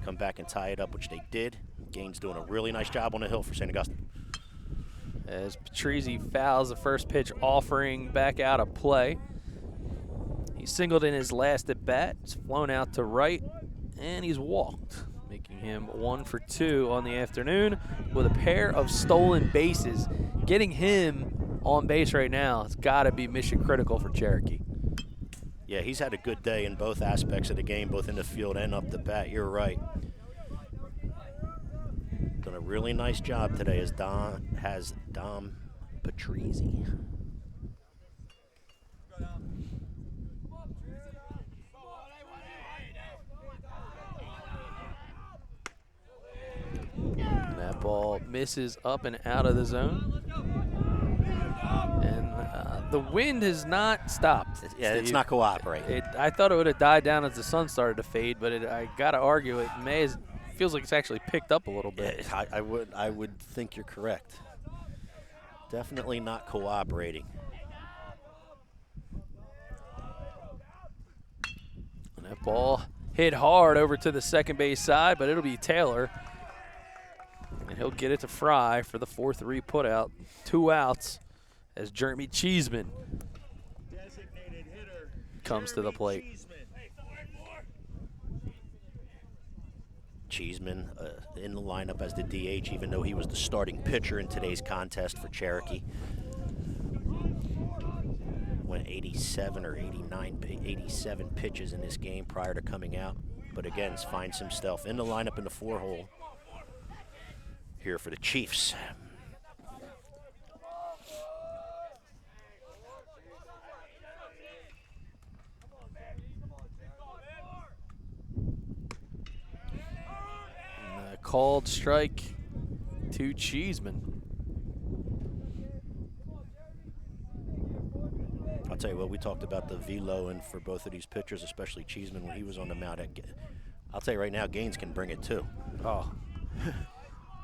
come back and tie it up, which they did. Gaines doing a really nice job on the hill for St. Augustine. As Patrizi fouls the first pitch, offering back out of play. He singled in his last at bat. It's flown out to right, and he's walked, making him 1 for 2 on the afternoon with a pair of stolen bases. Getting him on base right now, it's got to be mission critical for Cherokee. Yeah, he's had a good day in both aspects of the game, both in the field and up the bat. You're right. Done a really nice job today as Dom Patrizi. That ball misses up and out of the zone. And the wind has not stopped. Yeah, Steve. It's not cooperating. I thought it would have died down as the sun started to fade, but I got to argue it feels like it's actually picked up a little bit. Yeah, I would think you're correct. Definitely not cooperating. And that ball hit hard over to the second base side, but it'll be Taylor. And he'll get it to Fry for the 4-3 putout. 2 outs as Jeremy Cheeseman comes to the plate. Cheeseman in the lineup as the DH, even though he was the starting pitcher in today's contest for Cherokee. Went 87 or 87 pitches in this game prior to coming out. But again, finds himself in the lineup in the 4-hole here for the Chiefs. Called strike to Cheeseman. I'll tell you what, we talked about the velo and for both of these pitchers, especially Cheeseman when he was on the mound. I'll tell you right now, Gaines can bring it too. Oh.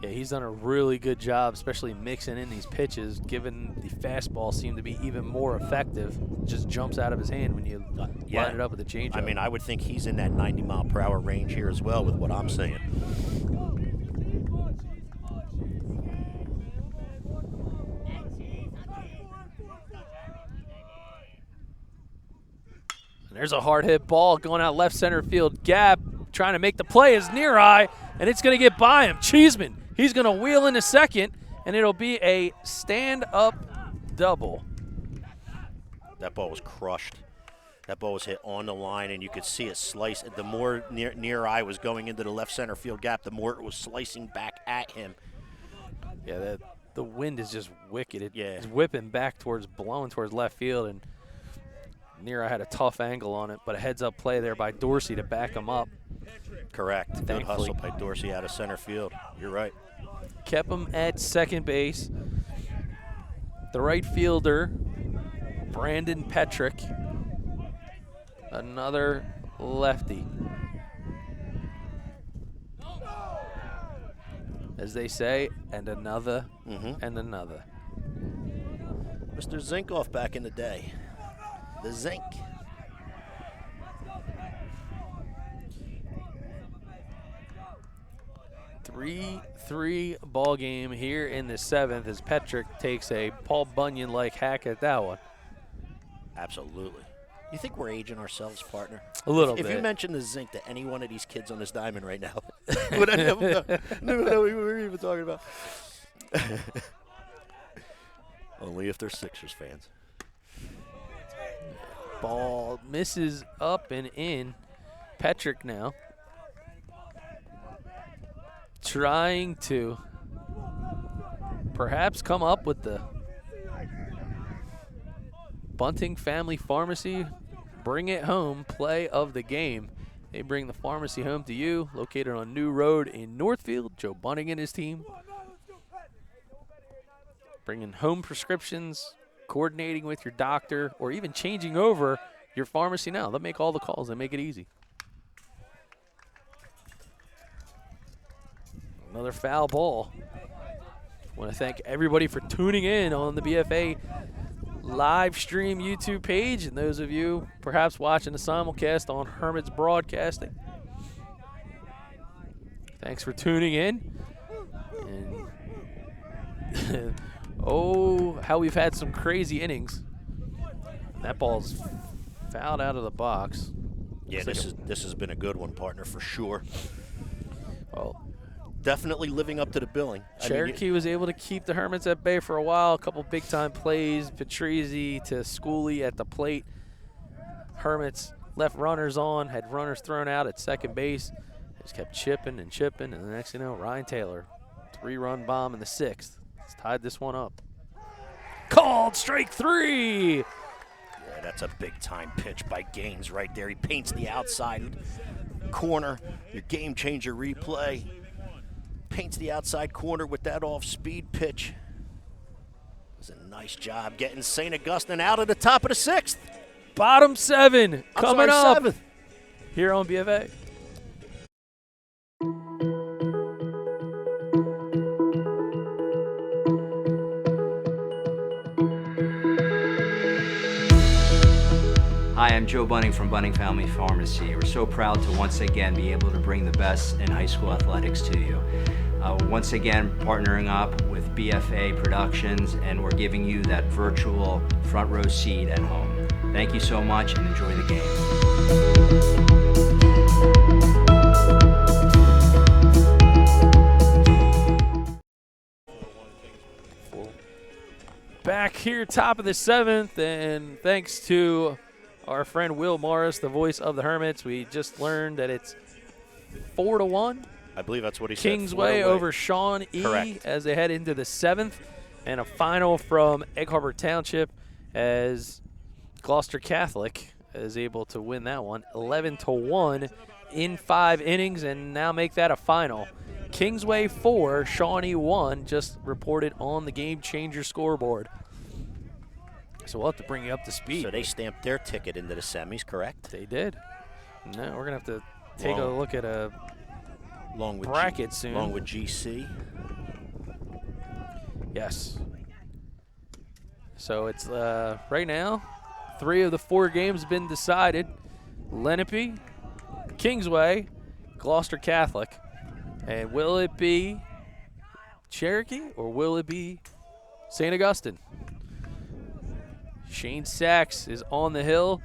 Yeah, he's done a really good job, especially mixing in these pitches, given the fastball seemed to be even more effective. Just jumps out of his hand when you line it up with the changeup. I mean, I would think he's in that 90-mile-per-hour range here as well with what I'm saying. And there's a hard hit ball going out left center field gap. Trying to make the play is near eye, and it's going to get by him. Cheeseman, he's going to wheel into second, and it'll be a stand-up double. That ball was crushed. That ball was hit on the line, and you could see it slice. The more near eye was going into the left center field gap, the more it was slicing back at him. Yeah, the wind is just wicked. It's whipping back blowing towards left field, and Nira had a tough angle on it, but a heads-up play there by Dorsey to back him up. Correct. Good hustle by Dorsey out of center field. You're right. Kept him at second base. The right fielder, Brandon Petrick, another lefty. As they say, and another, and another. Mr. Zinkoff back in the day. The Zink. 3-3 ball game here in the 7th as Petrick takes a Paul Bunyan-like hack at that one. Absolutely. You think we're aging ourselves, partner? A little bit. If you mention the Zinc to any one of these kids on this diamond right now, would I never know what we were even talking about? Only if they're Sixers fans. Ball misses up and in. Petrick now trying to perhaps come up with the Bunting Family Pharmacy Bring It Home play of the game. They bring the pharmacy home to you, located on New Road in Northfield. Joe Bunting and his team bringing home prescriptions, coordinating with your doctor, or even changing over your pharmacy now. They'll make all the calls. They make it easy. Another foul ball. I want to thank everybody for tuning in on the BFA live stream YouTube page, and those of you perhaps watching the simulcast on Hermit's Broadcasting. Thanks for tuning in. And oh, how we've had some crazy innings. That ball's fouled out of the box. Yeah, this has been a good one, partner, for sure. Oh, definitely living up to the billing. Cherokee was able to keep the Hermits at bay for a while. A couple big-time plays. Patrizzi to Schooley at the plate. Hermits left runners on, had runners thrown out at second base. Just kept chipping and chipping, and the next thing you know, Ryan Taylor, 3-run bomb in the 6th. He's tied this one up. Called strike 3. Yeah, that's a big-time pitch by Gaines right there. He paints the outside corner. Your game-changer replay. Paints the outside corner with that off-speed pitch. It was a nice job getting St. Augustine out of the top of the 6th. Bottom 7 coming up 7th. Here on BFA. Hi, I'm Joe Bunting from Bunting Family Pharmacy. We're so proud to once again be able to bring the best in high school athletics to you. Once again, partnering up with BFA Productions, and we're giving you that virtual front row seat at home. Thank you so much, and enjoy the game. Back here, top of the 7th, and thanks to our friend Will Morris, the voice of the Hermits, we just learned that it's 4-1. I believe that's what he said. Kingsway over Shawn E. Correct. As they head into the 7th, and a final from Egg Harbor Township as Gloucester Catholic is able to win that one 11-1 in 5 innings, and now make that a final. Kingsway 4, Shawnee 1, just reported on the Game Changer scoreboard. So we'll have to bring you up to speed. So they stamped their ticket into the semis, correct? They did. Now we're going to have to take a look at a bracket soon. Along with GC. Yes. So it's right now, 3 of the 4 games have been decided. Lenape, Kingsway, Gloucester Catholic. And will it be Cherokee or will it be St. Augustine? Shane Sachs is on the hill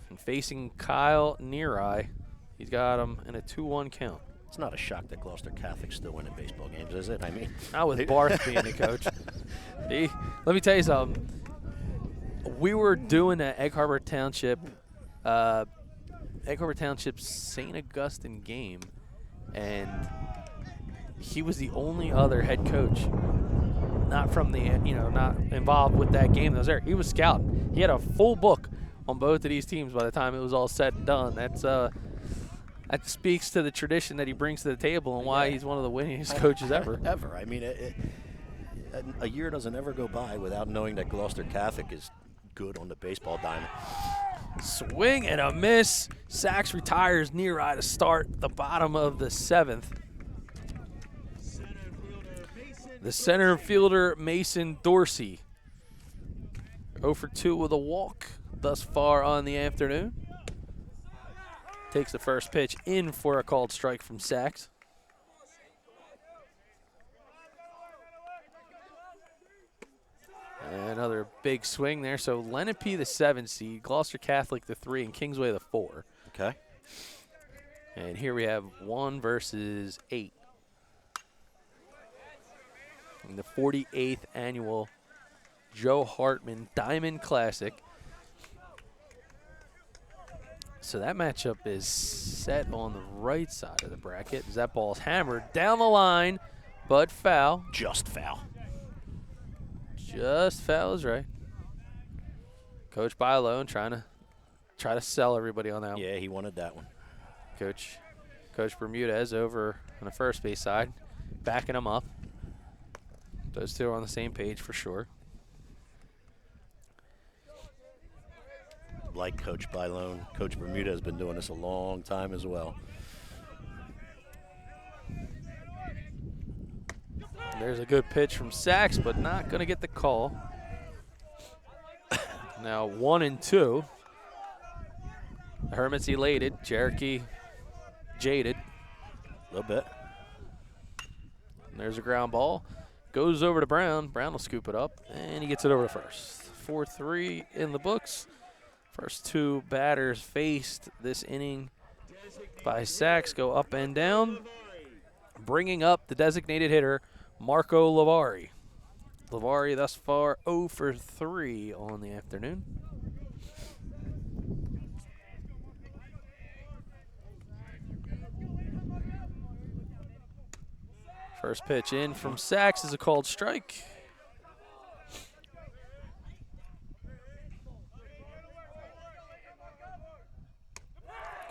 and facing Kyle Neary. He's got him in a 2-1 count. It's not a shock that Gloucester Catholic's still winning baseball games, is it? I mean, not with Barth being the coach. Let me tell you something. We were doing an Egg Harbor Township St. Augustine game, and he was the only other head coach not from the, not involved with that game that was there. He was scouting. He had a full book on both of these teams by the time it was all said and done. That speaks to the tradition that he brings to the table and why he's one of the winningest coaches ever. Ever. I mean, a year doesn't ever go by without knowing that Gloucester Catholic is good on the baseball diamond. Swing and a miss. Sachs retires Neary to start the bottom of the 7th. The center fielder, Mason Dorsey, 0 for 2 with a walk thus far on the afternoon. Takes the first pitch in for a called strike from Sachs. Another big swing there. So Lenape, the 7 seed, Gloucester Catholic, the 3, and Kingsway, the 4. Okay. And here we have 1 versus 8. In the 48th annual Joe Hartman Diamond Classic. So that matchup is set on the right side of the bracket as that ball's hammered down the line, but foul. Just foul. Just foul is right. Coach Bailone trying to sell everybody on that one. Yeah, he wanted that one. Coach Bermudez over on the first base side, backing him up. Those two are on the same page for sure. Like Coach Bailone, Coach Bermuda has been doing this a long time as well. There's a good pitch from Sachs, but not going to get the call. Now 1-2. The Hermits elated. Cherokee jaded. A little bit. And there's a ground ball. Goes over to Brown. Brown will scoop it up, and he gets it over to first. 4-3 in the books. First 2 batters faced this inning by Sachs go up and down, bringing up the designated hitter, Marco Lavari. Lavari thus far 0 for 3 on the afternoon. First pitch in from Sachs is a called strike.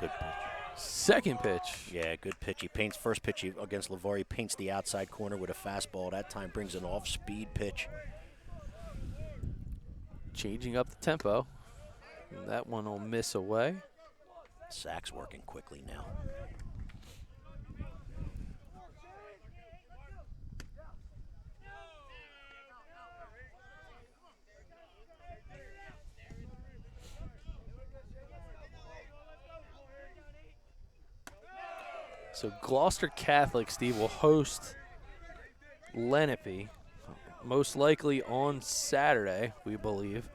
Good pitch. Second pitch. Yeah, good pitch. He paints first pitch against Lavari, paints the outside corner with a fastball. That time brings an off-speed pitch. Changing up the tempo. And that one will miss away. Sachs working quickly now. So Gloucester Catholic, Steve, will host Lenape, most likely on Saturday, we believe.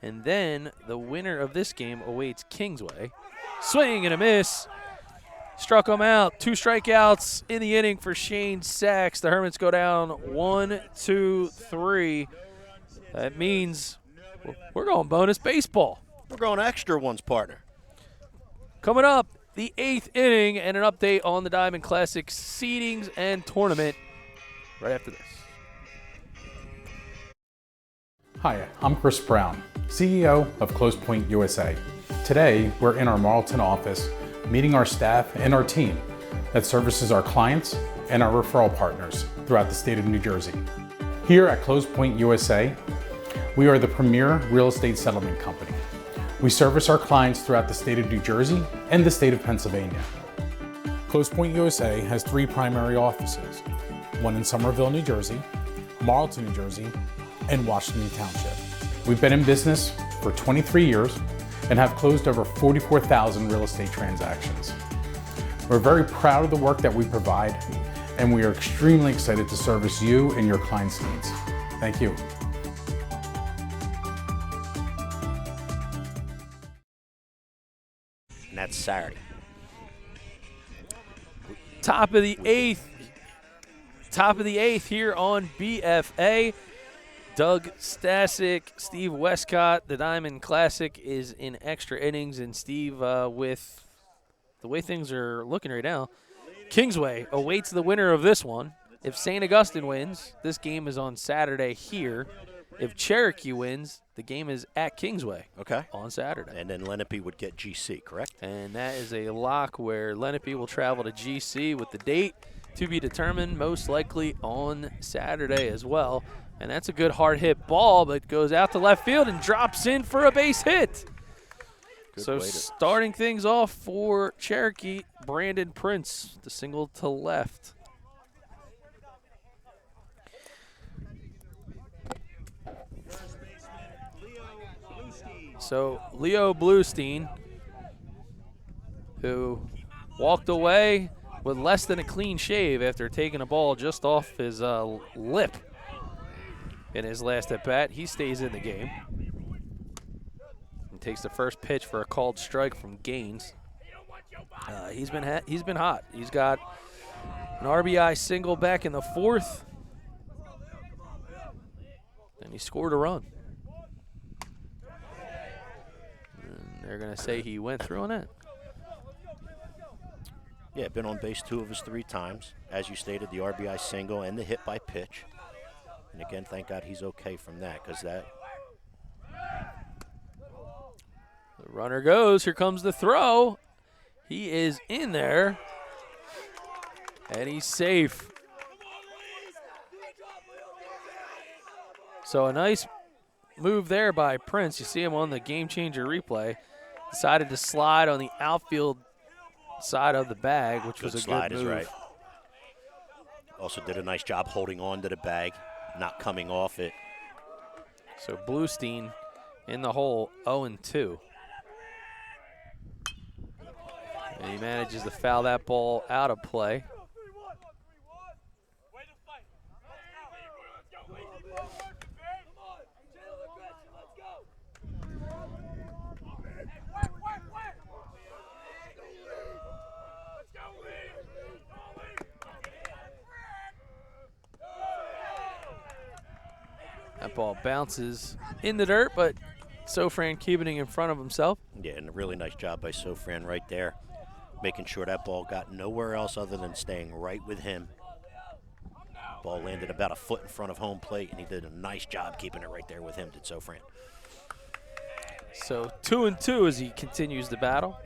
And then the winner of this game awaits Kingsway. Swing and a miss. Struck him out. 2 strikeouts in the inning for Shane Sachs. The Hermits go down 1, 2, 3. That means we're going bonus baseball. We're going extra ones, partner. Coming up, the 8th inning and an update on the Diamond Classic seedings and tournament right after this. Hi, I'm Chris Brown, CEO of Close Point USA. Today, we're in our Marlton office meeting our staff and our team that services our clients and our referral partners throughout the state of New Jersey. Here at Close Point USA, we are the premier real estate settlement company. We service our clients throughout the state of New Jersey and the state of Pennsylvania. Close Point USA has 3 primary offices, one in Somerville, New Jersey, Marlton, New Jersey, and Washington Township. We've been in business for 23 years and have closed over 44,000 real estate transactions. We're very proud of the work that we provide, and we are extremely excited to service you and your clients' needs. Thank you. And that's Saturday. Top of the eighth here on BFA. Doug Stasic, Steve Westcott. The Diamond Classic is in extra innings, and Steve, with the way things are looking right now, Kingsway awaits the winner of this one. If St. Augustine wins, this game is on Saturday here. If Cherokee wins, the game is at Kingsway on Saturday. And then Lenape would get GC, correct? And that is a lock where Lenape will travel to GC with the date to be determined, most likely on Saturday as well. And that's a good hard hit ball, but goes out to left field and drops in for a base hit. So starting things off for Cherokee, Brandon Prince, the single to left. So Leo Bluestein, who walked away with less than a clean shave after taking a ball just off his lip in his last at-bat, he stays in the game and takes the first pitch for a called strike from Gaines. He's been hot. He's got an RBI single back in the fourth, and he scored a run. They're going to say he went through on that. Yeah, been on base 2 of his 3 times. As you stated, the RBI single and the hit by pitch. And again, thank God he's okay from that, because that. The runner goes. Here comes the throw. He is in there, and he's safe. So a nice move there by Prince. You see him on the game changer replay. Decided to slide on the outfield side of the bag, which was a slide good move. Is right. Also did a nice job holding on to the bag, not coming off it. So Bluestein in the hole, 0-2. And he manages to foul that ball out of play. That ball bounces in the dirt, but Sofran keeping it in front of himself. Yeah, and a really nice job by Sofran right there, making sure that ball got nowhere else other than staying right with him. Ball landed about a foot in front of home plate, and he did a nice job keeping it right there with him, did Sofran. So 2-2 as he continues the battle.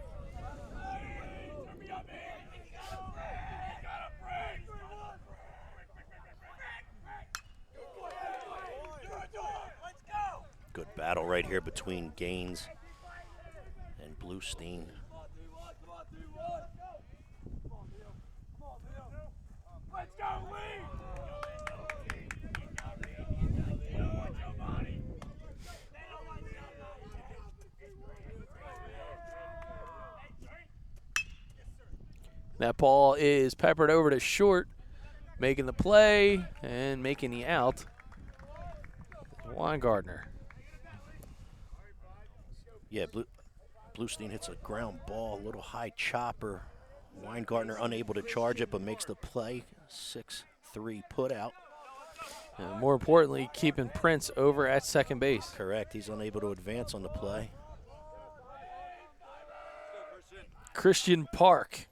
Good battle right here between Gaines and Bluestein. That ball is peppered over to short, making the play and making the out. Weingartner. Yeah, Bluestein hits a ground ball, a little high chopper. Weingartner unable to charge it, but makes the play. 6-3 put out. And more importantly, keeping Prince over at second base. Correct. He's unable to advance on the play. Christian Park,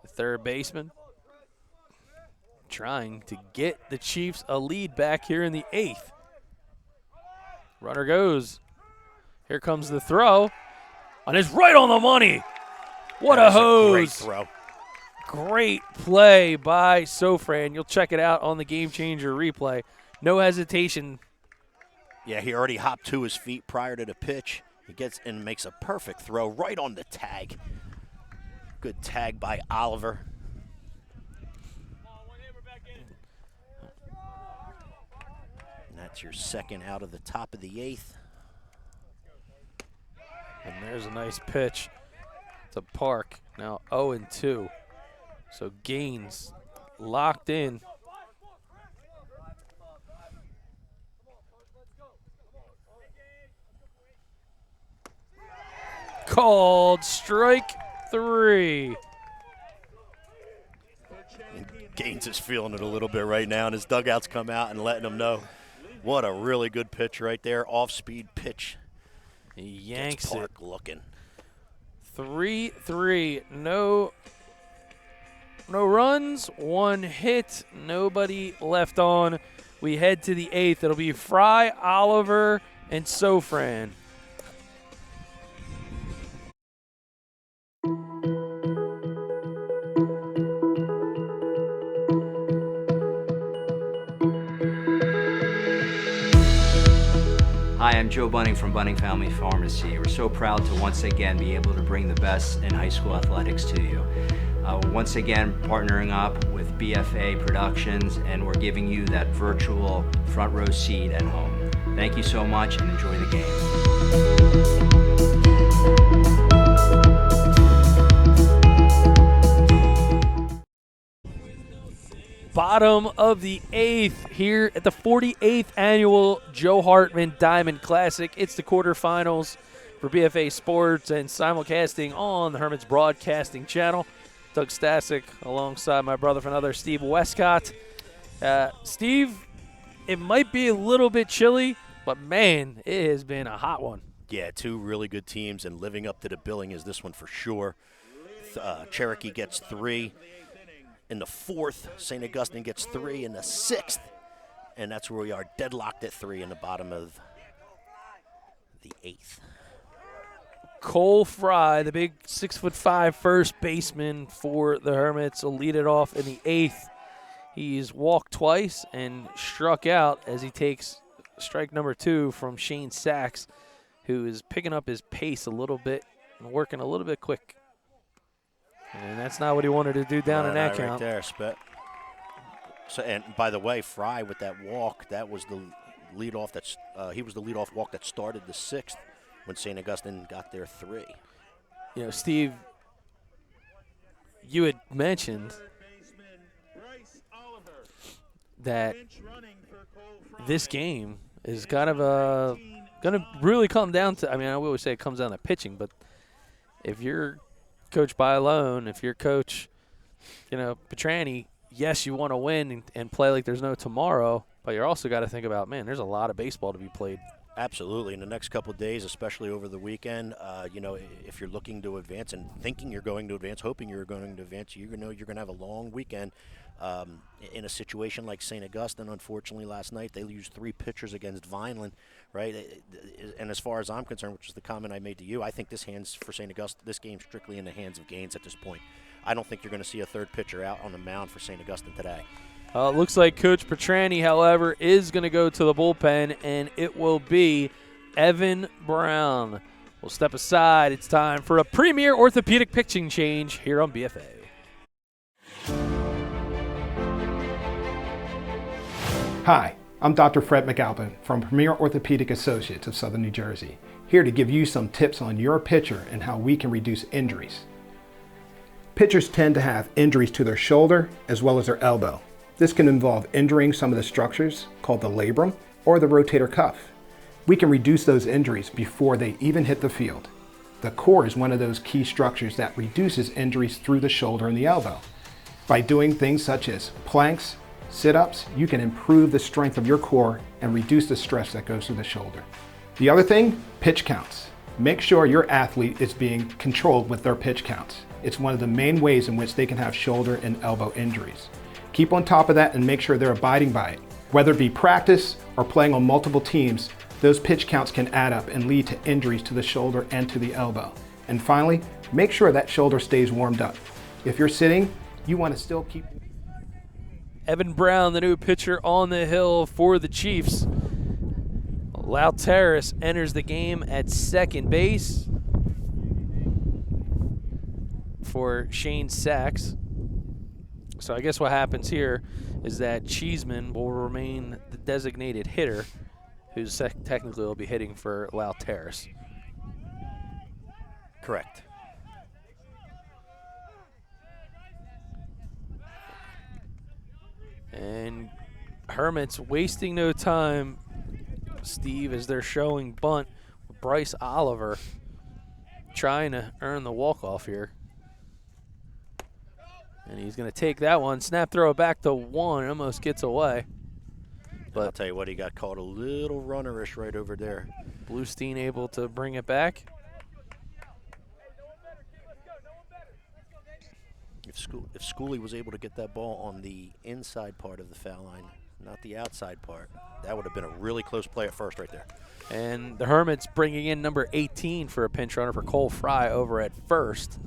the third baseman, trying to get the Chiefs a lead back here in the 8th. Runner goes. Here comes the throw, and it's right on the money. What a hose. Great throw. Great play by Sofran. You'll check it out on the Game Changer replay. No hesitation. Yeah, he already hopped to his feet prior to the pitch. He gets and makes a perfect throw right on the tag. Good tag by Oliver. That's your second out of the top of the 8th. And there's a nice pitch to Park. Now 0-2. So Gaines locked in. Called strike 3. Gaines is feeling it a little bit right now, and his dugouts come out and letting him know. What a really good pitch right there. Off-speed pitch. He yanks Gets Park it. looking. 3-3. No runs, 1 hit, nobody left on. We head to the 8th. It'll be Fry, Oliver, and Sofran. Hi, I'm Joe Bunning from Bunning Family Pharmacy. We're so proud to once again be able to bring the best in high school athletics to you. Once again, partnering up with BFA Productions, and we're giving you that virtual front row seat at home. Thank you so much and enjoy the game. Bottom of the 8th here at the 48th annual Joe Hartman Diamond Classic. It's the quarterfinals for BFA Sports and simulcasting on the Hermits Broadcasting Channel. Doug Stasic alongside my brother from another, Steve Westcott. Steve, it might be a little bit chilly, but man, it has been a hot one. Yeah, 2 really good teams, and living up to the billing is this one for sure. Cherokee gets 3 in the 4th. St. Augustine gets 3 in the 6th. And that's where we are, deadlocked at 3 in the bottom of the 8th. Cole Fry, the big 6'5" first baseman for the Hermits, will lead it off in the 8th. He's walked twice and struck out as he takes strike number 2 from Shane Sachs, who is picking up his pace a little bit and working a little bit quick. And that's not what he wanted to do down in that count. Right there, Spet. So, and by the way, Fry with that walk, that was the leadoff. He was the leadoff walk that started the 6th when St. Augustine got their 3. You know, Steve, you had mentioned that this game is kind of going to really come down to, I mean, I always say it comes down to pitching, but if you're Coach Bailone, if you're Coach, Petrani, yes, you want to win and play like there's no tomorrow, but you also got to think about, man, there's a lot of baseball to be played. Absolutely. In the next couple of days, especially over the weekend, if you're looking to advance and thinking you're going to advance, hoping you're going to advance, you're going to have a long weekend. In a situation like St. Augustine, unfortunately, last night, they used 3 pitchers against Vineland, right? And as far as I'm concerned, which is the comment I made to you, I think this game's strictly in the hands of Gaines at this point. I don't think you're going to see a 3rd pitcher out on the mound for St. Augustine today. It looks like Coach Petrani, however, is going to go to the bullpen, and it will be Evan Brown. We'll step aside. It's time for a premier orthopedic pitching change here on BFA. Hi, I'm Dr. Fred McAlpin from Premier Orthopedic Associates of Southern New Jersey, here to give you some tips on your pitcher and how we can reduce injuries. Pitchers tend to have injuries to their shoulder as well as their elbow. This can involve injuring some of the structures called the labrum or the rotator cuff. We can reduce those injuries before they even hit the field. The core is one of those key structures that reduces injuries through the shoulder and the elbow. By doing things such as planks, sit-ups, you can improve the strength of your core and reduce the stress that goes through the shoulder. The other thing, pitch counts. Make sure your athlete is being controlled with their pitch counts. It's one of the main ways in which they can have shoulder and elbow injuries. Keep on top of that and make sure they're abiding by it. Whether it be practice or playing on multiple teams, those pitch counts can add up and lead to injuries to the shoulder and to the elbow. And finally, make sure that shoulder stays warmed up. If you're sitting, you want to still keep... Evan Brown, the new pitcher on the hill for the Chiefs. Lauteris enters the game at second base for Shane Sachs. So I guess what happens here is that Cheeseman will remain the designated hitter, who's technically will be hitting for Lau Terrace. Correct. And Hermit's wasting no time, Steve, as they're showing bunt with Bryce Oliver trying to earn the walk-off here. And he's going to take that one. Snap throw back to one. Almost gets away. But I'll tell you what, he got caught a little runnerish right over there. Bluestein able to bring it back. If Schooley was able to get that ball on the inside part of the foul line, not the outside part, that would have been a really close play at first right there. And the Hermits bringing in number 18 for a pinch runner for Cole Fry over at first.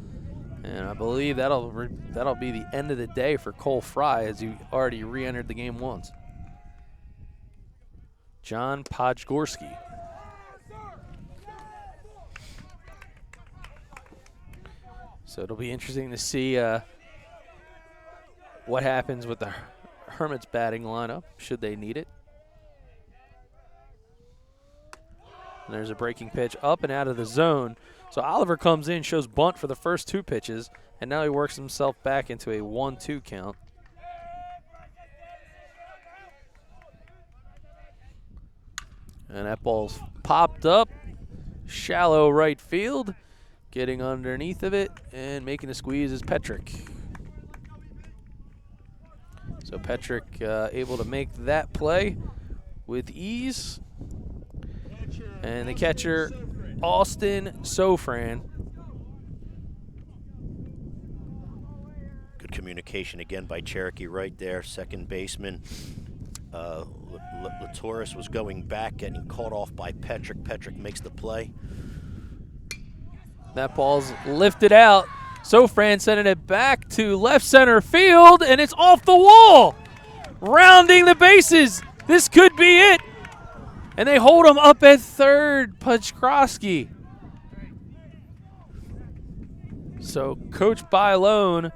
And I believe that'll be the end of the day for Cole Fry, as he already re-entered the game once. John Podgorski. So it'll be interesting to see what happens with the Hermits batting lineup, should they need it. And there's a breaking pitch up and out of the zone. So Oliver comes in, shows bunt for the first 2 pitches, and now he works himself back into a 1-2 count. And that ball's popped up, shallow right field. Getting underneath of it and making a squeeze is Petrick. So Petrick able to make that play with ease. And the catcher, Austin Sofran. Good communication again by Cherokee right there, second baseman. Latoris was going back, getting caught off by Petrick. Petrick makes the play. That ball's lifted out. Sofran sending it back to left center field, and it's off the wall. Rounding the bases. This could be it. And they hold him up at third, Podgorski. So Coach Bailone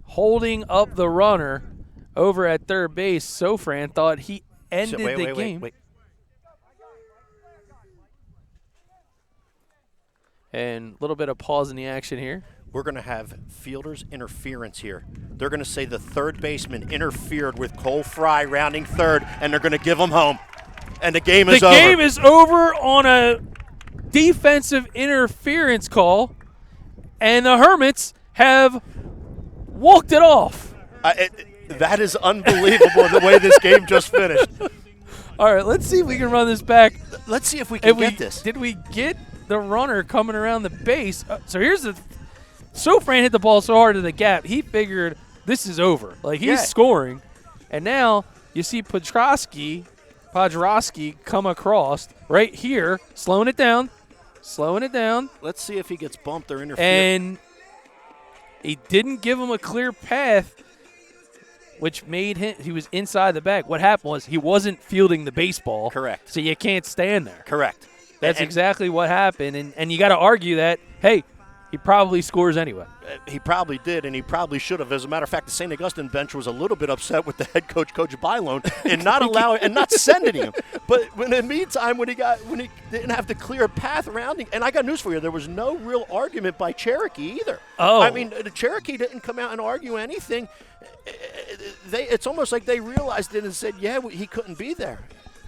holding up the runner over at third base. Sofran thought he ended the game. Wait. And a little bit of pause in the action here. We're going to have fielders interference here. They're going to say the third baseman interfered with Cole Fry rounding third, and they're going to give him home. And the game is over. The game is over on a defensive interference call, and the Hermits have walked it off. That is unbelievable the way this game just finished. All right, let's see if we can run this back. Let's see if we can get this. Did we get the runner coming around the base? So here's the Sofran hit the ball so hard to the gap. He figured this is over. Like, he's scoring. And now you see Podgorski come across right here, slowing it down. Let's see if he gets bumped or interfered. And he didn't give him a clear path, which made him, he was inside the bag. What happened was he wasn't fielding the baseball. Correct. So you can't stand there. Correct. That's exactly what happened. And you got to argue that, hey, he probably scores anyway. He probably did, and he probably should have. As a matter of fact, the St. Augustine bench was a little bit upset with the head coach, Coach Bailone, and not allowing and not sending him. But in the meantime, when he didn't have the clear path around him, and I got news for you, there was no real argument by Cherokee either. Oh, I mean, the Cherokee didn't come out and argue anything. It's almost like they realized it and said, yeah, he couldn't be there.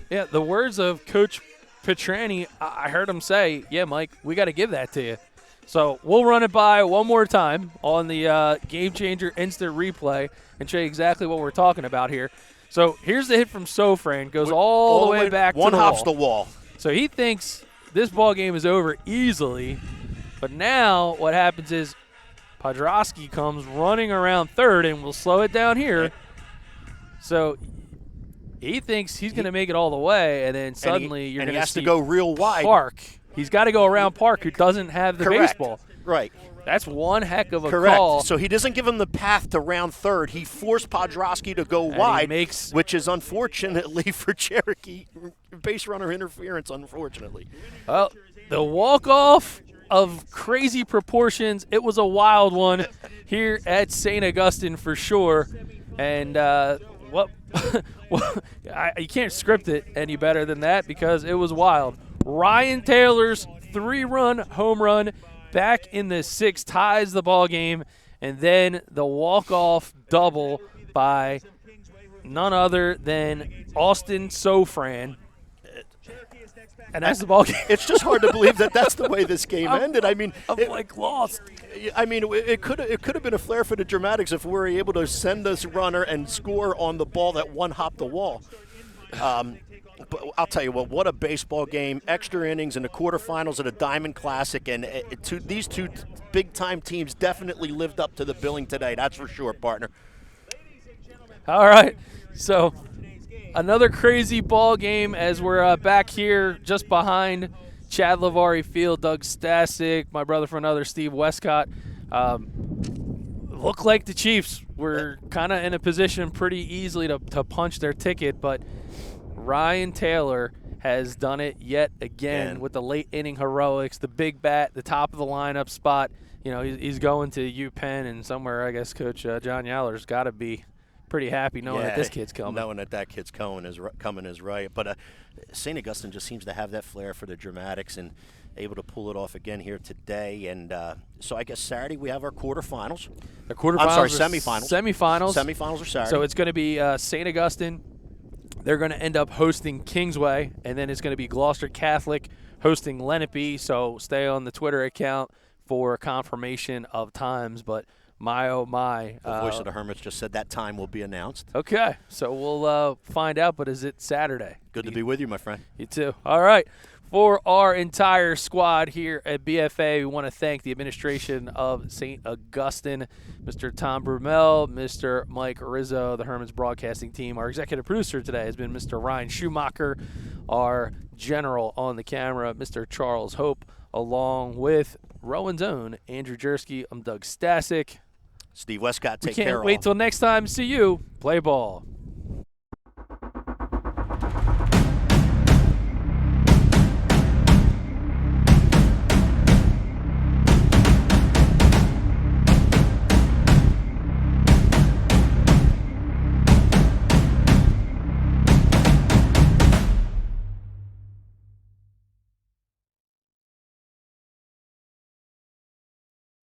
Yeah, the words of Coach Petrani, I heard him say, yeah, Mike, we got to give that to you. So we'll run it by one more time on the Game Changer Instant Replay and show you exactly what we're talking about here. So here's the hit from Sofran. Goes all the way back to the wall. One hops the wall. So he thinks this ball game is over easily. But now what happens is Podgorski comes running around third, and we'll slow it down here. So he thinks he's going to make it all the way, and then suddenly you're going to see to go real wide. Park. He's got to go around Park, who doesn't have the baseball. Right. That's one heck of a Correct. call. So he doesn't give him the path to round third. He forced Podgorski to go wide, which is unfortunately for Cherokee base runner interference, unfortunately. Well, the walk-off of crazy proportions. It was a wild one here at St. Augustine for sure. And you can't script it any better than that because it was wild. Ryan Taylor's 3-run home run back in the 6th ties the ball game, and then the walk-off double by none other than Austin Sofran. And that's the ball game. It's just hard to believe that that's the way this game ended. I mean, I'm lost. I mean, it could have been a flair for the dramatics if we were able to send this runner and score on the ball that one-hopped the wall. But I'll tell you what a baseball game. Extra innings in the quarterfinals of the Diamond Classic, and these two big-time teams definitely lived up to the billing today. That's for sure, partner. All right, so another crazy ball game as we're back here just behind Chad Lavari Field. Doug Stasic, my brother from another, Steve Westcott. Looked like the Chiefs were kind of in a position pretty easily to punch their ticket, but Ryan Taylor has done it yet again with the late inning heroics, the big bat, the top of the lineup spot. You know, he's going to UPenn, and somewhere I guess Coach John Yaller's got to be pretty happy knowing that this kid's coming. Knowing that kid's coming is right. But St. Augustine just seems to have that flair for the dramatics and able to pull it off again here today. And so I guess Saturday we have our quarterfinals. The quarterfinals. I'm sorry, semifinals. Semifinals are Saturday. So it's going to be St. Augustine. They're going to end up hosting Kingsway, and then it's going to be Gloucester Catholic hosting Lenape. So stay on the Twitter account for confirmation of times. But my, oh my. The voice of the Hermits just said that time will be announced. Okay, so we'll find out, but is it Saturday? Good to be with you, my friend. You too. All right. For our entire squad here at BFA, we want to thank the administration of St. Augustine, Mr. Tom Brumell, Mr. Mike Rizzo, the Hermits broadcasting team. Our executive producer today has been Mr. Ryan Schumacher, our general on the camera, Mr. Charles Hope, along with Rowan's own Andrew Jersky. I'm Doug Stasic. Steve Westcott, take care. We can't wait till next time. See you. Play ball.